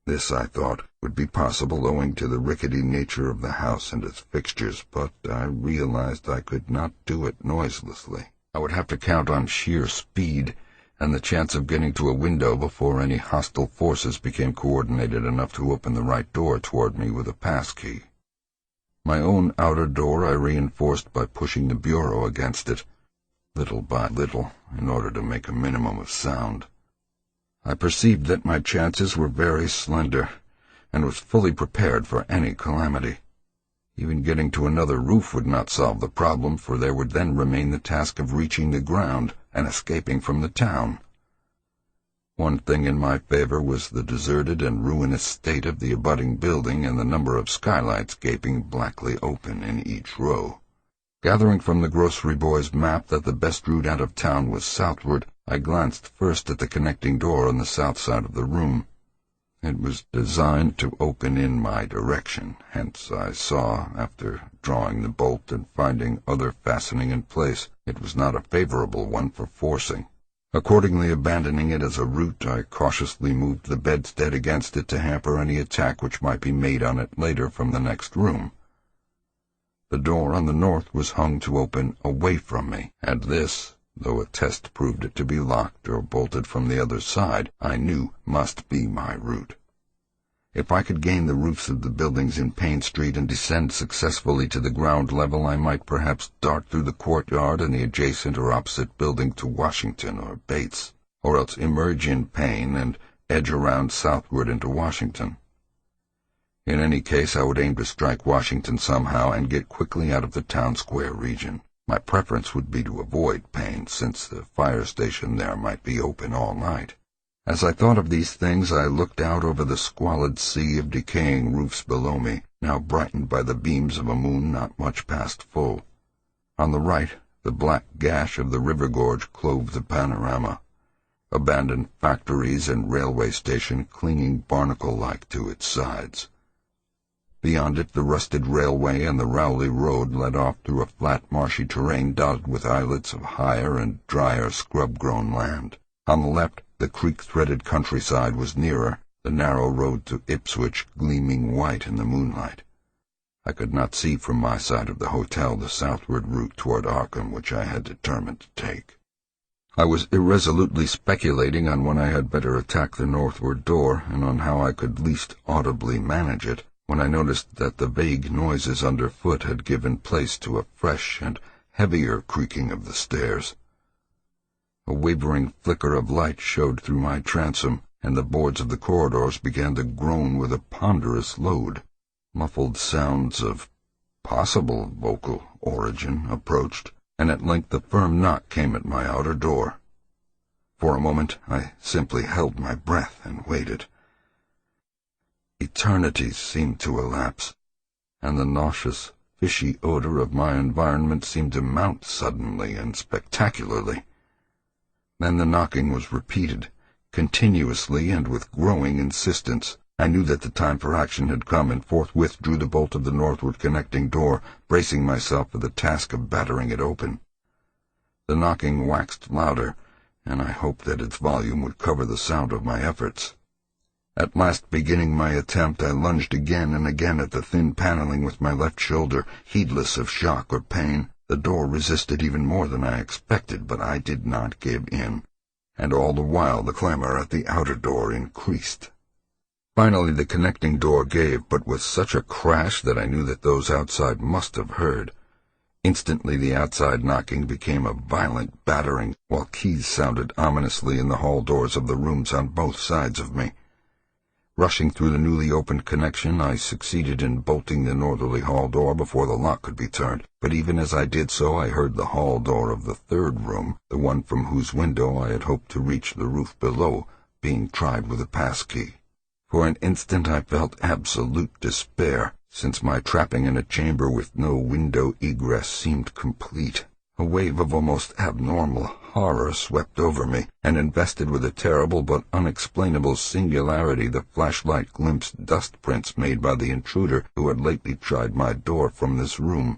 This, I thought, would be possible owing to the rickety nature of the house and its fixtures, but I realized I could not do it noiselessly. I would have to count on sheer speed, and the chance of getting to a window before any hostile forces became coordinated enough to open the right door toward me with a passkey. My own outer door I reinforced by pushing the bureau against it, little by little, in order to make a minimum of sound. I perceived that my chances were very slender, and was fully prepared for any calamity. Even getting to another roof would not solve the problem, for there would then remain the task of reaching the ground and escaping from the town. One thing in my favor was the deserted and ruinous state of the abutting building and the number of skylights gaping blackly open in each row. Gathering from the grocery boy's map that the best route out of town was southward, I glanced first at the connecting door on the south side of the room. It was designed to open in my direction, hence I saw, after drawing the bolt and finding other fastening in place, it was not a favorable one for forcing. Accordingly, abandoning it as a route, I cautiously moved the bedstead against it to hamper any attack which might be made on it later from the next room. The door on the north was hung to open away from me, and this, though a test proved it to be locked or bolted from the other side, I knew must be my route. If I could gain the roofs of the buildings in Payne Street and descend successfully to the ground level, I might perhaps dart through the courtyard and the adjacent or opposite building to Washington or Bates, or else emerge in Payne and edge around southward into Washington. In any case, I would aim to strike Washington somehow and get quickly out of the town square region. My preference would be to avoid Payne, since the fire station there might be open all night. As I thought of these things, I looked out over the squalid sea of decaying roofs below me, now brightened by the beams of a moon not much past full. On the right, the black gash of the river gorge clove the panorama, abandoned factories and railway station clinging barnacle-like to its sides. Beyond it, the rusted railway and the Rowley Road led off through a flat, marshy terrain dotted with islets of higher and drier scrub-grown land. On the left, the creek-threaded countryside was nearer, the narrow road to Ipswich gleaming white in the moonlight. I could not see from my side of the hotel the southward route toward Arkham which I had determined to take. I was irresolutely speculating on when I had better attack the northward door, and on how I could least audibly manage it, when I noticed that the vague noises underfoot had given place to a fresh and heavier creaking of the stairs. A wavering flicker of light showed through my transom, and the boards of the corridors began to groan with a ponderous load. Muffled sounds of possible vocal origin approached, and at length a firm knock came at my outer door. For a moment I simply held my breath and waited. Eternities seemed to elapse, and the nauseous, fishy odor of my environment seemed to mount suddenly and spectacularly. Then the knocking was repeated, continuously and with growing insistence. I knew that the time for action had come, and forthwith drew the bolt of the northward connecting door, bracing myself for the task of battering it open. The knocking waxed louder, and I hoped that its volume would cover the sound of my efforts. At last, beginning my attempt, I lunged again and again at the thin paneling with my left shoulder, heedless of shock or pain. The door resisted even more than I expected, but I did not give in, and all the while the clamor at the outer door increased. Finally the connecting door gave, but with such a crash that I knew that those outside must have heard. Instantly the outside knocking became a violent battering, while keys sounded ominously in the hall doors of the rooms on both sides of me. Rushing through the newly opened connection, I succeeded in bolting the northerly hall door before the lock could be turned, but even as I did so I heard the hall door of the third room, the one from whose window I had hoped to reach the roof below, being tried with a passkey. For an instant I felt absolute despair, since my trapping in a chamber with no window egress seemed complete. A wave of almost abnormal horror swept over me, and invested with a terrible but unexplainable singularity the flashlight glimpsed dust prints made by the intruder who had lately tried my door from this room.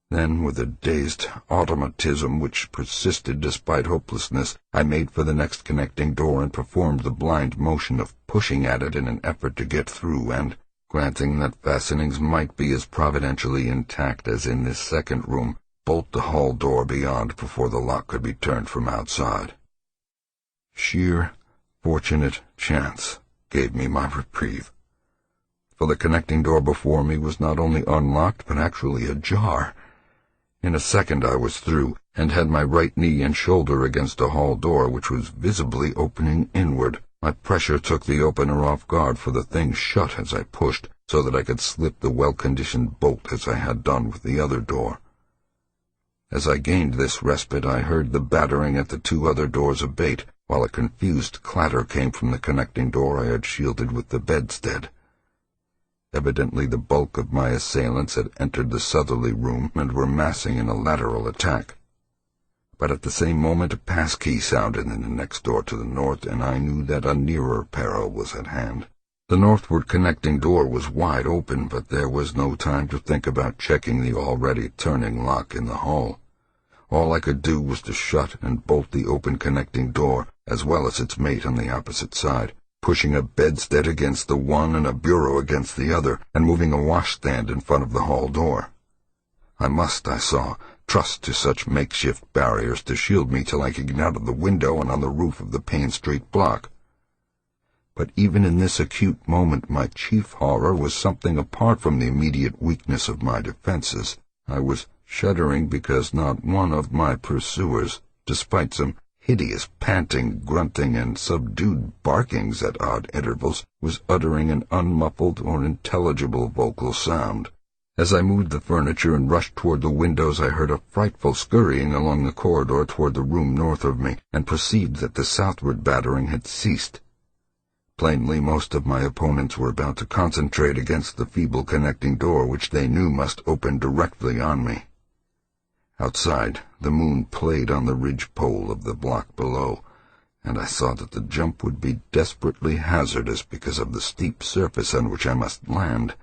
Then, with a dazed automatism which persisted despite hopelessness, I made for the next connecting door and performed the blind motion of pushing at it in an effort to get through and, granting that fastenings might be as providentially intact as in this second room, bolt the hall door beyond before the lock could be turned from outside. Sheer, fortunate chance gave me my reprieve, for the connecting door before me was not only unlocked but actually ajar. In a second I was through, and had my right knee and shoulder against a hall door which was visibly opening inward. My pressure took the opener off guard, for the thing shut as I pushed, so that I could slip the well-conditioned bolt as I had done with the other door. As I gained this respite, I heard the battering at the two other doors abate, while a confused clatter came from the connecting door I had shielded with the bedstead. Evidently the bulk of my assailants had entered the southerly room and were massing in a lateral attack. But at the same moment a passkey sounded in the next door to the north, and I knew that a nearer peril was at hand. The northward connecting door was wide open, but there was no time to think about checking the already turning lock in the hall. All I could do was to shut and bolt the open connecting door, as well as its mate on the opposite side, pushing a bedstead against the one and a bureau against the other, and moving a washstand in front of the hall door. I must, I saw, trust to such makeshift barriers to shield me till I could get out of the window and on the roof of the Payne Street block. But even in this acute moment my chief horror was something apart from the immediate weakness of my defenses. I was shuddering because not one of my pursuers, despite some hideous panting, grunting, and subdued barkings at odd intervals, was uttering an unmuffled or intelligible vocal sound. As I moved the furniture and rushed toward the windows, I heard a frightful scurrying along the corridor toward the room north of me, and perceived that the southward battering had ceased. Plainly, most of my opponents were about to concentrate against the feeble connecting door which they knew must open directly on me. Outside, the moon played on the ridge-pole of the block below, and I saw that the jump would be desperately hazardous because of the steep surface on which I must land.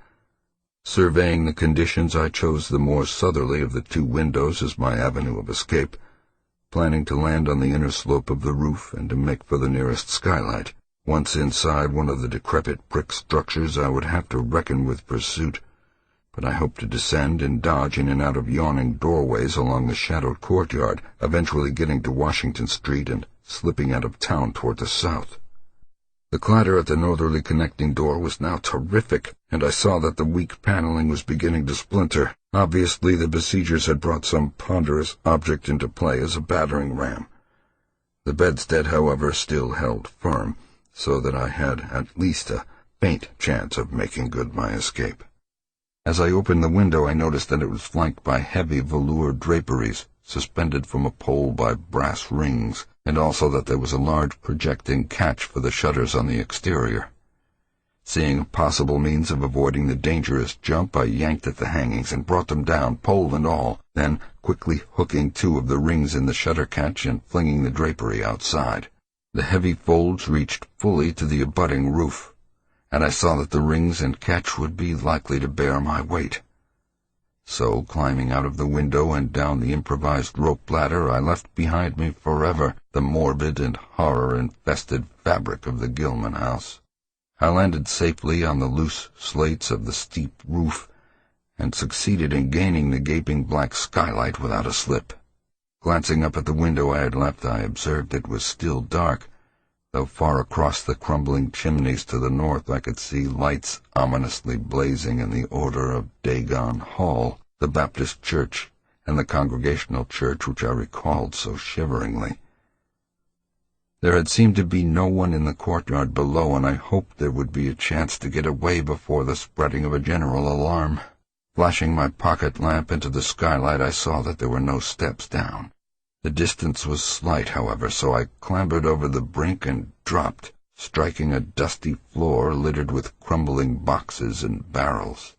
Surveying the conditions, I chose the more southerly of the two windows as my avenue of escape, planning to land on the inner slope of the roof and to make for the nearest skylight. Once inside one of the decrepit brick structures, I would have to reckon with pursuit, but I hoped to descend and dodge in and out of yawning doorways along the shadowed courtyard, eventually getting to Washington Street and slipping out of town toward the south. The clatter at the northerly connecting door was now terrific, and I saw that the weak paneling was beginning to splinter. Obviously the besiegers had brought some ponderous object into play as a battering ram. The bedstead, however, still held firm, so that I had at least a faint chance of making good my escape. As I opened the window, I noticed that it was flanked by heavy velour draperies, suspended from a pole by brass rings, and also that there was a large projecting catch for the shutters on the exterior. Seeing a possible means of avoiding the dangerous jump, I yanked at the hangings and brought them down, pole and all, then quickly hooking two of the rings in the shutter catch and flinging the drapery outside. The heavy folds reached fully to the abutting roof, and I saw that the rings and catch would be likely to bear my weight. So, climbing out of the window and down the improvised rope ladder, I left behind me forever the morbid and horror-infested fabric of the Gilman house. I landed safely on the loose slates of the steep roof, and succeeded in gaining the gaping black skylight without a slip. Glancing up at the window I had left, I observed it was still dark, though far across the crumbling chimneys to the north I could see lights ominously blazing in the order of Dagon Hall. the Baptist church, and the Congregational church which I recalled so shiveringly. There had seemed to be no one in the courtyard below, and I hoped there would be a chance to get away before the spreading of a general alarm. Flashing my pocket lamp into the skylight, I saw that there were no steps down. The distance was slight, however, so I clambered over the brink and dropped, striking a dusty floor littered with crumbling boxes and barrels.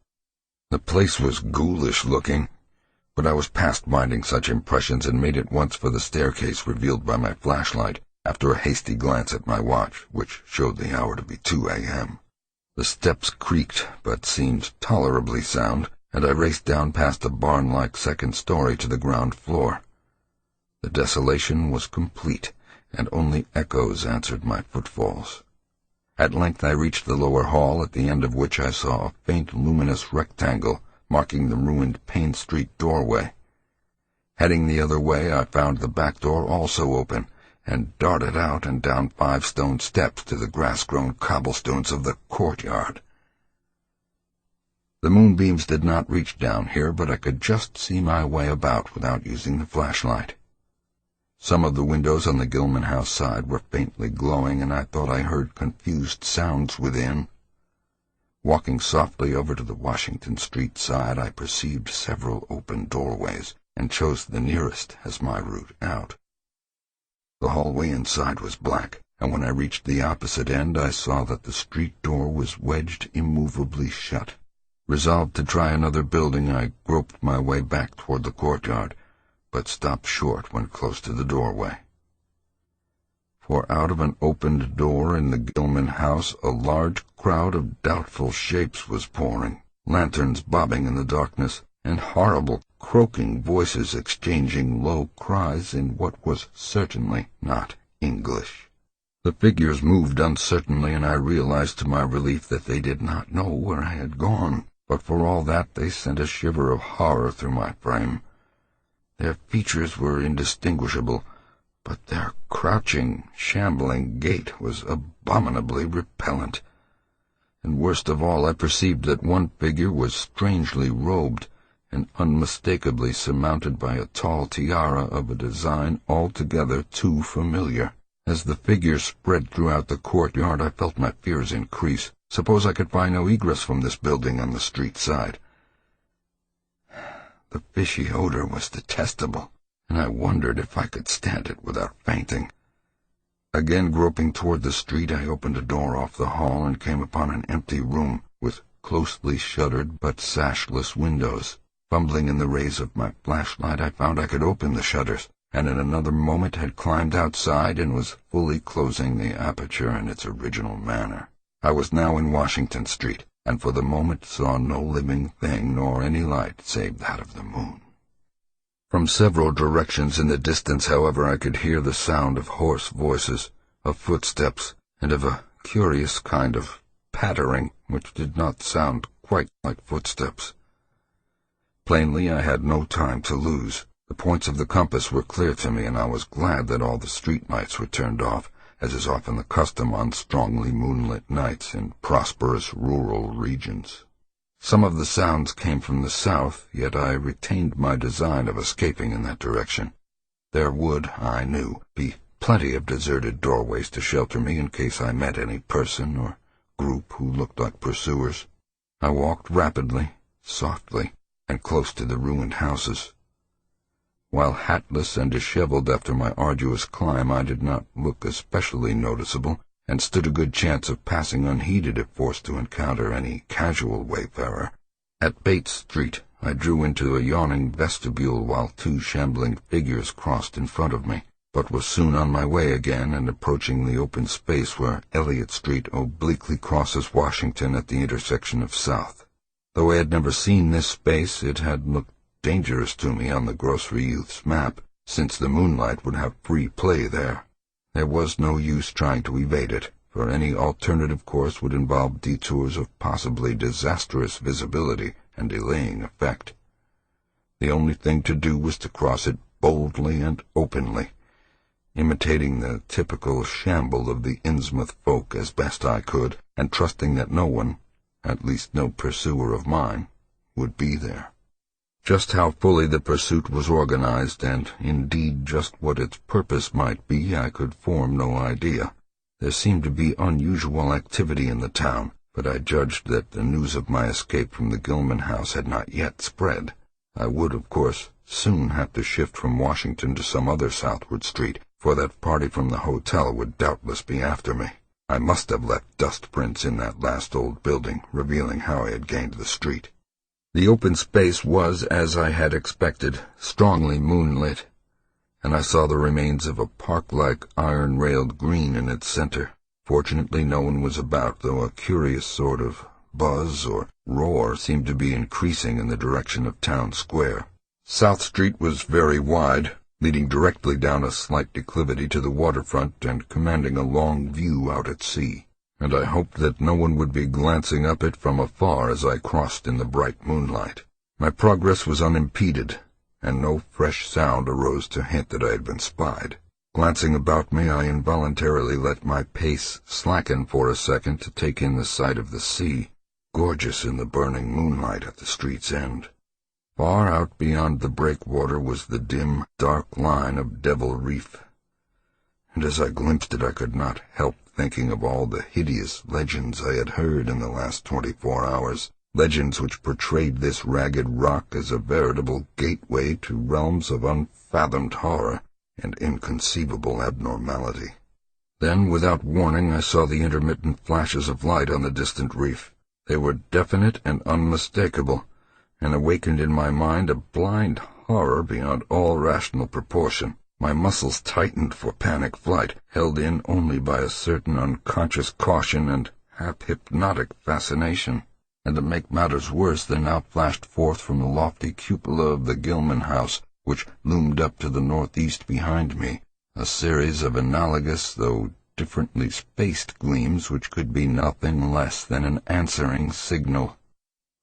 The place was ghoulish-looking, but I was past minding such impressions and made at once for the staircase revealed by my flashlight, after a hasty glance at my watch, which showed the hour to be 2 a.m. The steps creaked, but seemed tolerably sound, and I raced down past a barn-like second story to the ground floor. The desolation was complete, and only echoes answered my footfalls. At length I reached the lower hall, at the end of which I saw a faint luminous rectangle marking the ruined Payne Street doorway. Heading the other way, I found the back door also open, and darted out and down 5 stone steps to the grass-grown cobblestones of the courtyard. The moonbeams did not reach down here, but I could just see my way about without using the flashlight. Some of the windows on the Gilman house side were faintly glowing, and I thought I heard confused sounds within. Walking softly over to the Washington Street side, I perceived several open doorways, and chose the nearest as my route out. The hallway inside was black, and when I reached the opposite end, I saw that the street door was wedged immovably shut. Resolved to try another building, I groped my way back toward the courtyard, but stopped short when close to the doorway. For out of an opened door in the Gilman house a large crowd of doubtful shapes was pouring, lanterns bobbing in the darkness, and horrible croaking voices exchanging low cries in what was certainly not English. The figures moved uncertainly, and I realized to my relief that they did not know where I had gone, but for all that they sent a shiver of horror through my frame. Their features were indistinguishable, but their crouching, shambling gait was abominably repellent. And worst of all, I perceived that one figure was strangely robed, and unmistakably surmounted by a tall tiara of a design altogether too familiar. As the figure spread throughout the courtyard, I felt my fears increase. Suppose I could find no egress from this building on the street side. The fishy odor was detestable, and I wondered if I could stand it without fainting. Again groping toward the street, I opened a door off the hall and came upon an empty room with closely shuttered but sashless windows. Fumbling in the rays of my flashlight, I found I could open the shutters, and in another moment had climbed outside and was fully closing the aperture in its original manner. I was now in Washington Street, and for the moment saw no living thing nor any light save that of the moon. From several directions in the distance, however, I could hear the sound of hoarse voices, of footsteps, and of a curious kind of pattering which did not sound quite like footsteps. Plainly, I had no time to lose. The points of the compass were clear to me, and I was glad that all the street lights were turned off, as is often the custom on strongly moonlit nights in prosperous rural regions. Some of the sounds came from the south, yet I retained my design of escaping in that direction. There would, I knew, be plenty of deserted doorways to shelter me in case I met any person or group who looked like pursuers. I walked rapidly, softly, and close to the ruined houses. While hatless and disheveled after my arduous climb, I did not look especially noticeable, and stood a good chance of passing unheeded if forced to encounter any casual wayfarer. At Bates Street, I drew into a yawning vestibule while 2 shambling figures crossed in front of me, but was soon on my way again and approaching the open space where Elliott Street obliquely crosses Washington at the intersection of South. Though I had never seen this space, it had looked dangerous to me on the grocery youth's map, since the moonlight would have free play there. There was no use trying to evade it, for any alternative course would involve detours of possibly disastrous visibility and delaying effect. The only thing to do was to cross it boldly and openly, imitating the typical shamble of the Innsmouth folk as best I could, and trusting that no one, at least no pursuer of mine, would be there. Just how fully the pursuit was organized, and indeed just what its purpose might be, I could form no idea. There seemed to be unusual activity in the town, but I judged that the news of my escape from the Gilman house had not yet spread. I would, of course, soon have to shift from Washington to some other southward street, for that party from the hotel would doubtless be after me. I must have left dust prints in that last old building, revealing how I had gained the street. The open space was, as I had expected, strongly moonlit, and I saw the remains of a park-like iron-railed green in its center. Fortunately, no one was about, though a curious sort of buzz or roar seemed to be increasing in the direction of Town Square. South Street was very wide, leading directly down a slight declivity to the waterfront and commanding a long view out at sea, and I hoped that no one would be glancing up it from afar as I crossed in the bright moonlight. My progress was unimpeded, and no fresh sound arose to hint that I had been spied. Glancing about me, I involuntarily let my pace slacken for a second to take in the sight of the sea, gorgeous in the burning moonlight at the street's end. Far out beyond the breakwater was the dim, dark line of Devil Reef, and as I glimpsed it I could not help thinking of all the hideous legends I had heard in the last 24 hours, legends which portrayed this ragged rock as a veritable gateway to realms of unfathomed horror and inconceivable abnormality. Then, without warning, I saw the intermittent flashes of light on the distant reef. They were definite and unmistakable, and awakened in my mind a blind horror beyond all rational proportion. My muscles tightened for panic flight, held in only by a certain unconscious caution and half-hypnotic fascination. And to make matters worse, there now flashed forth from the lofty cupola of the Gilman house, which loomed up to the northeast behind me, a series of analogous, though differently spaced gleams which could be nothing less than an answering signal.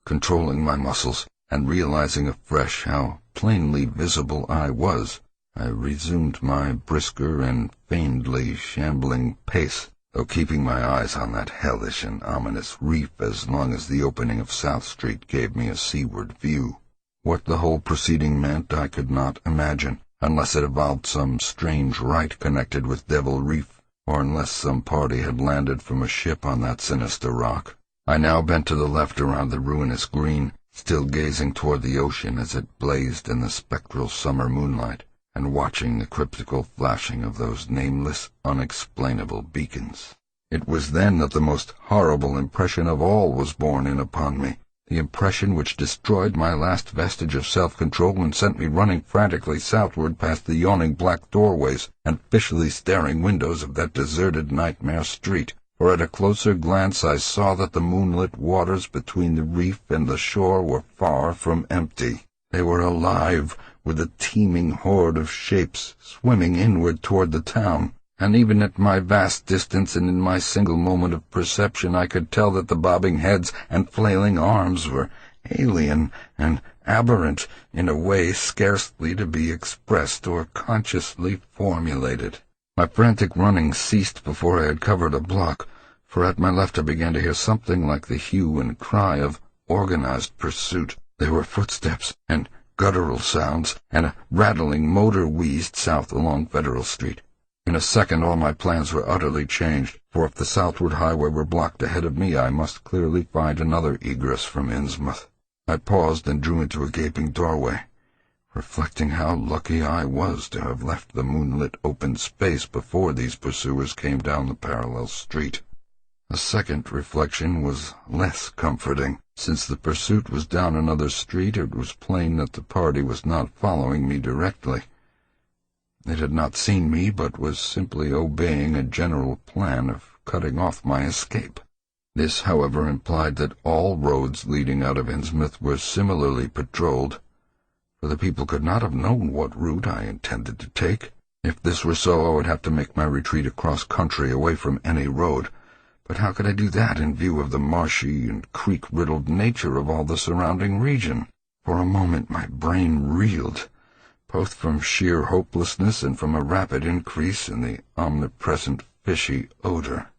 Controlling my muscles, and realizing afresh how plainly visible I was, I resumed my brisker and feignedly shambling pace, though keeping my eyes on that hellish and ominous reef as long as the opening of South Street gave me a seaward view. What the whole proceeding meant I could not imagine, unless it involved some strange rite connected with Devil Reef, or unless some party had landed from a ship on that sinister rock. I now bent to the left around the ruinous green, still gazing toward the ocean as it blazed in the spectral summer moonlight, and watching the cryptical flashing of those nameless, unexplainable beacons. It was then that the most horrible impression of all was borne in upon me, the impression which destroyed my last vestige of self-control and sent me running frantically southward past the yawning black doorways and fishily staring windows of that deserted nightmare street. For at a closer glance I saw that the moonlit waters between the reef and the shore were far from empty. They were alive with a teeming horde of shapes swimming inward toward the town, and even at my vast distance and in my single moment of perception I could tell that the bobbing heads and flailing arms were alien and aberrant in a way scarcely to be expressed or consciously formulated. My frantic running ceased before I had covered a block, for at my left I began to hear something like the hue and cry of organized pursuit. There were footsteps and guttural sounds, and a rattling motor wheezed south along Federal Street. In a second all my plans were utterly changed, for if the southward highway were blocked ahead of me I must clearly find another egress from Innsmouth. I paused and drew into a gaping doorway, reflecting how lucky I was to have left the moonlit open space before these pursuers came down the parallel street. A second reflection was less comforting. Since the pursuit was down another street, it was plain that the party was not following me directly. It had not seen me, but was simply obeying a general plan of cutting off my escape. This, however, implied that all roads leading out of Innsmouth were similarly patrolled, for the people could not have known what route I intended to take. If this were so, I would have to make my retreat across country away from any road. But how could I do that in view of the marshy and creek-riddled nature of all the surrounding region? For a moment my brain reeled, both from sheer hopelessness and from a rapid increase in the omnipresent fishy odor.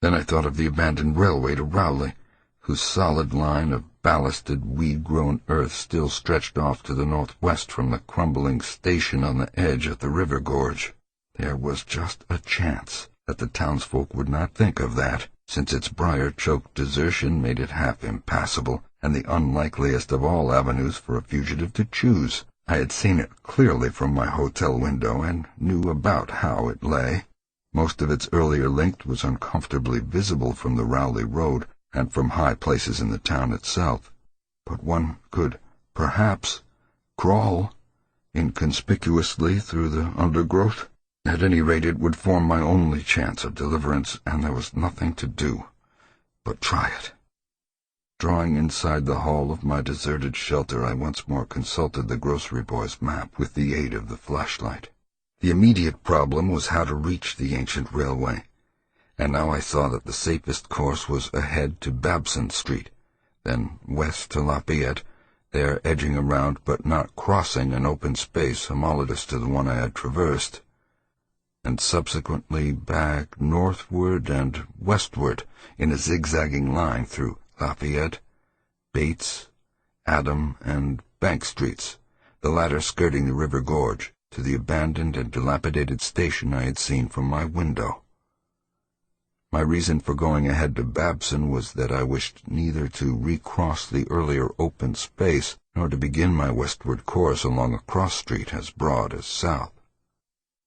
Then I thought of the abandoned railway to Rowley, whose solid line of ballasted, weed-grown earth still stretched off to the northwest from the crumbling station on the edge of the river gorge. There was just a chance that the townsfolk would not think of that, since its briar-choked desertion made it half impassable, and the unlikeliest of all avenues for a fugitive to choose. I had seen it clearly from my hotel window, and knew about how it lay. Most of its earlier length was uncomfortably visible from the Rowley Road, and from high places in the town itself. But one could, perhaps, crawl inconspicuously through the undergrowth. At any rate, it would form my only chance of deliverance, and there was nothing to do but try it. Drawing inside the hall of my deserted shelter, I once more consulted the grocery boy's map with the aid of the flashlight. The immediate problem was how to reach the ancient railway, and now I saw that the safest course was ahead to Babson Street, then west to Lafayette, there edging around but not crossing an open space homologous to the one I had traversed, and subsequently back northward and westward in a zigzagging line through Lafayette, Bates, Adam, and Bank Streets, the latter skirting the river gorge, to the abandoned and dilapidated station I had seen from my window. My reason for going ahead to Babson was that I wished neither to recross the earlier open space nor to begin my westward course along a cross street as broad as south.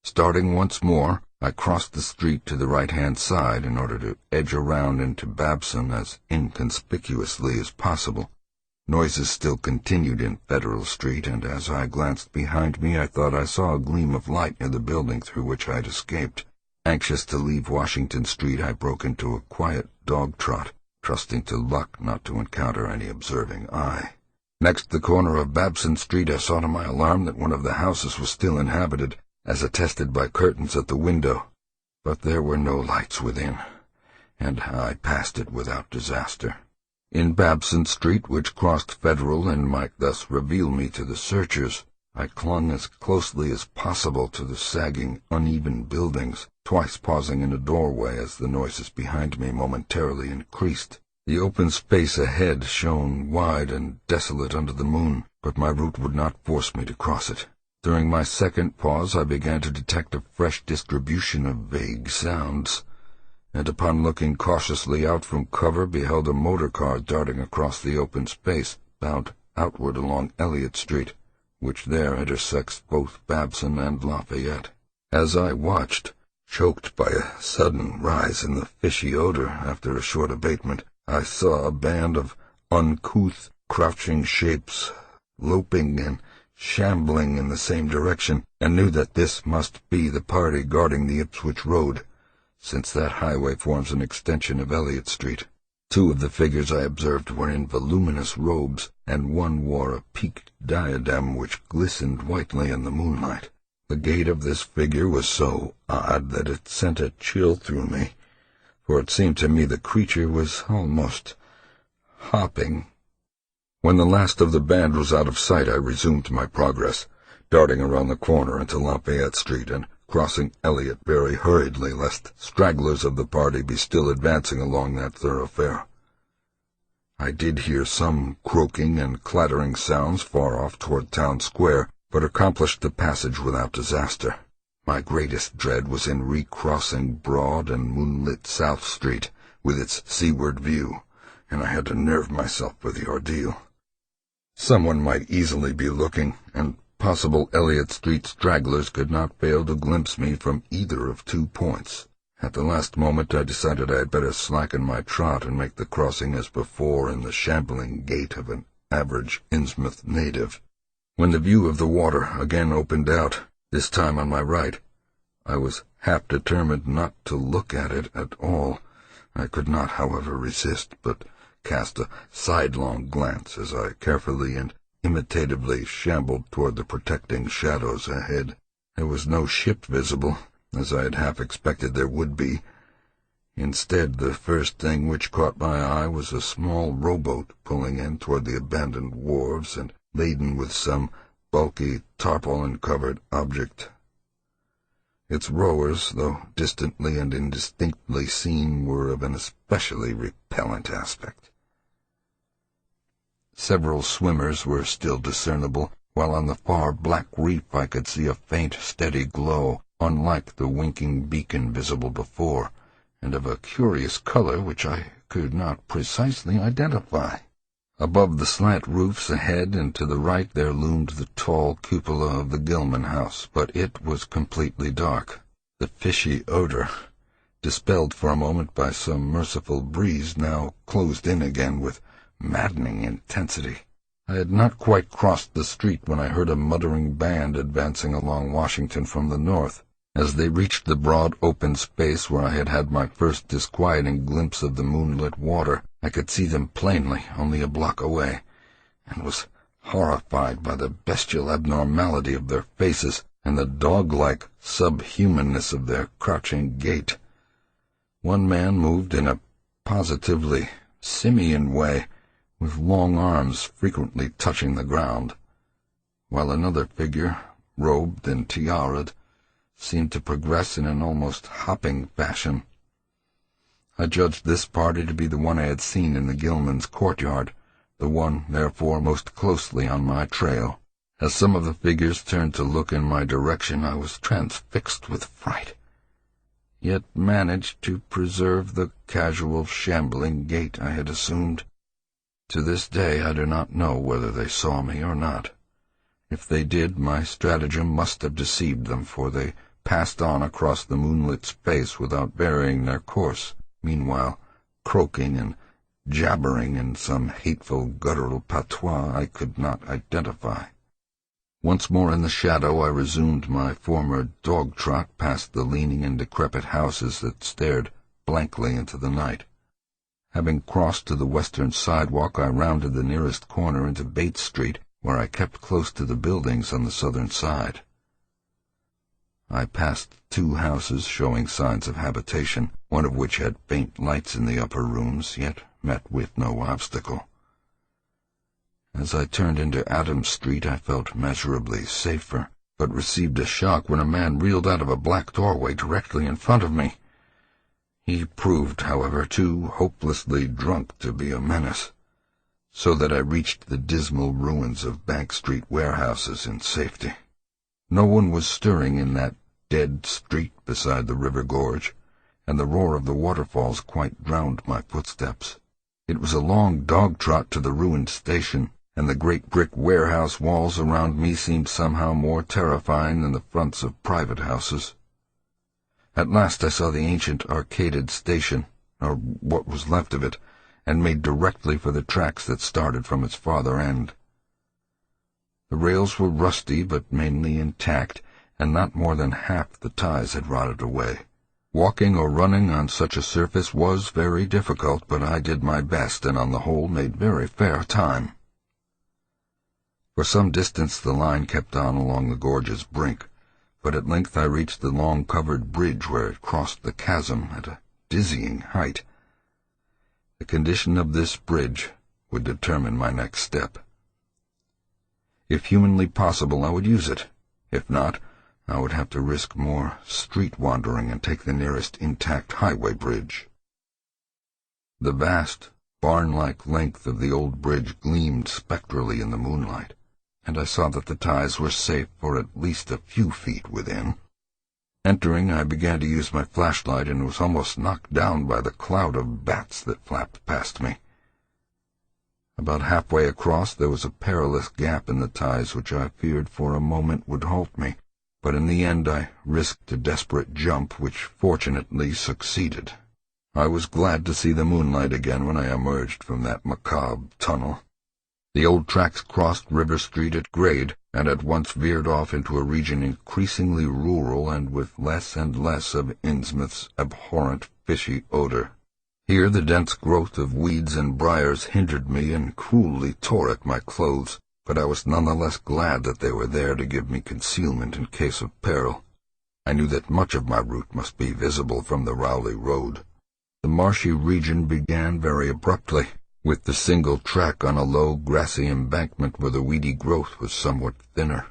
Starting once more, I crossed the street to the right-hand side in order to edge around into Babson as inconspicuously as possible. Noises still continued in Federal Street, and as I glanced behind me I thought I saw a gleam of light near the building through which I had escaped. Anxious to leave Washington Street, I broke into a quiet dog trot, trusting to luck not to encounter any observing eye. Next the corner of Babson Street, I saw to my alarm that one of the houses was still inhabited, as attested by curtains at the window, but there were no lights within, and I passed it without disaster. In Babson Street, which crossed Federal and might thus reveal me to the searchers, I clung as closely as possible to the sagging, uneven buildings, twice pausing in a doorway as the noises behind me momentarily increased. The open space ahead shone wide and desolate under the moon, but my route would not force me to cross it. During my second pause I began to detect a fresh distribution of vague sounds, and upon looking cautiously out from cover beheld a motor car darting across the open space, bound outward along Elliott Street, which there intersects both Babson and Lafayette. As I watched, choked by a sudden rise in the fishy odor after a short abatement, I saw a band of uncouth, crouching shapes loping and shambling in the same direction, and knew that this must be the party guarding the Ipswich Road, since that highway forms an extension of Elliott Street. Two of the figures I observed were in voluminous robes, and one wore a peaked diadem which glistened whitely in the moonlight. The gait of this figure was so odd that it sent a chill through me, for it seemed to me the creature was almost hopping. When the last of the band was out of sight, I resumed my progress, darting around the corner into Lafayette Street and crossing Elliott very hurriedly, lest stragglers of the party be still advancing along that thoroughfare. I did hear some croaking and clattering sounds far off toward Town Square, but accomplished the passage without disaster. My greatest dread was in recrossing broad and moonlit South Street, with its seaward view, and I had to nerve myself for the ordeal. Someone might easily be looking, and possible Elliott Street stragglers could not fail to glimpse me from either of 2 points. At the last moment I decided I had better slacken my trot and make the crossing as before in the shambling gait of an average Innsmouth native. When the view of the water again opened out, this time on my right, I was half determined not to look at it at all. I could not, however, resist, but cast a sidelong glance as I carefully and imitatively shambled toward the protecting shadows ahead. There was no ship visible, as I had half expected there would be. Instead, the first thing which caught my eye was a small rowboat pulling in toward the abandoned wharves and laden with some bulky, tarpaulin-covered object. Its rowers, though distantly and indistinctly seen, were of an especially repellent aspect. Several swimmers were still discernible, while on the far black reef I could see a faint, steady glow, unlike the winking beacon visible before, and of a curious color which I could not precisely identify. Above the slant roofs ahead and to the right there loomed the tall cupola of the Gilman house, but it was completely dark. The fishy odor, dispelled for a moment by some merciful breeze, now closed in again with maddening intensity. I had not quite crossed the street when I heard a muttering band advancing along Washington from the north. As they reached the broad open space where I had had my first disquieting glimpse of the moonlit water, I could see them plainly only a block away, and was horrified by the bestial abnormality of their faces and the dog-like subhumanness of their crouching gait. One man moved in a positively simian way, with long arms frequently touching the ground, while another figure, robed and tiara'd, seemed to progress in an almost hopping fashion. I judged this party to be the one I had seen in the Gilman's courtyard, the one, therefore, most closely on my trail. As some of the figures turned to look in my direction, I was transfixed with fright, yet managed to preserve the casual, shambling gait I had assumed. To this day I do not know whether they saw me or not. If they did, my stratagem must have deceived them, for they passed on across the moonlit space without varying their course, meanwhile croaking and jabbering in some hateful guttural patois I could not identify. Once more in the shadow, I resumed my former dog-trot past the leaning and decrepit houses that stared blankly into the night. Having crossed to the western sidewalk, I rounded the nearest corner into Bates Street, where I kept close to the buildings on the southern side. I passed 2 houses showing signs of habitation, one of which had faint lights in the upper rooms, yet met with no obstacle. As I turned into Adams Street, I felt measurably safer, but received a shock when a man reeled out of a black doorway directly in front of me. He proved, however, too hopelessly drunk to be a menace, so that I reached the dismal ruins of Bank Street warehouses in safety. No one was stirring in that dead street beside the river gorge, and the roar of the waterfalls quite drowned my footsteps. It was a long dog-trot to the ruined station, and the great brick warehouse walls around me seemed somehow more terrifying than the fronts of private houses. At last I saw the ancient arcaded station, or what was left of it, and made directly for the tracks that started from its farther end. The rails were rusty but mainly intact, and not more than half the ties had rotted away. Walking or running on such a surface was very difficult, but I did my best and on the whole made very fair time. For some distance the line kept on along the gorge's brink, but at length I reached the long covered bridge where it crossed the chasm at a dizzying height. The condition of this bridge would determine my next step. If humanly possible, I would use it. If not, I would have to risk more street wandering and take the nearest intact highway bridge. The vast, barn-like length of the old bridge gleamed spectrally in the moonlight, and I saw that the ties were safe for at least a few feet within. Entering, I began to use my flashlight and was almost knocked down by the cloud of bats that flapped past me. About halfway across there was a perilous gap in the ties which I feared for a moment would halt me, but in the end I risked a desperate jump which fortunately succeeded. I was glad to see the moonlight again when I emerged from that macabre tunnel. The old tracks crossed River Street at grade, and at once veered off into a region increasingly rural and with less and less of Innsmouth's abhorrent fishy odor. Here the dense growth of weeds and briars hindered me and cruelly tore at my clothes, but I was none the less glad that they were there to give me concealment in case of peril. I knew that much of my route must be visible from the Rowley Road. The marshy region began very abruptly, with the single track on a low, grassy embankment where the weedy growth was somewhat thinner.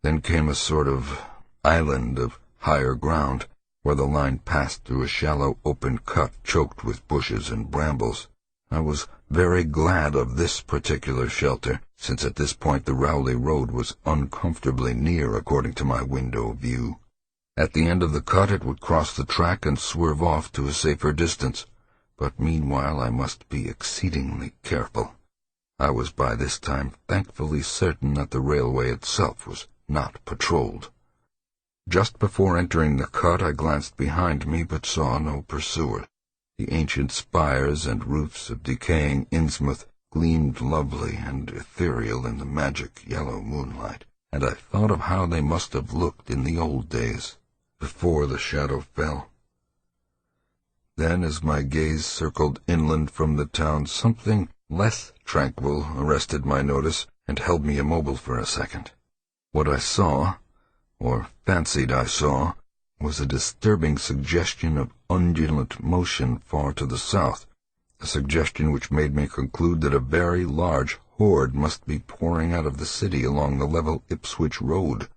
Then came a sort of island of higher ground, where the line passed through a shallow open cut choked with bushes and brambles. I was very glad of this particular shelter, since at this point the Rowley Road was uncomfortably near according to my window view. At the end of the cut it would cross the track and swerve off to a safer distance, but meanwhile I must be exceedingly careful. I was by this time thankfully certain that the railway itself was not patrolled. Just before entering the cut I glanced behind me but saw no pursuer. The ancient spires and roofs of decaying Innsmouth gleamed lovely and ethereal in the magic yellow moonlight, and I thought of how they must have looked in the old days, before the shadow fell. Then, as my gaze circled inland from the town, something less tranquil arrested my notice and held me immobile for a second. What I saw, or fancied I saw, was a disturbing suggestion of undulant motion far to the south, a suggestion which made me conclude that a very large horde must be pouring out of the city along the level Ipswich Road.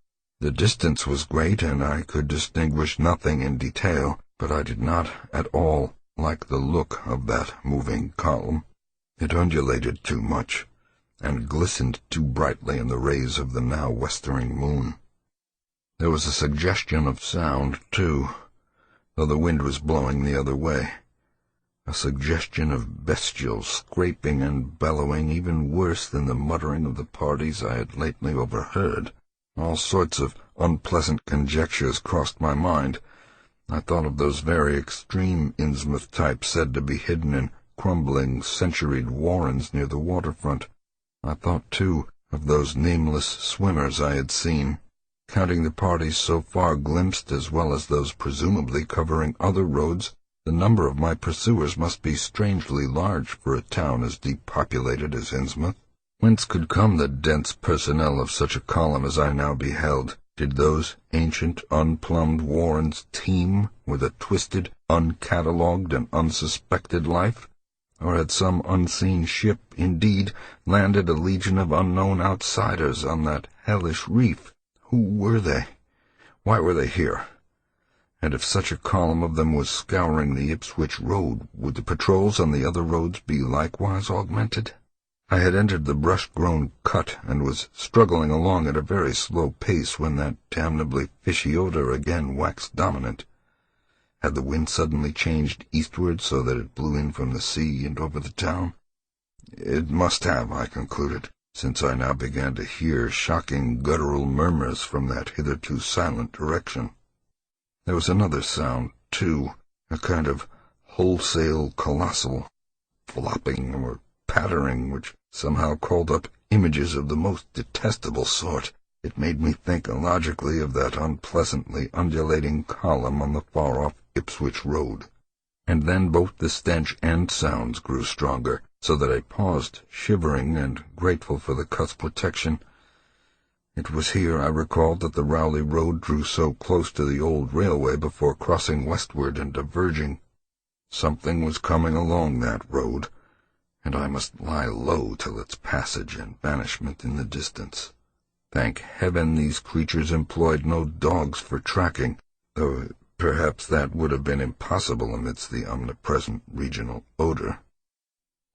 The distance was great, and I could distinguish nothing in detail, but I did not at all like the look of that moving column. It undulated too much, and glistened too brightly in the rays of the now westering moon. There was a suggestion of sound, too, though the wind was blowing the other way. A suggestion of bestial scraping and bellowing, even worse than the muttering of the parties I had lately overheard. All sorts of unpleasant conjectures crossed my mind. I thought of those very extreme Innsmouth types said to be hidden in crumbling, centuried warrens near the waterfront. I thought, too, of those nameless swimmers I had seen. Counting the parties so far glimpsed as well as those presumably covering other roads, the number of my pursuers must be strangely large for a town as depopulated as Innsmouth. Whence could come the dense personnel of such a column as I now beheld? Did those ancient, unplumbed warrens teem with a twisted, uncatalogued, and unsuspected life? Or had some unseen ship, indeed, landed a legion of unknown outsiders on that hellish reef? Who were they? Why were they here? And if such a column of them was scouring the Ipswich Road, would the patrols on the other roads be likewise augmented? I had entered the brush-grown cut and was struggling along at a very slow pace when that damnably fishy odor again waxed dominant. Had the wind suddenly changed eastward so that it blew in from the sea and over the town? It must have, I concluded, since I now began to hear shocking guttural murmurs from that hitherto silent direction. There was another sound, too, a kind of wholesale colossal flopping or pattering which somehow called up images of the most detestable sort. It made me think illogically of that unpleasantly undulating column on the far-off Ipswich Road. And then both the stench and sounds grew stronger, so that I paused, shivering and grateful for the cut's protection. It was here, I recalled, that the Rowley Road drew so close to the old railway before crossing westward and diverging. Something was coming along that road, and I must lie low till its passage and vanishment in the distance. Thank heaven these creatures employed no dogs for tracking, though perhaps that would have been impossible amidst the omnipresent regional odor.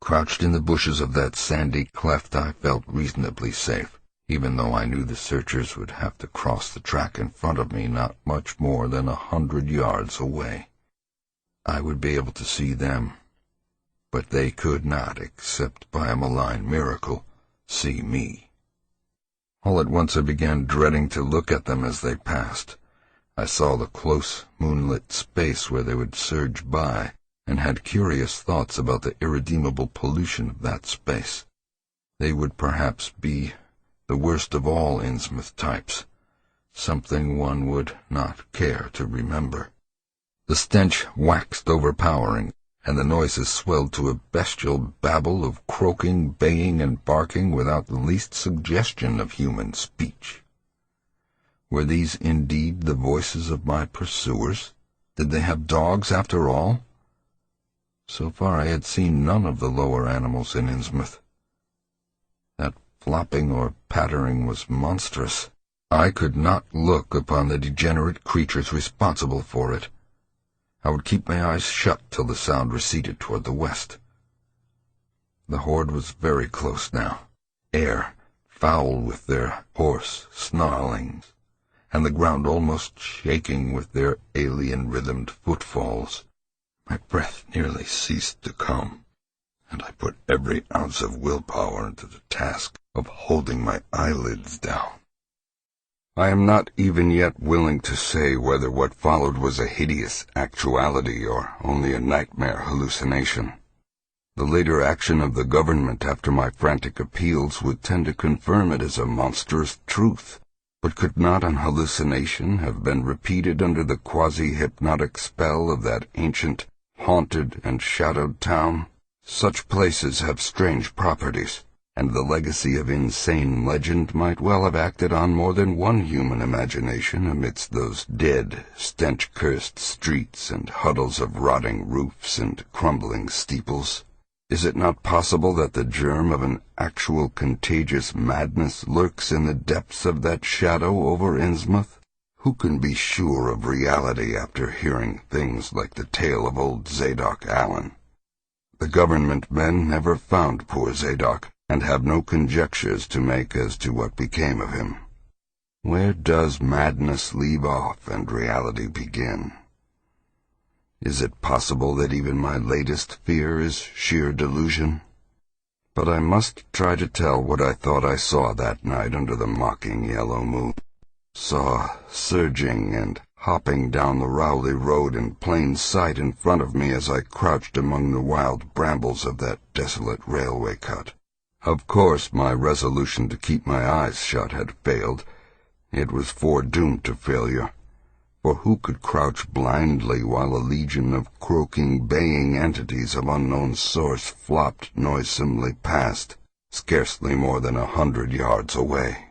Crouched in the bushes of that sandy cleft, I felt reasonably safe, even though I knew the searchers would have to cross the track in front of me not much more than 100 yards away. I would be able to see them, but they could not, except by a malign miracle, see me. All at once I began dreading to look at them as they passed. I saw the close, moonlit space where they would surge by, and had curious thoughts about the irredeemable pollution of that space. They would perhaps be the worst of all Innsmouth types, something one would not care to remember. The stench waxed overpowering, and the noises swelled to a bestial babble of croaking, baying, and barking without the least suggestion of human speech. Were these indeed the voices of my pursuers? Did they have dogs after all? So far I had seen none of the lower animals in Innsmouth. That flopping or pattering was monstrous. I could not look upon the degenerate creatures responsible for it. I would keep my eyes shut till the sound receded toward the west. The horde was very close now. Air foul with their hoarse snarlings, and the ground almost shaking with their alien-rhythmed footfalls. My breath nearly ceased to come, and I put every ounce of willpower into the task of holding my eyelids down. I am not even yet willing to say whether what followed was a hideous actuality or only a nightmare hallucination. The later action of the government after my frantic appeals would tend to confirm it as a monstrous truth, but could not an hallucination have been repeated under the quasi-hypnotic spell of that ancient, haunted and shadowed town? Such places have strange properties, and the legacy of insane legend might well have acted on more than one human imagination amidst those dead, stench-cursed streets and huddles of rotting roofs and crumbling steeples. Is it not possible that the germ of an actual contagious madness lurks in the depths of that shadow over Innsmouth? Who can be sure of reality after hearing things like the tale of old Zadok Allen? The government men never found poor Zadok, and have no conjectures to make as to what became of him. Where does madness leave off and reality begin? Is it possible that even my latest fear is sheer delusion? But I must try to tell what I thought I saw that night under the mocking yellow moon. Saw surging and hopping down the Rowley Road in plain sight in front of me as I crouched among the wild brambles of that desolate railway cut. Of course, my resolution to keep my eyes shut had failed. It was foredoomed to failure. For who could crouch blindly while a legion of croaking, baying entities of unknown source flopped noisomely past, scarcely more than 100 yards away?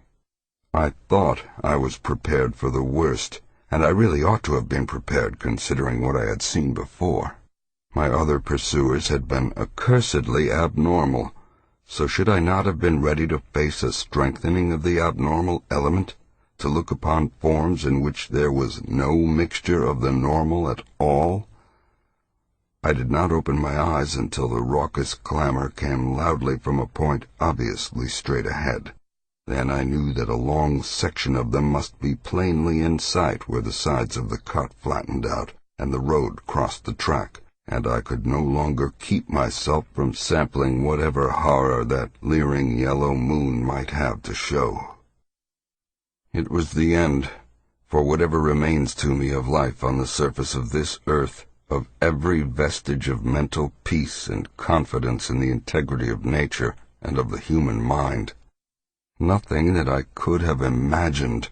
I thought I was prepared for the worst, and I really ought to have been prepared considering what I had seen before. My other pursuers had been accursedly abnormal, so should I not have been ready to face a strengthening of the abnormal element? To look upon forms in which there was no mixture of the normal at all? I did not open my eyes until the raucous clamor came loudly from a point obviously straight ahead. Then I knew that a long section of them must be plainly in sight where the sides of the cut flattened out and the road crossed the track, and I could no longer keep myself from sampling whatever horror that leering yellow moon might have to show. It was the end, for whatever remains to me of life on the surface of this earth, of every vestige of mental peace and confidence in the integrity of nature and of the human mind. Nothing that I could have imagined,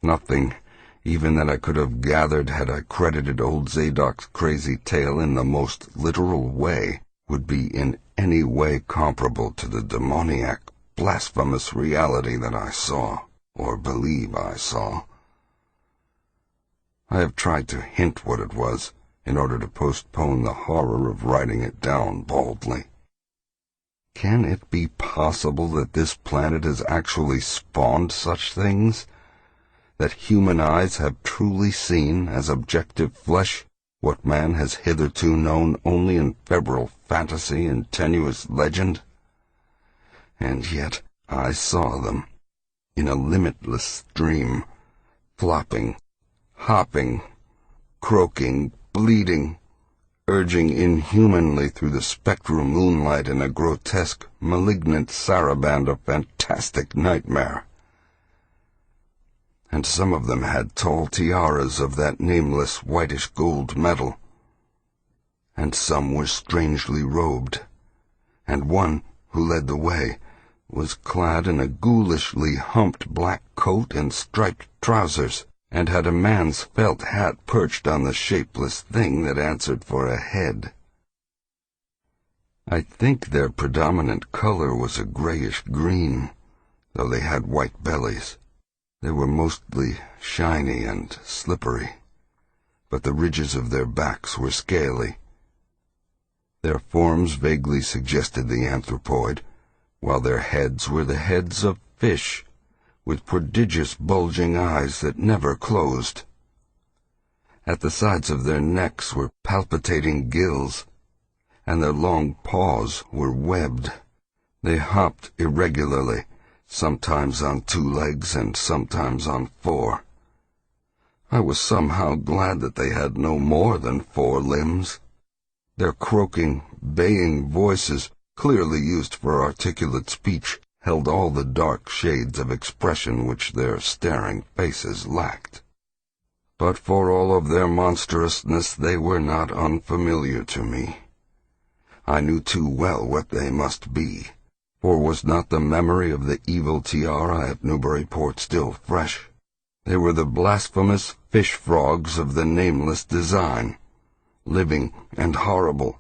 nothing even that I could have gathered had I credited old Zadok's crazy tale in the most literal way, would be in any way comparable to the demoniac, blasphemous reality that I saw, or believe I saw. I have tried to hint what it was, in order to postpone the horror of writing it down baldly. Can it be possible that this planet has actually spawned such things? That human eyes have truly seen, as objective flesh, what man has hitherto known only in febrile fantasy and tenuous legend? And yet I saw them, in a limitless stream, flopping, hopping, croaking, bleeding, urging inhumanly through the spectral moonlight in a grotesque, malignant saraband of fantastic nightmare. And some of them had tall tiaras of that nameless whitish-gold metal, and some were strangely robed, and one, who led the way, was clad in a ghoulishly humped black coat and striped trousers, and had a man's felt hat perched on the shapeless thing that answered for a head. I think their predominant color was a grayish-green, though they had white bellies. They were mostly shiny and slippery, but the ridges of their backs were scaly. Their forms vaguely suggested the anthropoid, while their heads were the heads of fish, with prodigious bulging eyes that never closed. At the sides of their necks were palpitating gills, and their long paws were webbed. They hopped irregularly, sometimes on 2 legs and sometimes on 4. I was somehow glad that they had no more than 4 limbs. Their croaking, baying voices, clearly used for articulate speech, held all the dark shades of expression which their staring faces lacked. But for all of their monstrousness, they were not unfamiliar to me. I knew too well what they must be, for was not the memory of the evil tiara at Newburyport still fresh? They were the blasphemous fish-frogs of the nameless design, living and horrible,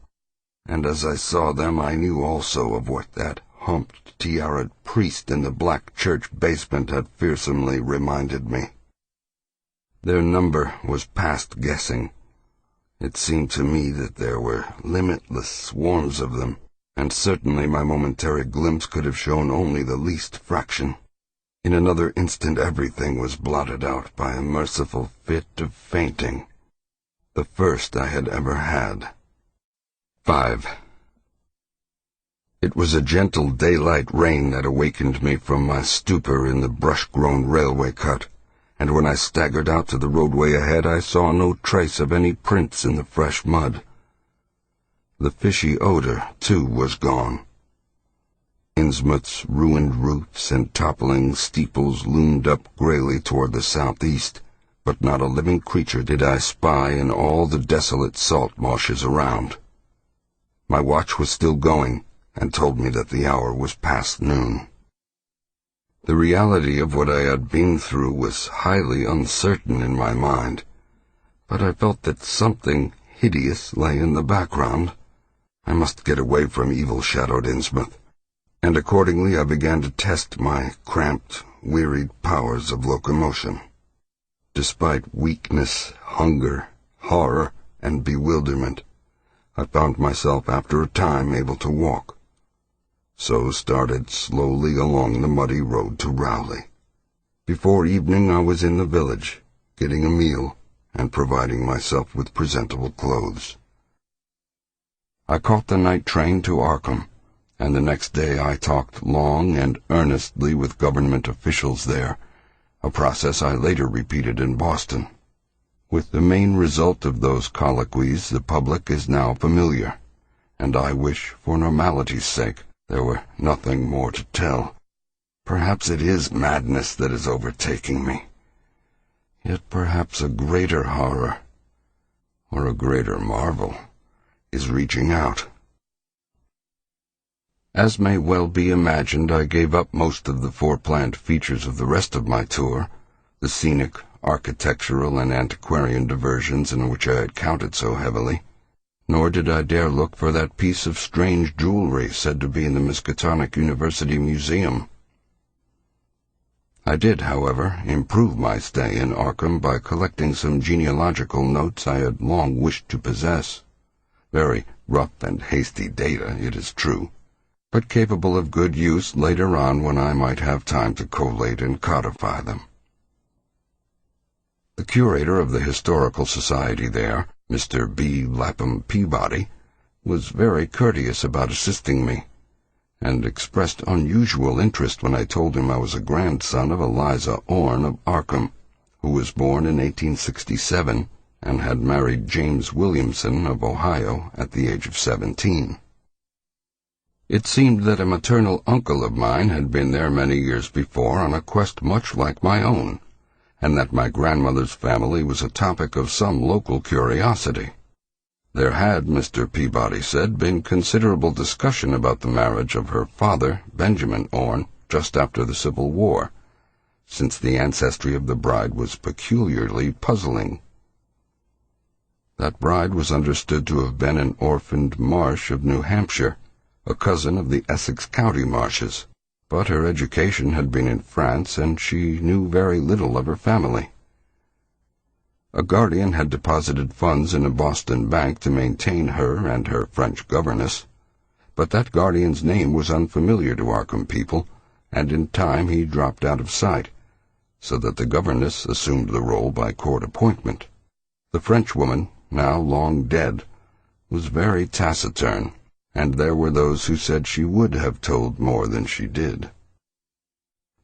and as I saw them I knew also of what that humped, tiaraed priest in the black church basement had fearsomely reminded me. Their number was past guessing. It seemed to me that there were limitless swarms of them, and certainly my momentary glimpse could have shown only the least fraction. In another instant everything was blotted out by a merciful fit of fainting, the first I had ever had. 5. It was a gentle daylight rain that awakened me from my stupor in the brush-grown railway cut, and when I staggered out to the roadway ahead I saw no trace of any prints in the fresh mud. The fishy odor, too, was gone. Innsmouth's ruined roofs and toppling steeples loomed up grayly toward the southeast, but not a living creature did I spy in all the desolate salt marshes around. My watch was still going, and told me that the hour was past noon. The reality of what I had been through was highly uncertain in my mind, but I felt that something hideous lay in the background. I must get away from evil-shadowed Innsmouth, and accordingly I began to test my cramped, wearied powers of locomotion. Despite weakness, hunger, horror, and bewilderment, I found myself after a time able to walk, so started slowly along the muddy road to Rowley. Before evening I was in the village, getting a meal and providing myself with presentable clothes. I caught the night train to Arkham, and the next day I talked long and earnestly with government officials there, a process I later repeated in Boston. With the main result of those colloquies the public is now familiar, and I wish, for normality's sake, there were nothing more to tell. Perhaps it is madness that is overtaking me, yet perhaps a greater horror, or a greater marvel, is reaching out. As may well be imagined, I gave up most of the foreplanned features of the rest of my tour, the scenic, architectural, and antiquarian diversions in which I had counted so heavily, nor did I dare look for that piece of strange jewelry said to be in the Miskatonic University Museum. I did, however, improve my stay in Arkham by collecting some genealogical notes I had long wished to possess. Very rough and hasty data, it is true, but capable of good use later on when I might have time to collate and codify them. The curator of the Historical Society there, Mr. B. Lapham Peabody, was very courteous about assisting me, and expressed unusual interest when I told him I was a grandson of Eliza Orne of Arkham, who was born in 1867 and had married James Williamson of Ohio at the age of 17. It seemed that a maternal uncle of mine had been there many years before on a quest much like my own, and that my grandmother's family was a topic of some local curiosity. There had, Mr. Peabody said, been considerable discussion about the marriage of her father, Benjamin Orne, just after the Civil War, since the ancestry of the bride was peculiarly puzzling. That bride was understood to have been an orphaned Marsh of New Hampshire, a cousin of the Essex County Marshes, but her education had been in France, and she knew very little of her family. A guardian had deposited funds in a Boston bank to maintain her and her French governess, but that guardian's name was unfamiliar to Arkham people, and in time he dropped out of sight, so that the governess assumed the role by court appointment. The Frenchwoman, now long dead, was very taciturn, and there were those who said she would have told more than she did.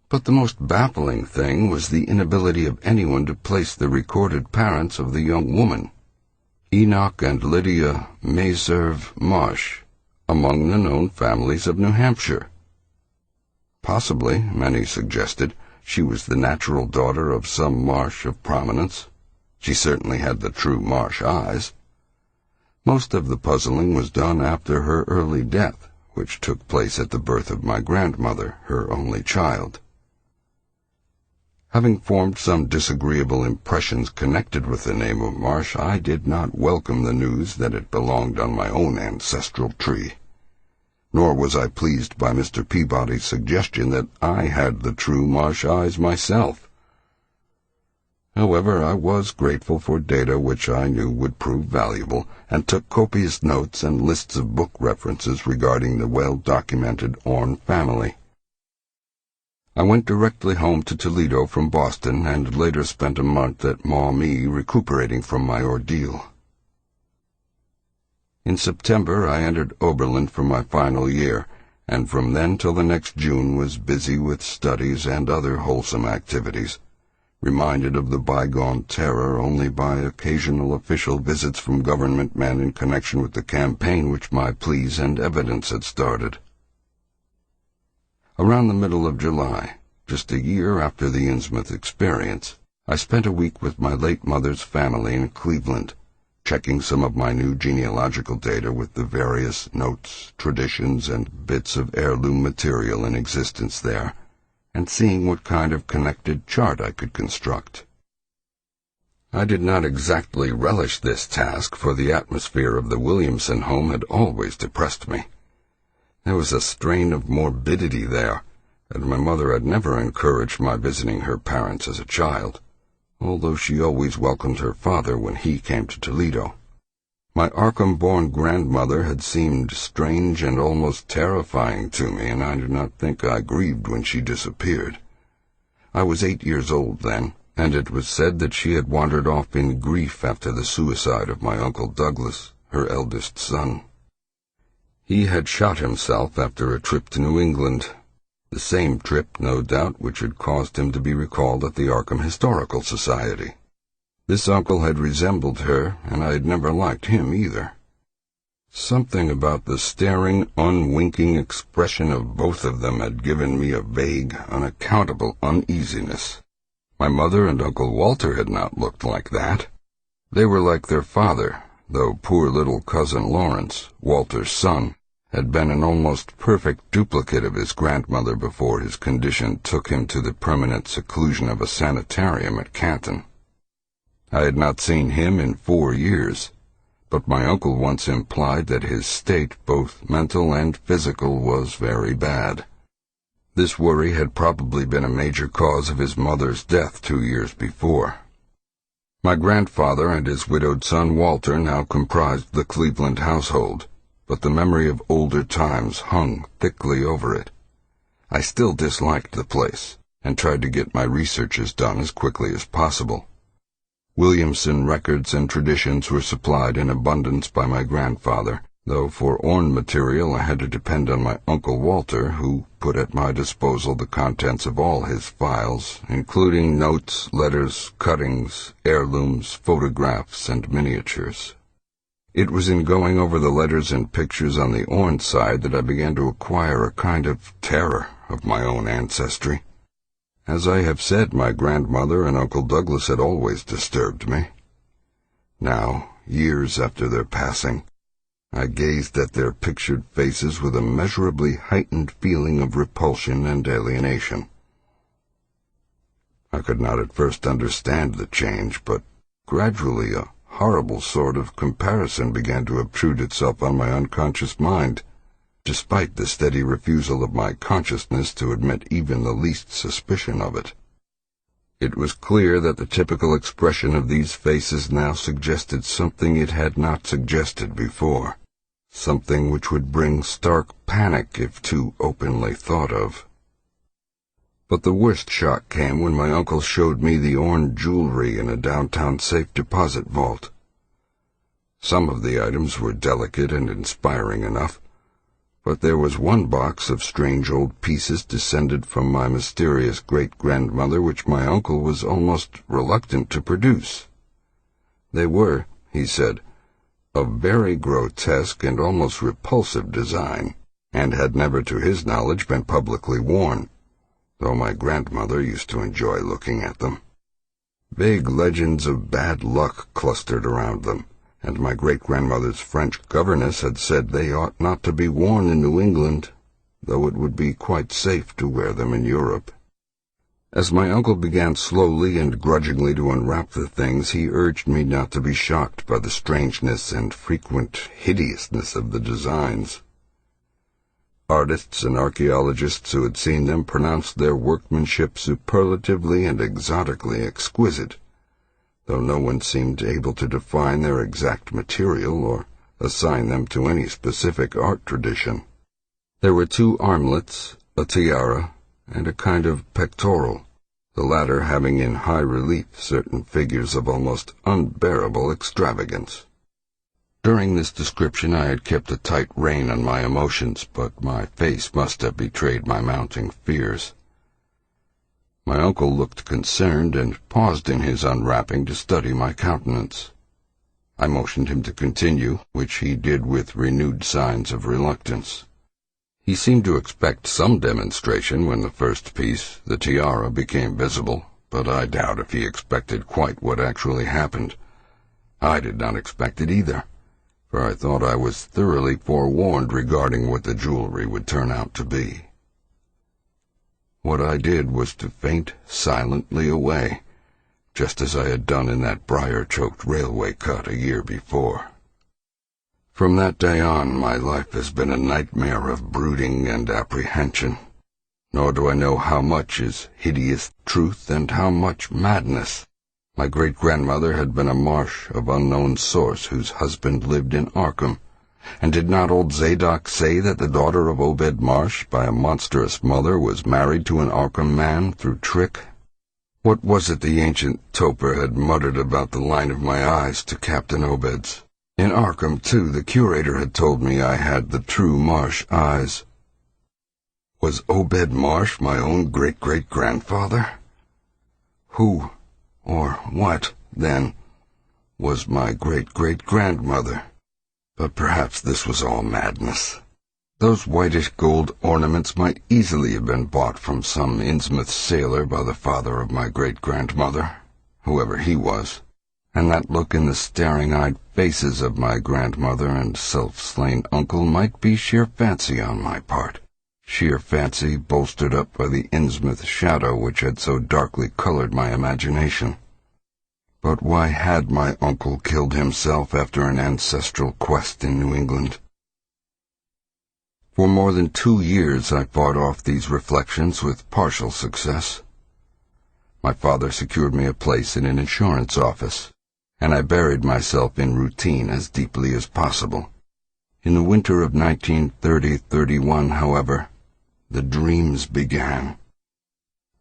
But the most baffling thing was the inability of anyone to place the recorded parents of the young woman, Enoch and Lydia Meserve Marsh, among the known families of New Hampshire. Possibly, many suggested, she was the natural daughter of some Marsh of prominence. She certainly had the true Marsh eyes. Most of the puzzling was done after her early death, which took place at the birth of my grandmother, her only child. Having formed some disagreeable impressions connected with the name of Marsh, I did not welcome the news that it belonged on my own ancestral tree. Nor was I pleased by Mr. Peabody's suggestion that I had the true Marsh eyes myself. However, I was grateful for data which I knew would prove valuable, and took copious notes and lists of book references regarding the well-documented Orne family. I went directly home to Toledo from Boston, and later spent a month at Maumee recuperating from my ordeal. In September I entered Oberlin for my final year, and from then till the next June was busy with studies and other wholesome activities, reminded of the bygone terror only by occasional official visits from government men in connection with the campaign which my pleas and evidence had started. Around the middle of July, just a year after the Innsmouth experience, I spent a week with my late mother's family in Cleveland, checking some of my new genealogical data with the various notes, traditions, and bits of heirloom material in existence there, and seeing what kind of connected chart I could construct. I did not exactly relish this task, for the atmosphere of the Williamson home had always depressed me. There was a strain of morbidity there, and my mother had never encouraged my visiting her parents as a child, although she always welcomed her father when he came to Toledo. My Arkham-born grandmother had seemed strange and almost terrifying to me, and I do not think I grieved when she disappeared. I was 8 years old then, and it was said that she had wandered off in grief after the suicide of my Uncle Douglas, her eldest son. He had shot himself after a trip to New England, the same trip, no doubt, which had caused him to be recalled at the Arkham Historical Society. This uncle had resembled her, and I had never liked him either. Something about the staring, unwinking expression of both of them had given me a vague, unaccountable uneasiness. My mother and Uncle Walter had not looked like that. They were like their father, though poor little cousin Lawrence, Walter's son, had been an almost perfect duplicate of his grandmother before his condition took him to the permanent seclusion of a sanitarium at Canton. I had not seen him in 4 years, but my uncle once implied that his state, both mental and physical, was very bad. This worry had probably been a major cause of his mother's death 2 years before. My grandfather and his widowed son Walter now comprised the Cleveland household, but the memory of older times hung thickly over it. I still disliked the place, and tried to get my researches done as quickly as possible. Williamson records and traditions were supplied in abundance by my grandfather, though for Orne material I had to depend on my Uncle Walter, who put at my disposal the contents of all his files, including notes, letters, cuttings, heirlooms, photographs, and miniatures. It was in going over the letters and pictures on the Orne side that I began to acquire a kind of terror of my own ancestry. As I have said, my grandmother and Uncle Douglas had always disturbed me. Now, years after their passing, I gazed at their pictured faces with a measurably heightened feeling of repulsion and alienation. I could not at first understand the change, but gradually a horrible sort of comparison began to obtrude itself on my unconscious mind, despite the steady refusal of my consciousness to admit even the least suspicion of it. It was clear that the typical expression of these faces now suggested something it had not suggested before, something which would bring stark panic if too openly thought of. But the worst shock came when my uncle showed me the Orne jewelry in a downtown safe deposit vault. Some of the items were delicate and inspiring enough, but there was one box of strange old pieces descended from my mysterious great-grandmother which my uncle was almost reluctant to produce. They were, he said, of very grotesque and almost repulsive design, and had never to his knowledge been publicly worn, though my grandmother used to enjoy looking at them. Vague legends of bad luck clustered around them, and my great-grandmother's French governess had said they ought not to be worn in New England, though it would be quite safe to wear them in Europe. As my uncle began slowly and grudgingly to unwrap the things, he urged me not to be shocked by the strangeness and frequent hideousness of the designs. Artists and archaeologists who had seen them pronounced their workmanship superlatively and exotically exquisite, though no one seemed able to define their exact material or assign them to any specific art tradition. There were 2 armlets, a tiara, and a kind of pectoral, the latter having in high relief certain figures of almost unbearable extravagance. During this description I had kept a tight rein on my emotions, but my face must have betrayed my mounting fears. My uncle looked concerned and paused in his unwrapping to study my countenance. I motioned him to continue, which he did with renewed signs of reluctance. He seemed to expect some demonstration when the first piece, the tiara, became visible, but I doubt if he expected quite what actually happened. I did not expect it either, for I thought I was thoroughly forewarned regarding what the jewelry would turn out to be. What I did was to faint silently away, just as I had done in that briar-choked railway cut a year before. From that day on, my life has been a nightmare of brooding and apprehension, nor do I know how much is hideous truth and how much madness. My great-grandmother had been a Marsh of unknown source whose husband lived in Arkham, and did not old Zadok say that the daughter of Obed Marsh by a monstrous mother was married to an Arkham man through trick? What was it the ancient toper had muttered about the line of my eyes to Captain Obed's? In Arkham, too, the curator had told me I had the true Marsh eyes. Was Obed Marsh my own great-great-grandfather? Who, or what, then, was my great-great-grandmother? But perhaps this was all madness. Those whitish gold ornaments might easily have been bought from some Innsmouth sailor by the father of my great-grandmother, whoever he was, and that look in the staring-eyed faces of my grandmother and self-slain uncle might be sheer fancy on my part, sheer fancy bolstered up by the Innsmouth shadow which had so darkly colored my imagination. But why had my uncle killed himself after an ancestral quest in New England? For more than 2 years I fought off these reflections with partial success. My father secured me a place in an insurance office, and I buried myself in routine as deeply as possible. In the winter of 1930-31, however, the dreams began.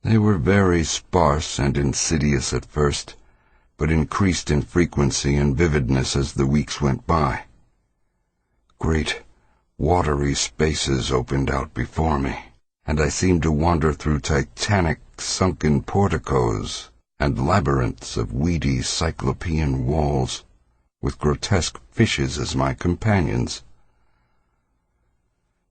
They were very sparse and insidious at first, but increased in frequency and vividness as the weeks went by. Great, watery spaces opened out before me, and I seemed to wander through titanic, sunken porticos and labyrinths of weedy cyclopean walls, with grotesque fishes as my companions.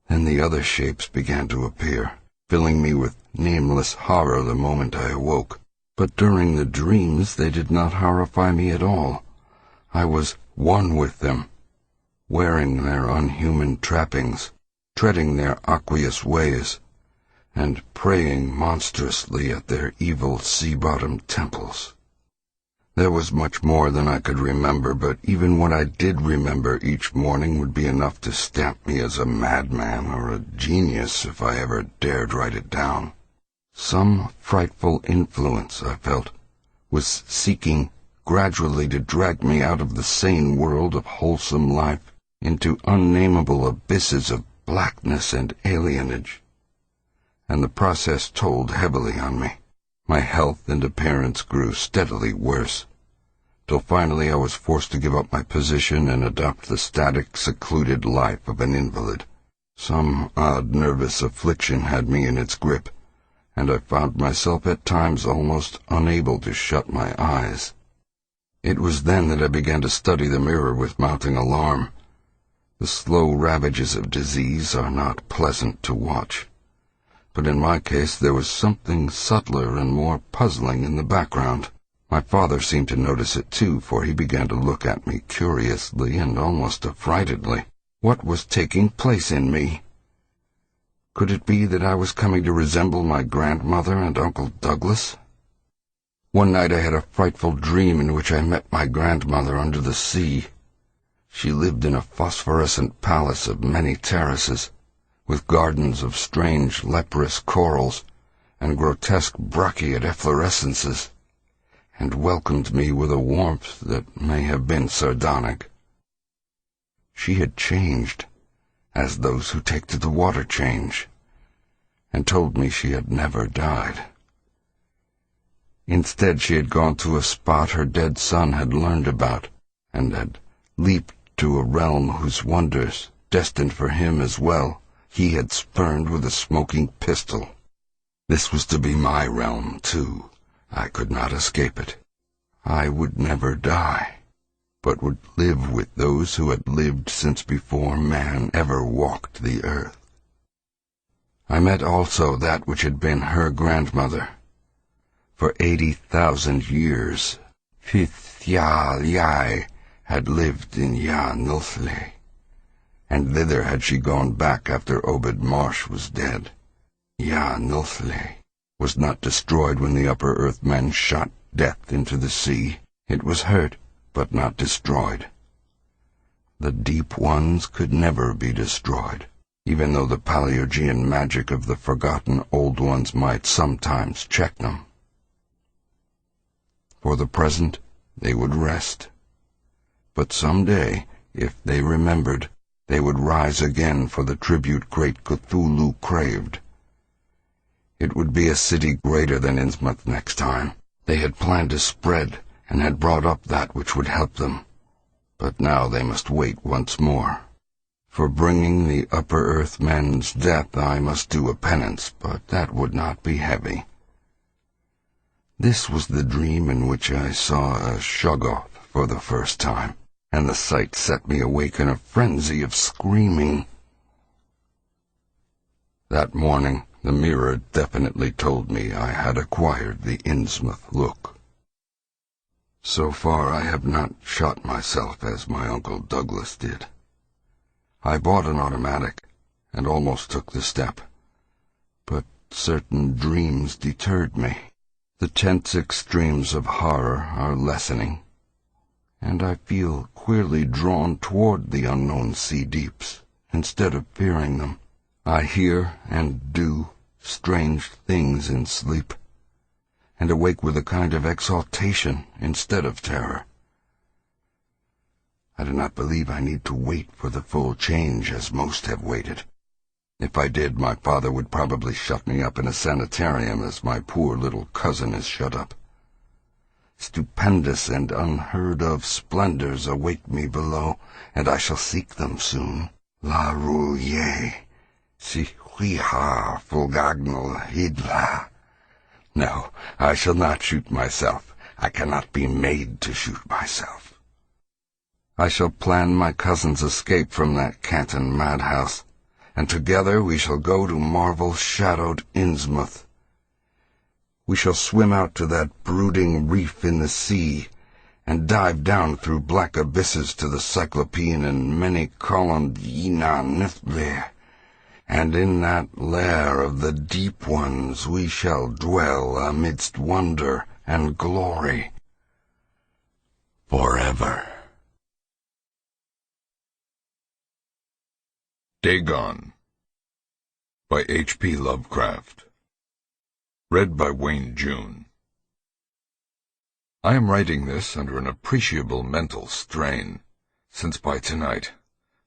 Then the other shapes began to appear, filling me with nameless horror the moment I awoke. But during the dreams they did not horrify me at all. I was one with them, wearing their unhuman trappings, treading their aqueous ways, and praying monstrously at their evil sea-bottomed temples. There was much more than I could remember, but even what I did remember each morning would be enough to stamp me as a madman or a genius if I ever dared write it down. Some frightful influence, I felt, was seeking gradually to drag me out of the sane world of wholesome life into unnameable abysses of blackness and alienage, and the process told heavily on me. My health and appearance grew steadily worse. till finally I was forced to give up my position and adopt the static, secluded life of an invalid. Some odd nervous affliction had me in its grip, and I found myself at times almost unable to shut my eyes. It was then that I began to study the mirror with mounting alarm. The slow ravages of disease are not pleasant to watch, but in my case there was something subtler and more puzzling in the background. My father seemed to notice it too, for he began to look at me curiously and almost affrightedly. What was taking place in me? Could it be that I was coming to resemble my grandmother and Uncle Douglas? One night I had a frightful dream in which I met my grandmother under the sea. She lived in a phosphorescent palace of many terraces, with gardens of strange leprous corals and grotesque brachiate efflorescences, and welcomed me with a warmth that may have been sardonic. She had changed, as those who take to the water change, and told me she had never died. Instead, she had gone to a spot her dead son had learned about, and had leaped to a realm whose wonders, destined for him as well, he had spurned with a smoking pistol. This was to be my realm, too. I could not escape it. I would never die, but would live with those who had lived since before man ever walked the earth. I met also that which had been her grandmother. For 80,000 years, Fithial had lived in Nilfle, and thither had she gone back after Obed Marsh was dead. Nilfle was not destroyed when the upper earth men shot death into the sea. It was hurt, but not destroyed. The deep ones could never be destroyed, even though the Paleogean magic of the forgotten old ones might sometimes check them. For the present, they would rest. But some day, if they remembered, they would rise again for the tribute great Cthulhu craved. It would be a city greater than Innsmouth next time. They had planned to spread, and had brought up that which would help them. But now they must wait once more. For bringing the upper earth men's death I must do a penance, but that would not be heavy. This was the dream in which I saw a Shoggoth for the first time, and the sight set me awake in a frenzy of screaming. That morning, the mirror definitely told me I had acquired the Innsmouth look. So far I have not shot myself as my Uncle Douglas did. I bought an automatic, and almost took the step, but certain dreams deterred me. The tense extremes of horror are lessening, and I feel queerly drawn toward the unknown sea deeps, instead of fearing them. I hear and do strange things in sleep, and awake with a kind of exaltation instead of terror. I do not believe I need to wait for the full change as most have waited. If I did, my father would probably shut me up in a sanitarium as my poor little cousin is shut up. Stupendous and unheard-of splendors await me below, and I shall seek them soon. La rouille, si huiha fulgagnal hidla. No, I shall not shoot myself. I cannot be made to shoot myself. I shall plan my cousin's escape from that Canton madhouse, and together we shall go to marvel-shadowed Innsmouth. We shall swim out to that brooding reef in the sea, and dive down through black abysses to the Cyclopean and many-columned Niflhe, and in that lair of the deep ones we shall dwell amidst wonder and glory forever. Dagon by H.P. Lovecraft. Read by Wayne June. I am writing this under an appreciable mental strain, since by tonight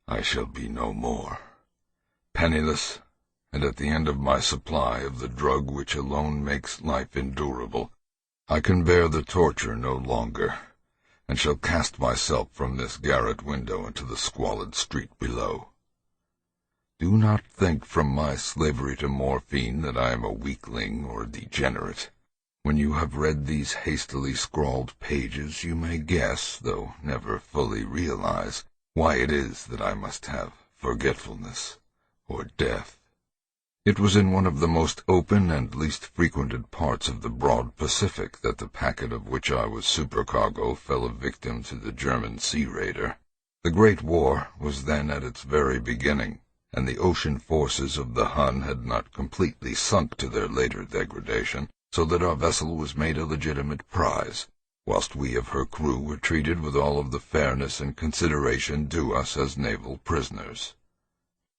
I shall be no more. Penniless, and at the end of my supply of the drug which alone makes life endurable, I can bear the torture no longer, and shall cast myself from this garret window into the squalid street below. Do not think from my slavery to morphine that I am a weakling or a degenerate. When you have read these hastily scrawled pages, you may guess, though never fully realize, why it is that I must have forgetfulness or death. It was in one of the most open and least frequented parts of the broad Pacific that the packet of which I was supercargo fell a victim to the German sea raider. The Great War was then at its very beginning, and the ocean forces of the Hun had not completely sunk to their later degradation, so that our vessel was made a legitimate prize, whilst we of her crew were treated with all of the fairness and consideration due us as naval prisoners.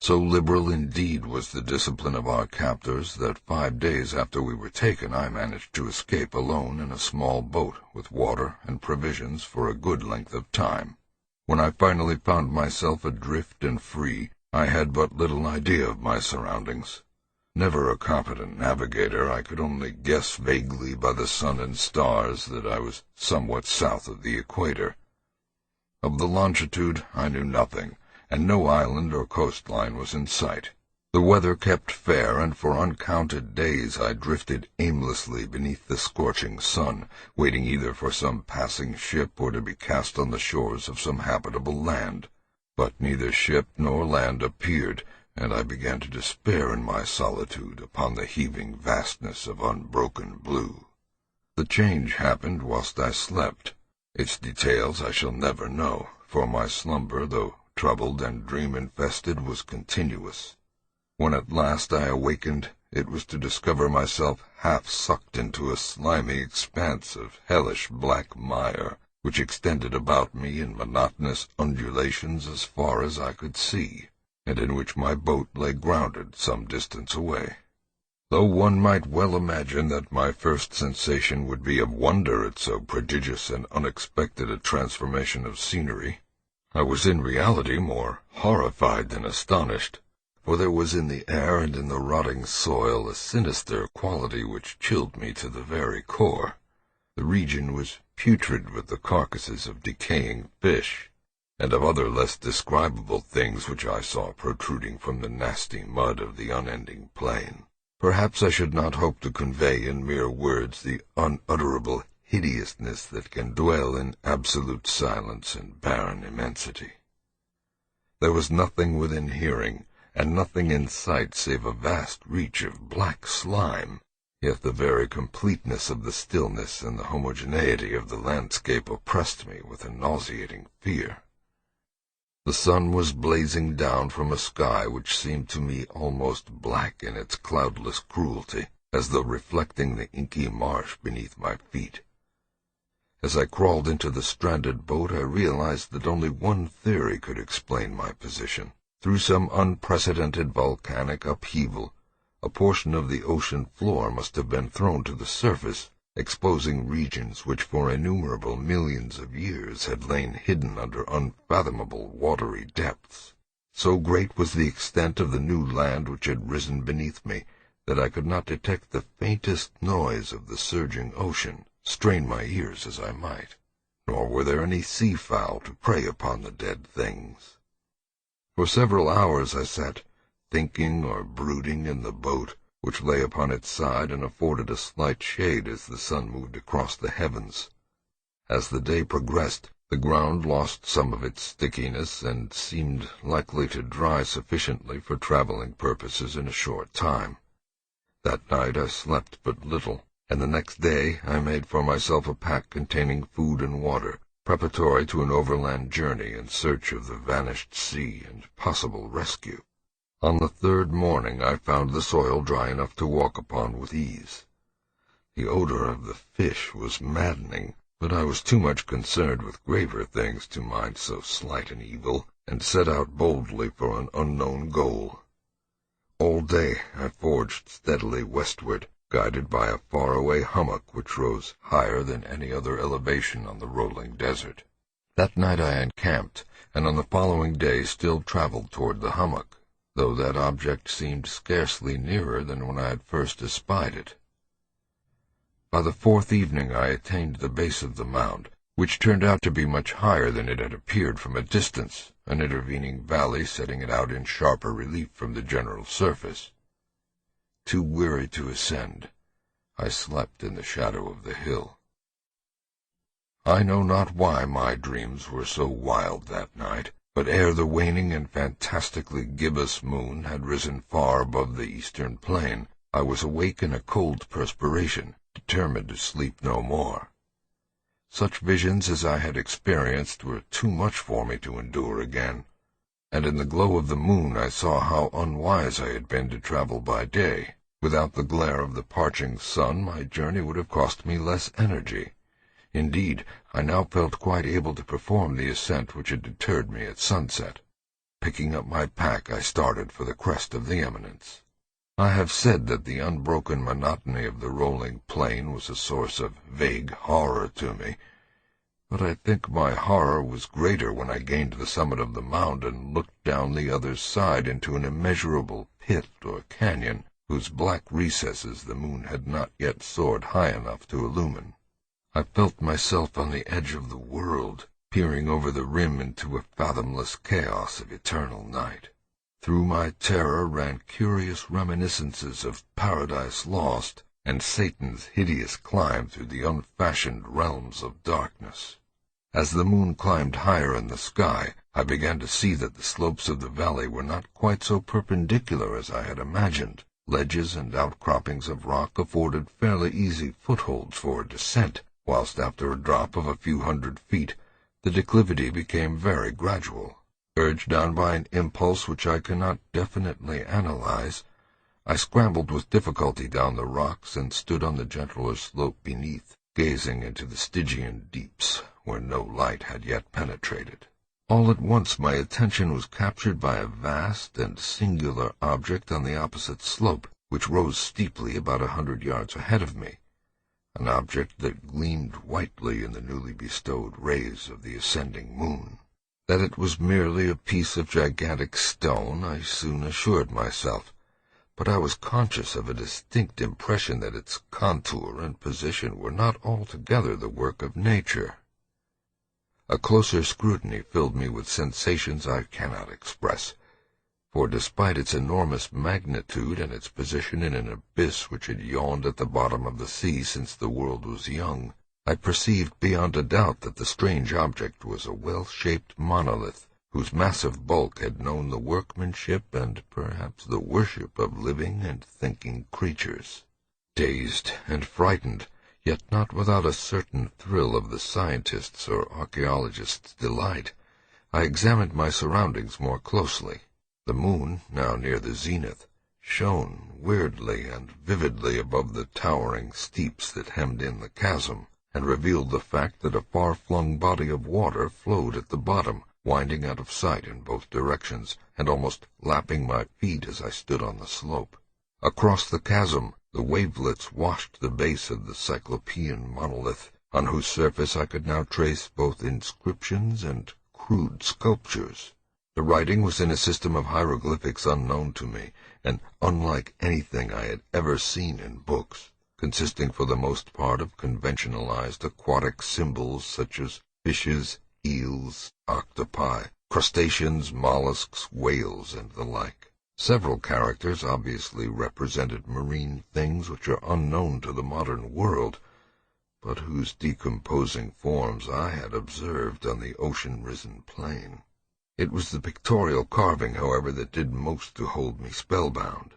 So liberal indeed was the discipline of our captors that 5 days after we were taken I managed to escape alone in a small boat with water and provisions for a good length of time. When I finally found myself adrift and free, I had but little idea of my surroundings. Never a competent navigator, I could only guess vaguely by the sun and stars that I was somewhat south of the equator. Of the longitude I knew nothing, and no island or coastline was in sight. The weather kept fair, and for uncounted days I drifted aimlessly beneath the scorching sun, waiting either for some passing ship or to be cast on the shores of some habitable land. But neither ship nor land appeared, and I began to despair in my solitude upon the heaving vastness of unbroken blue. The change happened whilst I slept. Its details I shall never know, for my slumber, though troubled and dream-infested, was continuous. When at last I awakened, it was to discover myself half sucked into a slimy expanse of hellish black mire, which extended about me in monotonous undulations as far as I could see, and in which my boat lay grounded some distance away. Though one might well imagine that my first sensation would be of wonder at so prodigious and unexpected a transformation of scenery, I was in reality more horrified than astonished, for there was in the air and in the rotting soil a sinister quality which chilled me to the very core. The region was putrid with the carcasses of decaying fish, and of other less describable things which I saw protruding from the nasty mud of the unending plain. Perhaps I should not hope to convey in mere words the unutterable hideousness that can dwell in absolute silence and barren immensity. There was nothing within hearing, and nothing in sight save a vast reach of black slime, yet the very completeness of the stillness and the homogeneity of the landscape oppressed me with a nauseating fear. The sun was blazing down from a sky which seemed to me almost black in its cloudless cruelty, as though reflecting the inky marsh beneath my feet. As I crawled into the stranded boat, I realized that only one theory could explain my position. Through some unprecedented volcanic upheaval, a portion of the ocean floor must have been thrown to the surface, exposing regions which for innumerable millions of years had lain hidden under unfathomable watery depths. So great was the extent of the new land which had risen beneath me that I could not detect the faintest noise of the surging ocean, strain my ears as I might, nor were there any sea-fowl to prey upon the dead things. For several hours I sat, thinking or brooding in the boat, which lay upon its side and afforded a slight shade as the sun moved across the heavens. As the day progressed, the ground lost some of its stickiness and seemed likely to dry sufficiently for traveling purposes in a short time. That night I slept but little, and the next day I made for myself a pack containing food and water, preparatory to an overland journey in search of the vanished sea and possible rescue. On the third morning I found the soil dry enough to walk upon with ease. The odor of the fish was maddening, but I was too much concerned with graver things to mind so slight an evil, and set out boldly for an unknown goal. All day I forged steadily westward, guided by a far-away hummock which rose higher than any other elevation on the rolling desert. That night I encamped, and on the following day still traveled toward the hummock, though that object seemed scarcely nearer than when I had first espied it. By the fourth evening I attained the base of the mound, which turned out to be much higher than it had appeared from a distance, an intervening valley setting it out in sharper relief from the general surface. Too weary to ascend, I slept in the shadow of the hill. I know not why my dreams were so wild that night, but ere the waning and fantastically gibbous moon had risen far above the eastern plain, I was awake in a cold perspiration, determined to sleep no more. Such visions as I had experienced were too much for me to endure again, and in the glow of the moon I saw how unwise I had been to travel by day. Without the glare of the parching sun, my journey would have cost me less energy. Indeed, I now felt quite able to perform the ascent which had deterred me at sunset. Picking up my pack, I started for the crest of the eminence. I have said that the unbroken monotony of the rolling plain was a source of vague horror to me, but I think my horror was greater when I gained the summit of the mound and looked down the other side into an immeasurable pit or canyon, whose black recesses the moon had not yet soared high enough to illumine. I felt myself on the edge of the world, peering over the rim into a fathomless chaos of eternal night. Through my terror ran curious reminiscences of Paradise Lost and Satan's hideous climb through the unfashioned realms of darkness. As the moon climbed higher in the sky, I began to see that the slopes of the valley were not quite so perpendicular as I had imagined. Ledges and outcroppings of rock afforded fairly easy footholds for a descent, whilst after a drop of a few hundred feet, the declivity became very gradual. Urged on by an impulse which I cannot definitely analyze, I scrambled with difficulty down the rocks and stood on the gentler slope beneath, gazing into the Stygian deeps where no light had yet penetrated. All at once my attention was captured by a vast and singular object on the opposite slope, which rose steeply about 100 yards ahead of me, an object that gleamed whitely in the newly bestowed rays of the ascending moon. That it was merely a piece of gigantic stone I soon assured myself, but I was conscious of a distinct impression that its contour and position were not altogether the work of nature. A closer scrutiny filled me with sensations I cannot express, for despite its enormous magnitude and its position in an abyss which had yawned at the bottom of the sea since the world was young, I perceived beyond a doubt that the strange object was a well-shaped monolith, whose massive bulk had known the workmanship and perhaps the worship of living and thinking creatures. Dazed and frightened, yet not without a certain thrill of the scientist's or archaeologist's delight, I examined my surroundings more closely. The moon, now near the zenith, shone weirdly and vividly above the towering steeps that hemmed in the chasm, and revealed the fact that a far-flung body of water flowed at the bottom, winding out of sight in both directions, and almost lapping my feet as I stood on the slope. Across the chasm, the wavelets washed the base of the cyclopean monolith, on whose surface I could now trace both inscriptions and crude sculptures. The writing was in a system of hieroglyphics unknown to me, and unlike anything I had ever seen in books, consisting for the most part of conventionalized aquatic symbols such as fishes, eels, octopi, crustaceans, mollusks, whales, and the like. Several characters obviously represented marine things which are unknown to the modern world, but whose decomposing forms I had observed on the ocean-risen plain. It was the pictorial carving, however, that did most to hold me spellbound.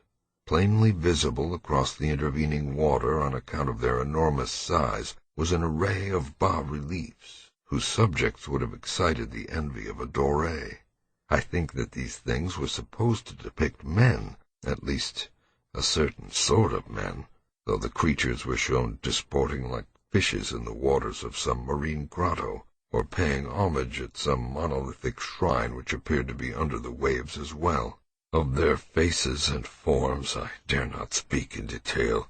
Plainly visible across the intervening water on account of their enormous size was an array of bas-reliefs, whose subjects would have excited the envy of a Doré. I think that these things were supposed to depict men, at least a certain sort of men, though the creatures were shown disporting like fishes in the waters of some marine grotto, or paying homage at some monolithic shrine which appeared to be under the waves as well. Of their faces and forms I dare not speak in detail,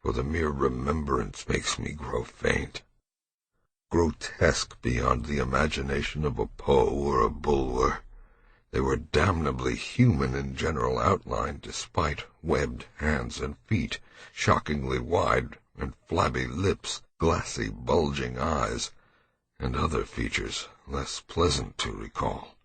for the mere remembrance makes me grow faint. Grotesque beyond the imagination of a Poe or a Bulwer, they were damnably human in general outline, despite webbed hands and feet, shockingly wide and flabby lips, glassy, bulging eyes, and other features less pleasant to recall.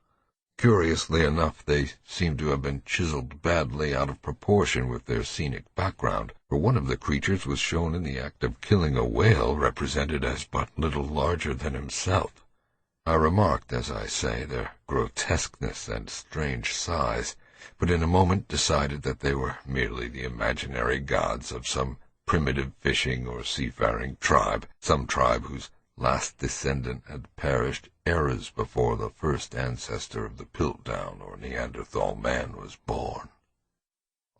Curiously enough, they seem to have been chiseled badly out of proportion with their scenic background, for one of the creatures was shown in the act of killing a whale represented as but little larger than himself. I remarked, as I say, their grotesqueness and strange size, but in a moment decided that they were merely the imaginary gods of some primitive fishing or seafaring tribe, some tribe whose last descendant had perished eras before the first ancestor of the Piltdown or Neanderthal man was born.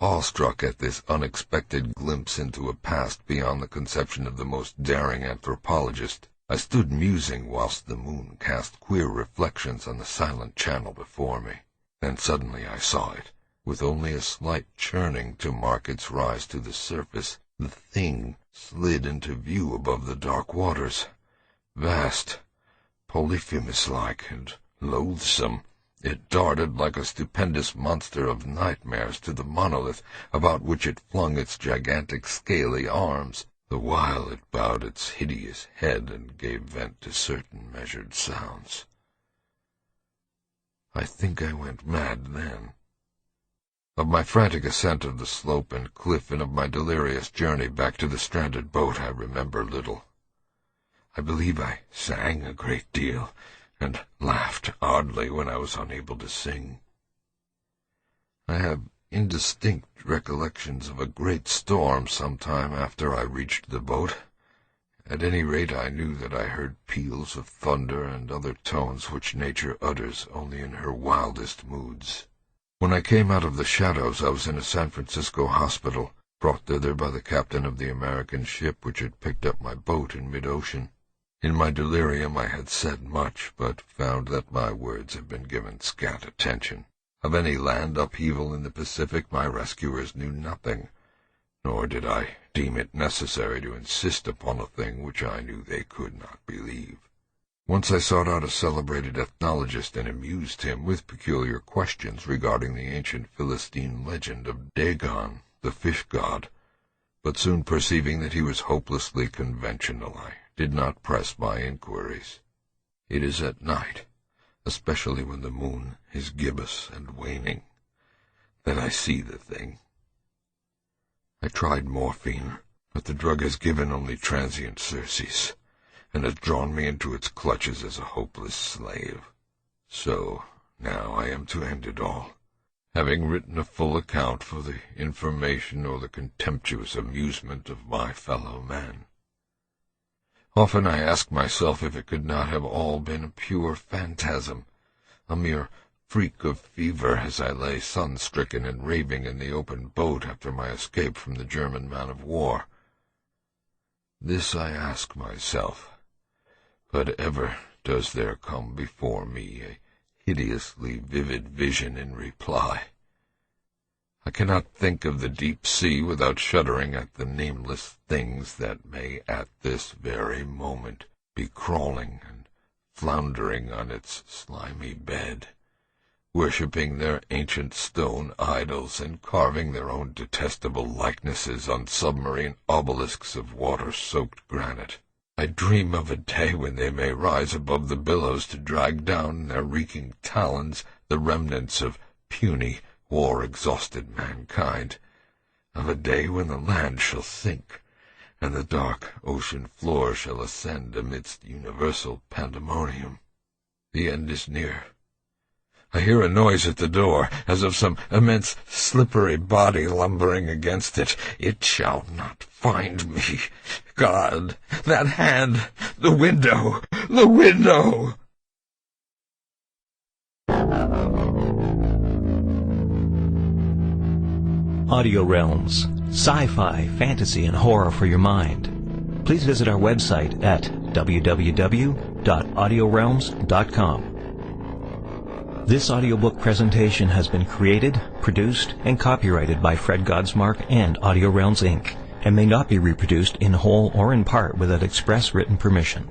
Awestruck at this unexpected glimpse into a past beyond the conception of the most daring anthropologist, I stood musing whilst the moon cast queer reflections on the silent channel before me. Then suddenly I saw it, with only a slight churning to mark its rise to the surface. The thing slid into view above the dark waters. Vast, Polyphemus-like, and loathsome, it darted like a stupendous monster of nightmares to the monolith about which it flung its gigantic scaly arms, the while it bowed its hideous head and gave vent to certain measured sounds. I think I went mad then. Of my frantic ascent of the slope and cliff and of my delirious journey back to the stranded boat I remember little. I believe I sang a great deal, and laughed oddly when I was unable to sing. I have indistinct recollections of a great storm some time after I reached the boat. At any rate, I knew that I heard peals of thunder and other tones which nature utters only in her wildest moods. When I came out of the shadows, I was in a San Francisco hospital, brought thither by the captain of the American ship which had picked up my boat in mid-ocean. In my delirium I had said much, but found that my words had been given scant attention. Of any land upheaval in the Pacific my rescuers knew nothing, nor did I deem it necessary to insist upon a thing which I knew they could not believe. Once I sought out a celebrated ethnologist and amused him with peculiar questions regarding the ancient Philistine legend of Dagon, the fish god, but soon perceiving that he was hopelessly conventional, I did not press my inquiries. It is at night, especially when the moon is gibbous and waning, that I see the thing. I tried morphine, but the drug has given only transient surcease, and has drawn me into its clutches as a hopeless slave. So now I am to end it all, having written a full account for the information or the contemptuous amusement of my fellow men. Often I ask myself if it could not have all been a pure phantasm, a mere freak of fever as I lay sun-stricken and raving in the open boat after my escape from the German man-of-war. This I ask myself, but ever does there come before me a hideously vivid vision in reply. I cannot think of the deep sea without shuddering at the nameless things that may at this very moment be crawling and floundering on its slimy bed, worshipping their ancient stone idols and carving their own detestable likenesses on submarine obelisks of water-soaked granite. I dream of a day when they may rise above the billows to drag down in their reeking talons the remnants of puny, war-exhausted mankind, of a day when the land shall sink, and the dark ocean floor shall ascend amidst universal pandemonium. The end is near. I hear a noise at the door, as of some immense slippery body lumbering against it. It shall not find me. God, that hand! The window! The window! Audio Realms, sci-fi, fantasy, and horror for your mind. Please visit our website at www.audiorealms.com. This audiobook presentation has been created, produced, and copyrighted by Fred Godsmark and Audio Realms, Inc., and may not be reproduced in whole or in part without express written permission.